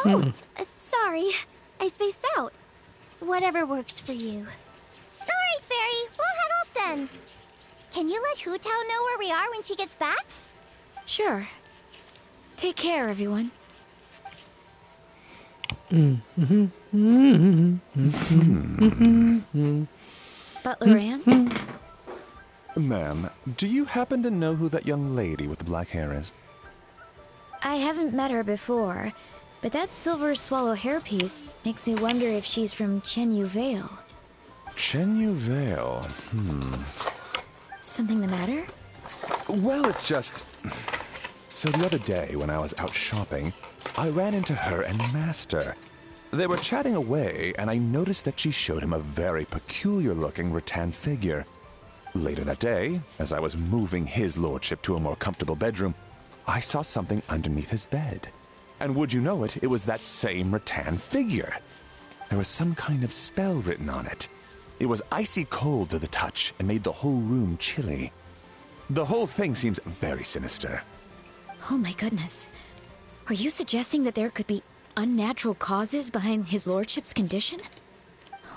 [SPEAKER 8] Oh, sorry. I spaced out. Whatever works for you.
[SPEAKER 3] Alright, Fairy. We'll head off then. Can you let Hu Tao know where we are when she gets back?
[SPEAKER 2] Sure. Take care, everyone. Butler Ann?
[SPEAKER 10] Ma'am, do you happen to know who that young lady with the black hair is?
[SPEAKER 2] I haven't met her before, but that silver swallow hairpiece makes me wonder if she's from Chenyu Vale.
[SPEAKER 10] Chenyu Vale?
[SPEAKER 2] Something the matter?
[SPEAKER 10] Well, it's just... So the other day, when I was out shopping, I ran into her and Master. They were chatting away, and I noticed that she showed him a very peculiar-looking rattan figure. Later that day, as I was moving his lordship to a more comfortable bedroom, I saw something underneath his bed. And would you know it, it was that same rattan figure. There was some kind of spell written on it. It was icy cold to the touch and made the whole room chilly. The whole thing seems very sinister.
[SPEAKER 2] Oh my goodness. Are you suggesting that there could be unnatural causes behind his lordship's condition?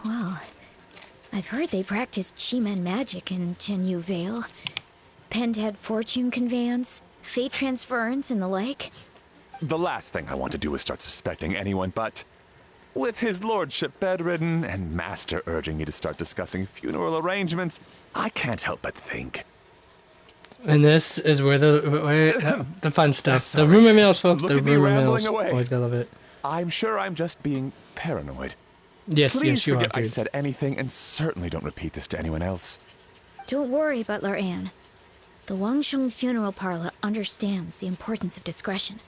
[SPEAKER 2] Well, I've heard they practice Chi-Man magic in Chenyu Vale. Penned head fortune conveyance, fate transference, and the like.
[SPEAKER 10] The last thing I want to do is start suspecting anyone, but... with his lordship bedridden and Master urging me to start discussing funeral arrangements, I can't help but think.
[SPEAKER 1] And this is where the fun stuff.
[SPEAKER 10] Sorry.
[SPEAKER 1] The rumor mills, folks.
[SPEAKER 10] Look
[SPEAKER 1] The
[SPEAKER 10] at me
[SPEAKER 1] rumor
[SPEAKER 10] rambling
[SPEAKER 1] mills.
[SPEAKER 10] away.
[SPEAKER 1] Always gotta love it.
[SPEAKER 10] I'm sure I'm just being paranoid.
[SPEAKER 1] Yes,
[SPEAKER 10] Please
[SPEAKER 1] yes, you are,
[SPEAKER 10] forget I
[SPEAKER 1] dude.
[SPEAKER 10] said anything, and certainly don't repeat this to anyone else.
[SPEAKER 2] Don't worry, Butler Ann. The Wangsheng Funeral Parlor understands the importance of discretion.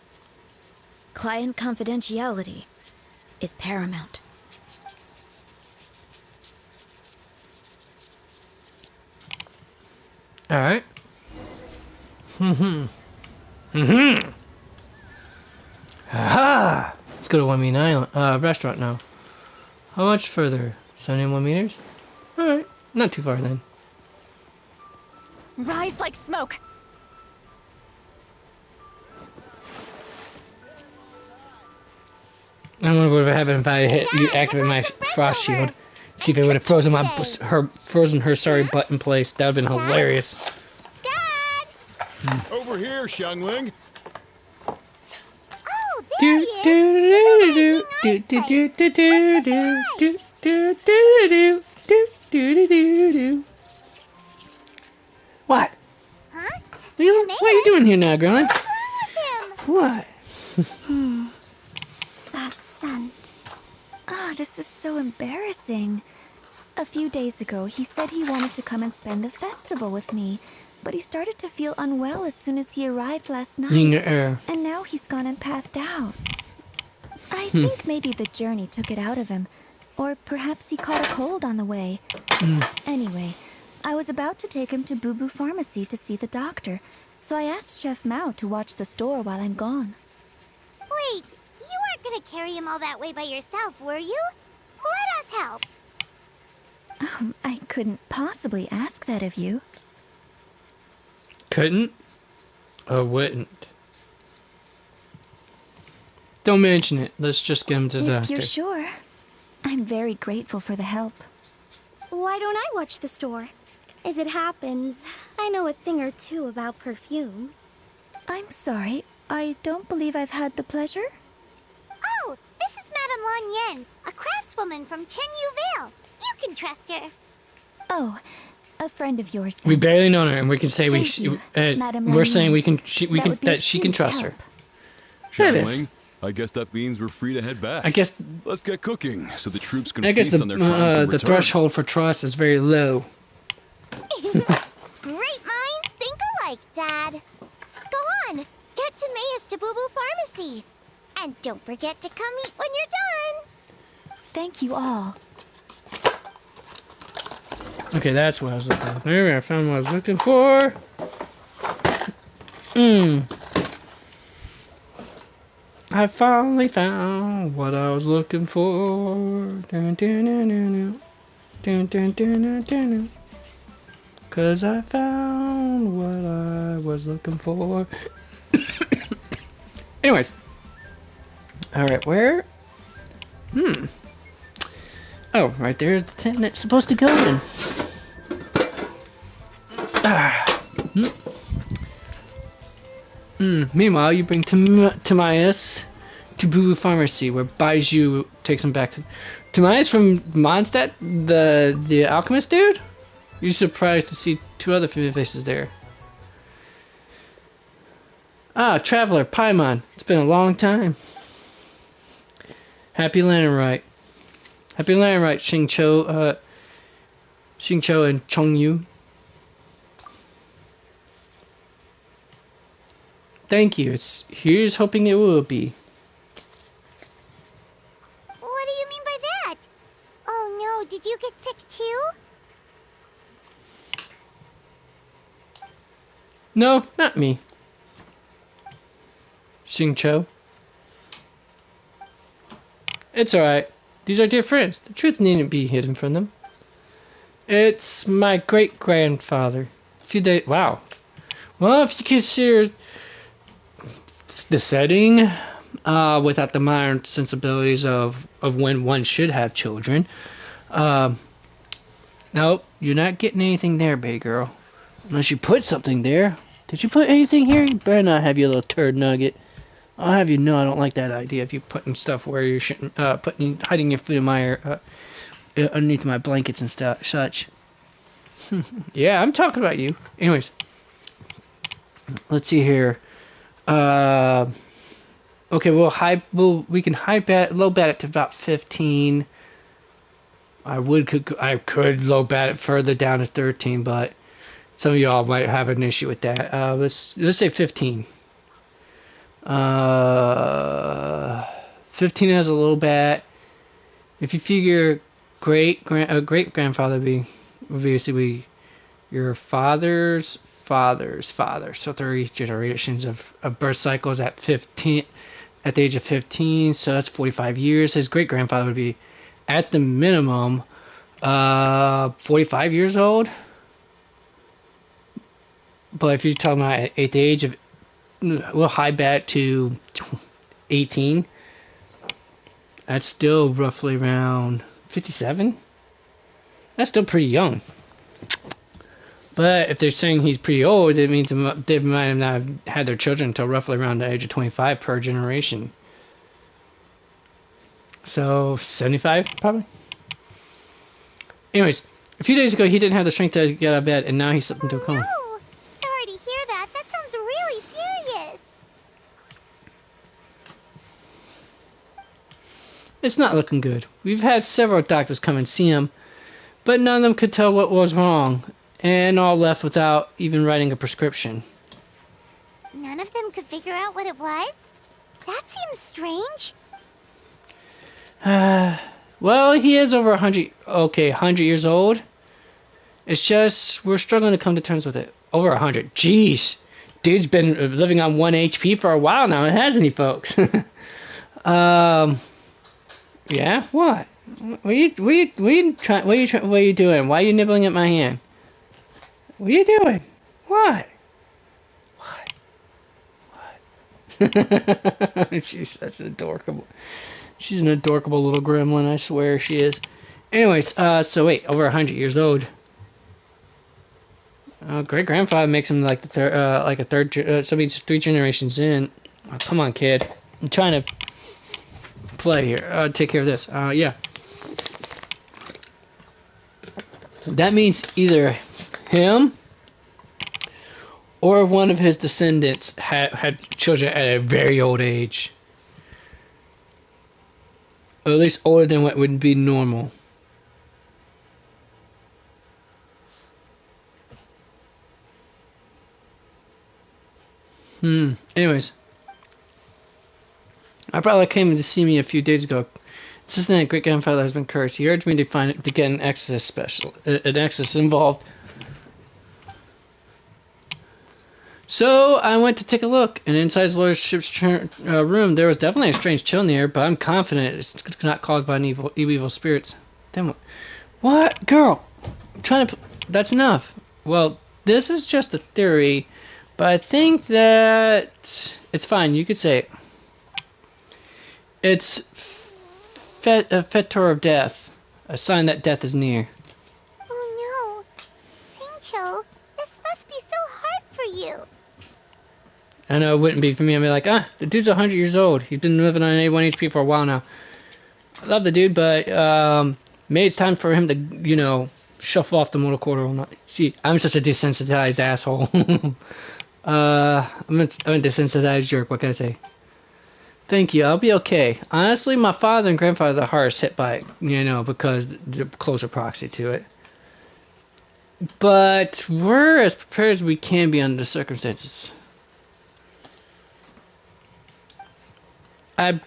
[SPEAKER 2] Client confidentiality is paramount.
[SPEAKER 1] Alright. Aha! Let's go to One Mean Island. Restaurant now. How much further? 71 meters? Alright. Not too far then.
[SPEAKER 2] Rise like smoke!
[SPEAKER 1] I wonder what would have happened if I activated my frost shield. See if it would have frozen her sorry butt in place. That would have been hilarious.
[SPEAKER 3] Dad!
[SPEAKER 7] Over here, Xiangling.
[SPEAKER 3] Oh, there he is!
[SPEAKER 1] What?
[SPEAKER 3] Huh?
[SPEAKER 1] What are you doing here now, girl?
[SPEAKER 3] What's wrong with him?
[SPEAKER 1] What?
[SPEAKER 2] That scent. Oh, this is so embarrassing. A few days ago, he said he wanted to come and spend the festival with me, but he started to feel unwell as soon as he arrived last night, and now he's gone and passed out. I think maybe the journey took it out of him, or perhaps he caught a cold on the way. Anyway, I was about to take him to Boo Boo Pharmacy to see the doctor, so I asked Chef Mao to watch the store while I'm gone.
[SPEAKER 3] Wait, you weren't gonna carry him all that way by yourself, were you? Let us help.
[SPEAKER 2] I couldn't possibly ask that of you.
[SPEAKER 1] Couldn't? Or wouldn't? Don't mention it. Let's just get him to the doctor.
[SPEAKER 2] If you're sure. I'm very grateful for the help.
[SPEAKER 8] Why don't I watch the store? As it happens, I know a thing or two about perfume.
[SPEAKER 2] I'm sorry, I don't believe I've had the pleasure.
[SPEAKER 3] Oh, this is Madame Lan Yen, a craftswoman from Chenyu Vale. You can trust her.
[SPEAKER 2] Oh, a friend of yours then.
[SPEAKER 1] We barely know her, and we can say
[SPEAKER 2] Thank you, Madame
[SPEAKER 1] we're
[SPEAKER 2] Lan
[SPEAKER 1] saying
[SPEAKER 2] Yen.
[SPEAKER 1] we can she can trust her. That is.
[SPEAKER 10] Channeling, I guess that means we're free to head back.
[SPEAKER 1] I guess.
[SPEAKER 10] Let's get cooking so the troops can
[SPEAKER 1] I guess
[SPEAKER 10] feast on their triumphant
[SPEAKER 1] the
[SPEAKER 10] return.
[SPEAKER 1] threshold for trust is very low.
[SPEAKER 3] Great minds think alike, Dad. Go on, get to Mayus to Boo Boo Pharmacy. And don't forget to come eat when you're done.
[SPEAKER 2] Thank you all.
[SPEAKER 1] Okay, that's what I was looking for. There, I found what I was looking for. I finally found what I was looking for. Dun, dun, dun, dun, dun, dun, dun, dun, dun. 'Cause I found what I was looking for. Anyways. Alright, where? Oh, right there's the tent that's supposed to go in. Meanwhile, you bring Timaeus to Boo Boo Pharmacy, where Baiju takes him back to... Timaeus from Mondstadt, the alchemist dude? You're surprised to see two other familiar faces there. Ah, Traveler, Paimon. It's been a long time. Happy Lanternite. Happy Lanternite, Xingqiu and Chongyu. Thank you. Here's hoping it will be.
[SPEAKER 3] What do you mean by that? Oh no, did you get sick too?
[SPEAKER 1] No, not me. Xingqiu. It's alright. These are dear friends. The truth needn't be hidden from them. It's my great-grandfather. A few days... Wow. Well, if you consider the setting, without the modern sensibilities of when one should have children, nope, you're not getting anything there, baby girl. Unless you put something there. Did you put anything here? You better not have your little turd nugget. I'll have you know I don't like that idea if you're putting stuff where you shouldn't, hiding your food in my, underneath my blankets and such. Yeah, I'm talking about you. Anyways. Let's see here. Okay, we can low bat it to about 15. I could low bat it further down to 13, but some of y'all might have an issue with that. Let's say 15. 15 has a low bat. If you figure great grandfather would basically your father's father's father, so 3 generations of birth cycles at the age of 15, so that's 45 years. His great grandfather would be at the minimum 45 years old. But if you're talking about at the age of, we'll high bat to 18, that's still roughly around 57. That's still pretty young. But if they're saying he's pretty old, it means they might have not had their children until roughly around the age of 25 per generation. So 75 probably. Anyways, a few days ago he didn't have the strength to get out of bed, and now he's slipped into a coma.
[SPEAKER 3] No!
[SPEAKER 1] It's not looking good. We've had several doctors come and see him, but none of them could tell what was wrong, and all left without even writing a prescription.
[SPEAKER 3] None of them could figure out what it was? That seems strange.
[SPEAKER 1] Well, he is over 100, 100 years old. It's just, we're struggling to come to terms with it. Over 100, jeez. Dude's been living on 1 HP for a while now, hasn't he, folks? Yeah, what? What are you doing? Why are you nibbling at my hand? What are you doing? What? She's such an adorable. She's an adorable little gremlin, I swear she is. Anyways, so wait, over 100 years old. Great grandfather makes him like the third, so he's 3 generations in. Oh, come on, kid. I'm trying to play here. Take care of this. Yeah. That means either him or one of his descendants had children at a very old age. Or at least older than what would be normal. Anyways. My brother came to see me a few days ago. Insisting that great grandfather has been cursed. He urged me to get an exorcist involved. So I went to take a look, and inside his lordship's room, there was definitely a strange chill in the air, but I'm confident it's not caused by an evil spirits. Damn, what, girl? I'm trying to. That's enough. Well, this is just a theory, but I think that it's fine. You could say it. It's a fetor of death, a sign that death is near.
[SPEAKER 3] Oh no, Singcho, this must be so hard for you.
[SPEAKER 1] I know it wouldn't be for me. I'd be like, the dude's 100 years old. He's been living on A1 HP for a while now. I love the dude, but maybe it's time for him to, shuffle off the mortal coil. See, I'm such a desensitized asshole. I'm a desensitized jerk. What can I say? Thank you. I'll be okay. Honestly, my father and grandfather are the hardest hit by it, because they're closer proxy to it. But we're as prepared as we can be under the circumstances. I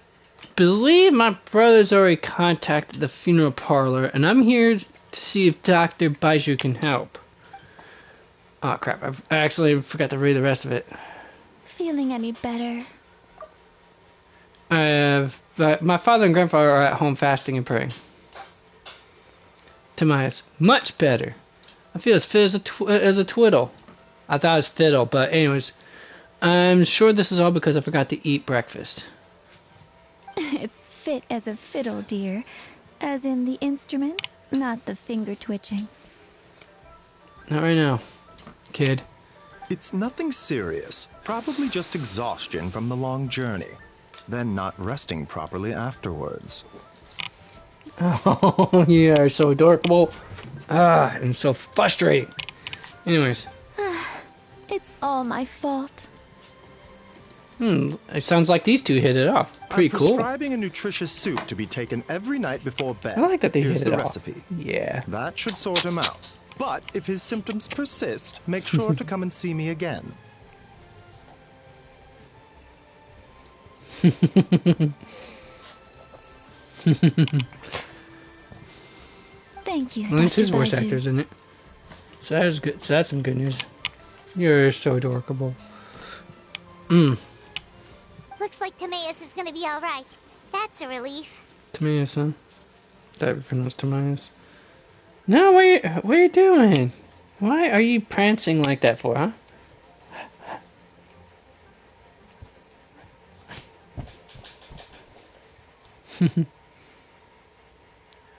[SPEAKER 1] believe my brother's already contacted the funeral parlor, and I'm here to see if Dr. Baiju can help. Oh crap, I actually forgot to read the rest of it.
[SPEAKER 2] Feeling any better?
[SPEAKER 1] My father and grandfather are at home fasting and praying. Tomias, much better. I feel as fit as a twiddle. I thought it was fiddle, but anyways. I'm sure this is all because I forgot to eat breakfast.
[SPEAKER 2] It's fit as a fiddle, dear. As in the instrument, not the finger twitching.
[SPEAKER 1] Not right now, kid.
[SPEAKER 12] It's nothing serious. Probably just exhaustion from the long journey. Then not resting properly afterwards.
[SPEAKER 1] Oh, you are so adorable. And so frustrating. Anyways.
[SPEAKER 2] It's all my fault.
[SPEAKER 1] It sounds like these two hit it off. Pretty cool.
[SPEAKER 12] I'm prescribing a nutritious soup to be taken every night before bed.
[SPEAKER 1] I like that they
[SPEAKER 12] Here's
[SPEAKER 1] hit it
[SPEAKER 12] the
[SPEAKER 1] off.
[SPEAKER 12] recipe.
[SPEAKER 1] Yeah.
[SPEAKER 12] That should sort him out. But if his symptoms persist, make sure to come and see me again.
[SPEAKER 2] Thank you,
[SPEAKER 1] At least his
[SPEAKER 2] Dr.
[SPEAKER 1] voice
[SPEAKER 2] Baiju.
[SPEAKER 1] actor's in it. So that is good. So that's some good news. You're so adorable.
[SPEAKER 3] Looks like Timaeus is gonna be alright. That's a relief.
[SPEAKER 1] Timaeus, huh? That would pronounce Timaeus. No, what are you doing? Why are you prancing like that for, huh?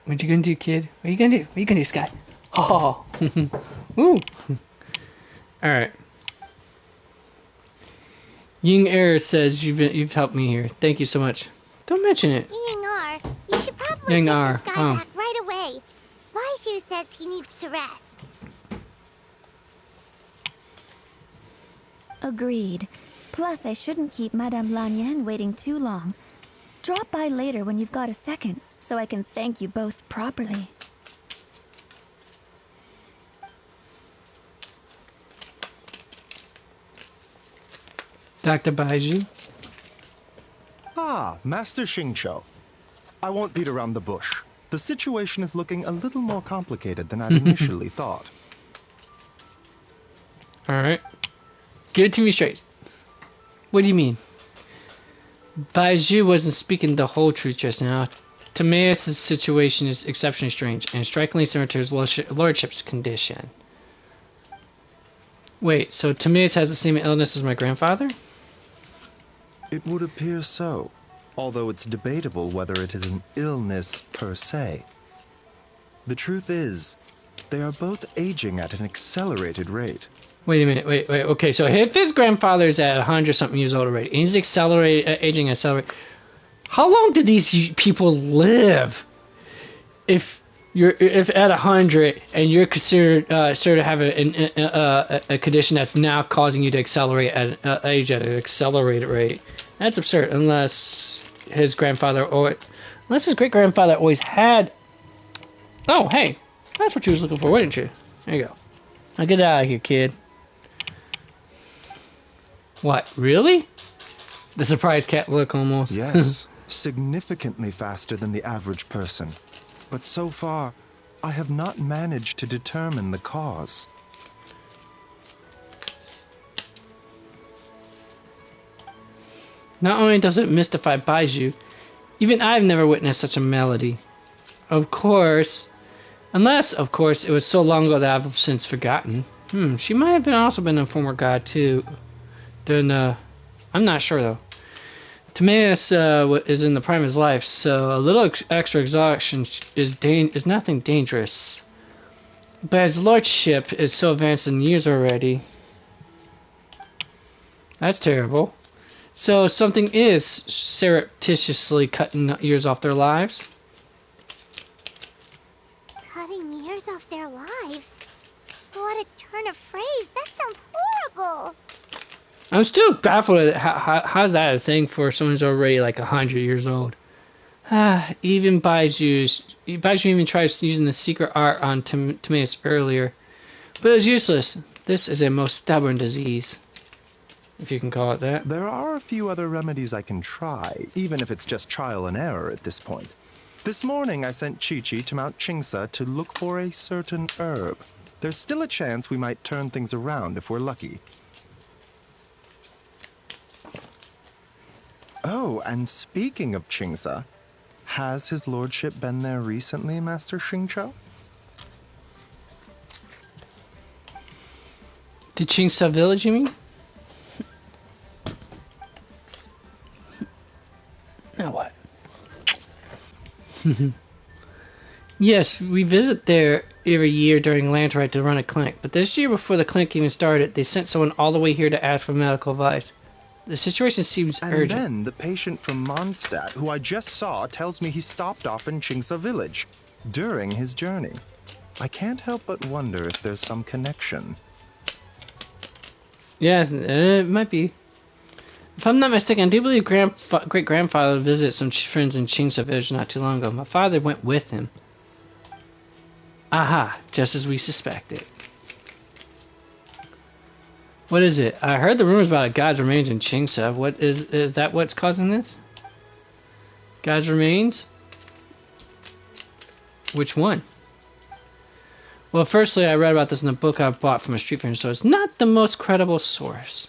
[SPEAKER 1] What you gonna do, kid? What you gonna do? What you gonna do, Scott? Oh, ooh. All right. Ying Er says you've helped me here. Thank you so much. Don't mention it.
[SPEAKER 3] Ying R, you should probably
[SPEAKER 1] Ying
[SPEAKER 3] get
[SPEAKER 1] R,
[SPEAKER 3] this guy back right away. Baiju says he needs to rest.
[SPEAKER 2] Agreed. Plus, I shouldn't keep Madame Lanyan waiting too long.
[SPEAKER 13] Drop by later when you've got a second, so I can thank you both properly.
[SPEAKER 1] Dr. Baiju?
[SPEAKER 12] Ah, Master Xingqiu. I won't beat around the bush. The situation is looking a little more complicated than I'd initially thought.
[SPEAKER 1] Alright. Give it to me straight. What do you mean? Baiju wasn't speaking the whole truth just now. Timaeus' situation is exceptionally strange and strikingly similar to his lordship's condition. Wait, so Timaeus has the same illness as my grandfather?
[SPEAKER 12] It would appear so, although it's debatable whether it is an illness per se. The truth is, they are both aging at an accelerated rate.
[SPEAKER 1] Wait a minute, wait, okay, so if his grandfather's at 100-something years old already, and he's aging how long do these people live? If at 100 and you're considered sort of have a condition that's now causing you to accelerate at age at an accelerated rate, that's absurd. Unless his grandfather unless his great grandfather always had. Oh, hey, that's what you was looking for, wasn't you? There you go. Now get out of here, kid. What? Really? The surprised cat look almost.
[SPEAKER 12] Yes, significantly faster than the average person. But so far, I have not managed to determine the cause.
[SPEAKER 1] Not only does it mystify Baiju, even I've never witnessed such a malady. Of course, unless, of course, it was so long ago that I've since forgotten. She might have also been a former god too. Then, I'm not sure though. Timaeus is in the prime of his life, so a little extra exhaustion is nothing dangerous. But his lordship is so advanced in years already. That's terrible. So something is surreptitiously cutting years off their lives.
[SPEAKER 3] Cutting years off their lives? What a turn of phrase. That sounds horrible.
[SPEAKER 1] I'm still baffled at how's that a thing for someone who's already like 100 years old. Even Baiju even tries using the secret art on Timaeus earlier, but it was useless. This is a most stubborn disease, if you can call it that.
[SPEAKER 12] There are a few other remedies I can try, even if it's just trial and error at this point. This morning I sent Chi-Chi to Mount Qingsa to look for a certain herb. There's still a chance we might turn things around if we're lucky. Oh, and speaking of Qingsa, has his lordship been there recently, Master Xingqiu?
[SPEAKER 1] The Qingsa village, you mean? Now what? Yes, we visit there every year during Lanterite to run a clinic, but this year before the clinic even started, they sent someone all the way here to ask for medical advice. The situation seems urgent.
[SPEAKER 12] And then the patient from Mondstadt, who I just saw, tells me he stopped off in Qingsa village during his journey. I can't help but wonder if there's some connection.
[SPEAKER 1] Yeah, it might be. If I'm not mistaken, I do believe great-grandfather visited some friends in Qingsa village not too long ago. My father went with him. Aha, just as we suspected. What is it? I heard the rumors about a God's remains in Qingsa. What is that what's causing this? God's remains? Which one? Well, firstly, I read about this in a book I bought from a street vendor, so it's not the most credible source.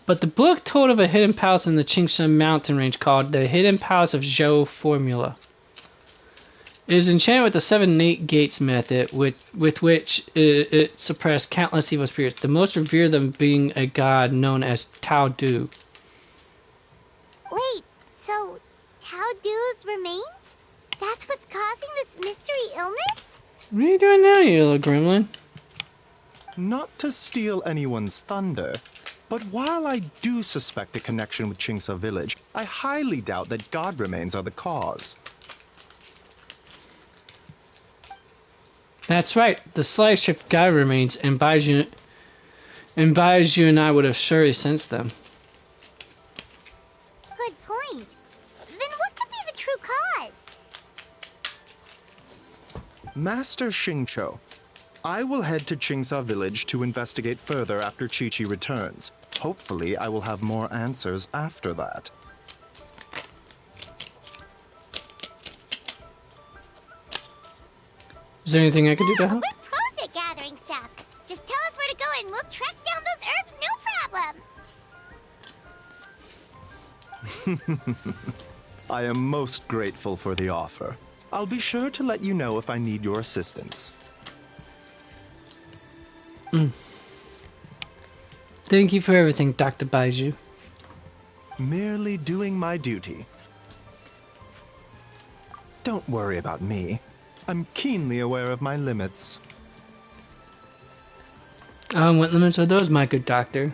[SPEAKER 1] But the book told of a hidden palace in the Qingsa mountain range called the Hidden Palace of Zhou Formula. It is enchanted with the 7 and 8 gates method, with which it suppressed countless evil spirits, the most revered of them being a god known as Tao Du.
[SPEAKER 3] Wait, so Tao Du's remains? That's what's causing this mystery illness?
[SPEAKER 1] What are you doing now, you little gremlin?
[SPEAKER 12] Not to steal anyone's thunder, but while I do suspect a connection with Qingsa village, I highly doubt that god remains are the cause.
[SPEAKER 1] That's right. The slice shift God remains, and Baiju and I would have surely sensed them.
[SPEAKER 3] point. Then what could be the true cause?
[SPEAKER 12] Master Xingqiu, I will head to Qingsa village to investigate further after Chi-Chi returns. Hopefully, I will have more answers after that.
[SPEAKER 1] Is there anything I can do to help?
[SPEAKER 3] We're pros at gathering stuff. Just tell us where to go and we'll track down those herbs, no problem.
[SPEAKER 12] I am most grateful for the offer. I'll be sure to let you know if I need your assistance.
[SPEAKER 1] Thank you for everything, Dr. Baiju.
[SPEAKER 12] Merely doing my duty. Don't worry about me. I'm keenly aware of my limits.
[SPEAKER 1] What limits are those, my good doctor?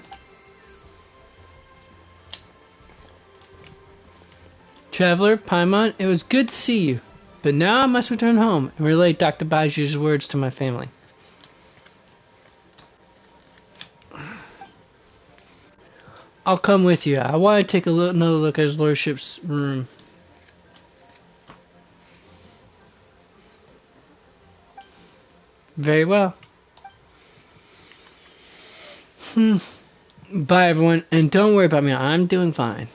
[SPEAKER 1] Traveler, Paimon, it was good to see you, but now I must return home and relay Dr. Baiju's words to my family. I'll come with you. I want to take another look at his lordship's room. Very well. Bye, everyone, and don't worry about me. I'm doing fine.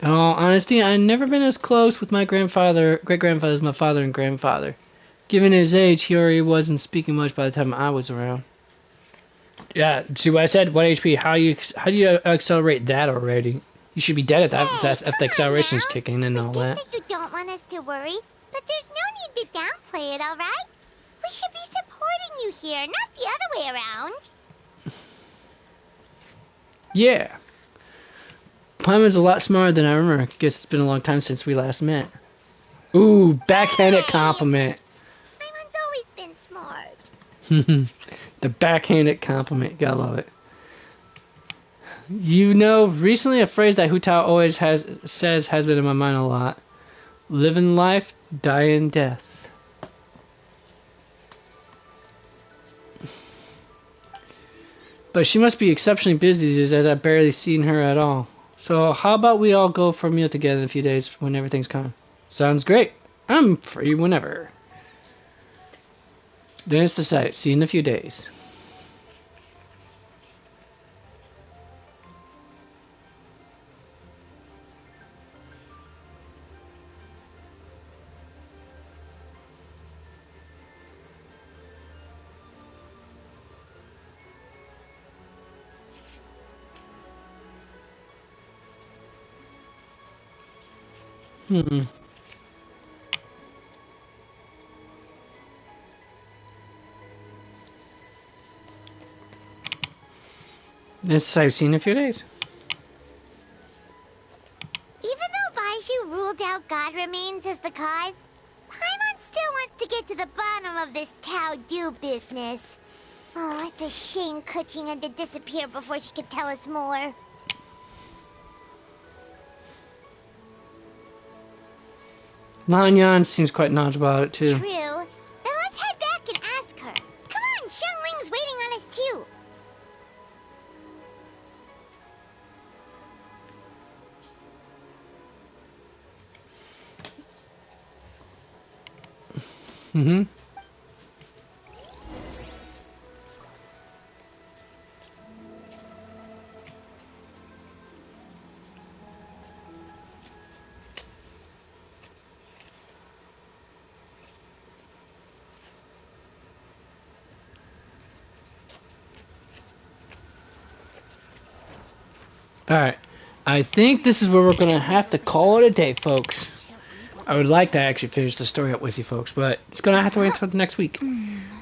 [SPEAKER 1] In all honesty, I've never been as close with my great-grandfather as my father and grandfather. Given his age, he already wasn't speaking much by the time I was around. Yeah, see what I said? 1 HP. How do you accelerate that already? You should be dead at that if the acceleration's kicking and all that.
[SPEAKER 3] You don't want us to worry, but there's no need to downplay it, all right? We should be supporting you here, not the other way around.
[SPEAKER 1] Yeah. Paimon's a lot smarter than I remember. Guess it's been a long time since we last met. Ooh, backhanded compliment.
[SPEAKER 3] Paimon's always been smart.
[SPEAKER 1] The backhanded compliment. Gotta love it. You know, recently a phrase that Hu Tao always says has been in my mind a lot. Live in life, die in death. But she must be exceptionally busy these days, as I've barely seen her at all. So how about we all go for a meal together in a few days when everything's calm? Sounds great. I'm free whenever. Then it's decided. See you in a few days. This I've seen in a few days.
[SPEAKER 3] Even though Baiju ruled out God remains as the cause, Paimon still wants to get to the bottom of this Tao Do business. Oh, it's a shame Kuching had to disappear before she could tell us more.
[SPEAKER 1] Lanyan seems quite knowledgeable about it too.
[SPEAKER 3] True. Then let's head back and ask her. Come on, Xiangling's waiting on us too.
[SPEAKER 1] Alright, I think this is where we're going to have to call it a day, folks. I would like to actually finish the story up with you folks, but it's going to have to wait until next week.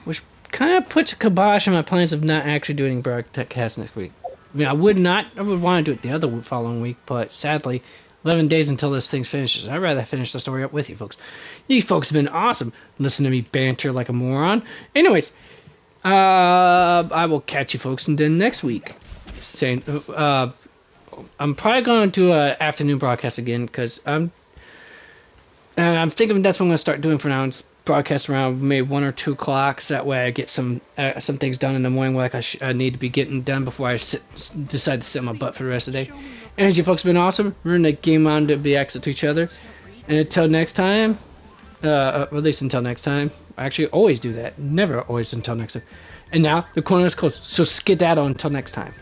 [SPEAKER 1] Which kind of puts a kibosh on my plans of not actually doing broadcast next week. I mean, I would want to do it the other following week, but sadly, 11 days until this thing finishes. I'd rather finish the story up with you folks. You folks have been awesome. Listen to me banter like a moron. Anyways, I will catch you folks then next week. I'm probably going to do an afternoon broadcast again, because I'm thinking that's what I'm going to start doing for now. It's broadcast around maybe 1 or 2 o'clock, so that way I get some things done in the morning, like I need to be getting done before I decide to sit on my butt for the rest of the day. Anyways, you folks have been awesome. Remember to game on to be excellent to each other. And until next time, at least until next time, I actually always do that. Never always until next time. And now, the corner is closed, so skedaddle until next time.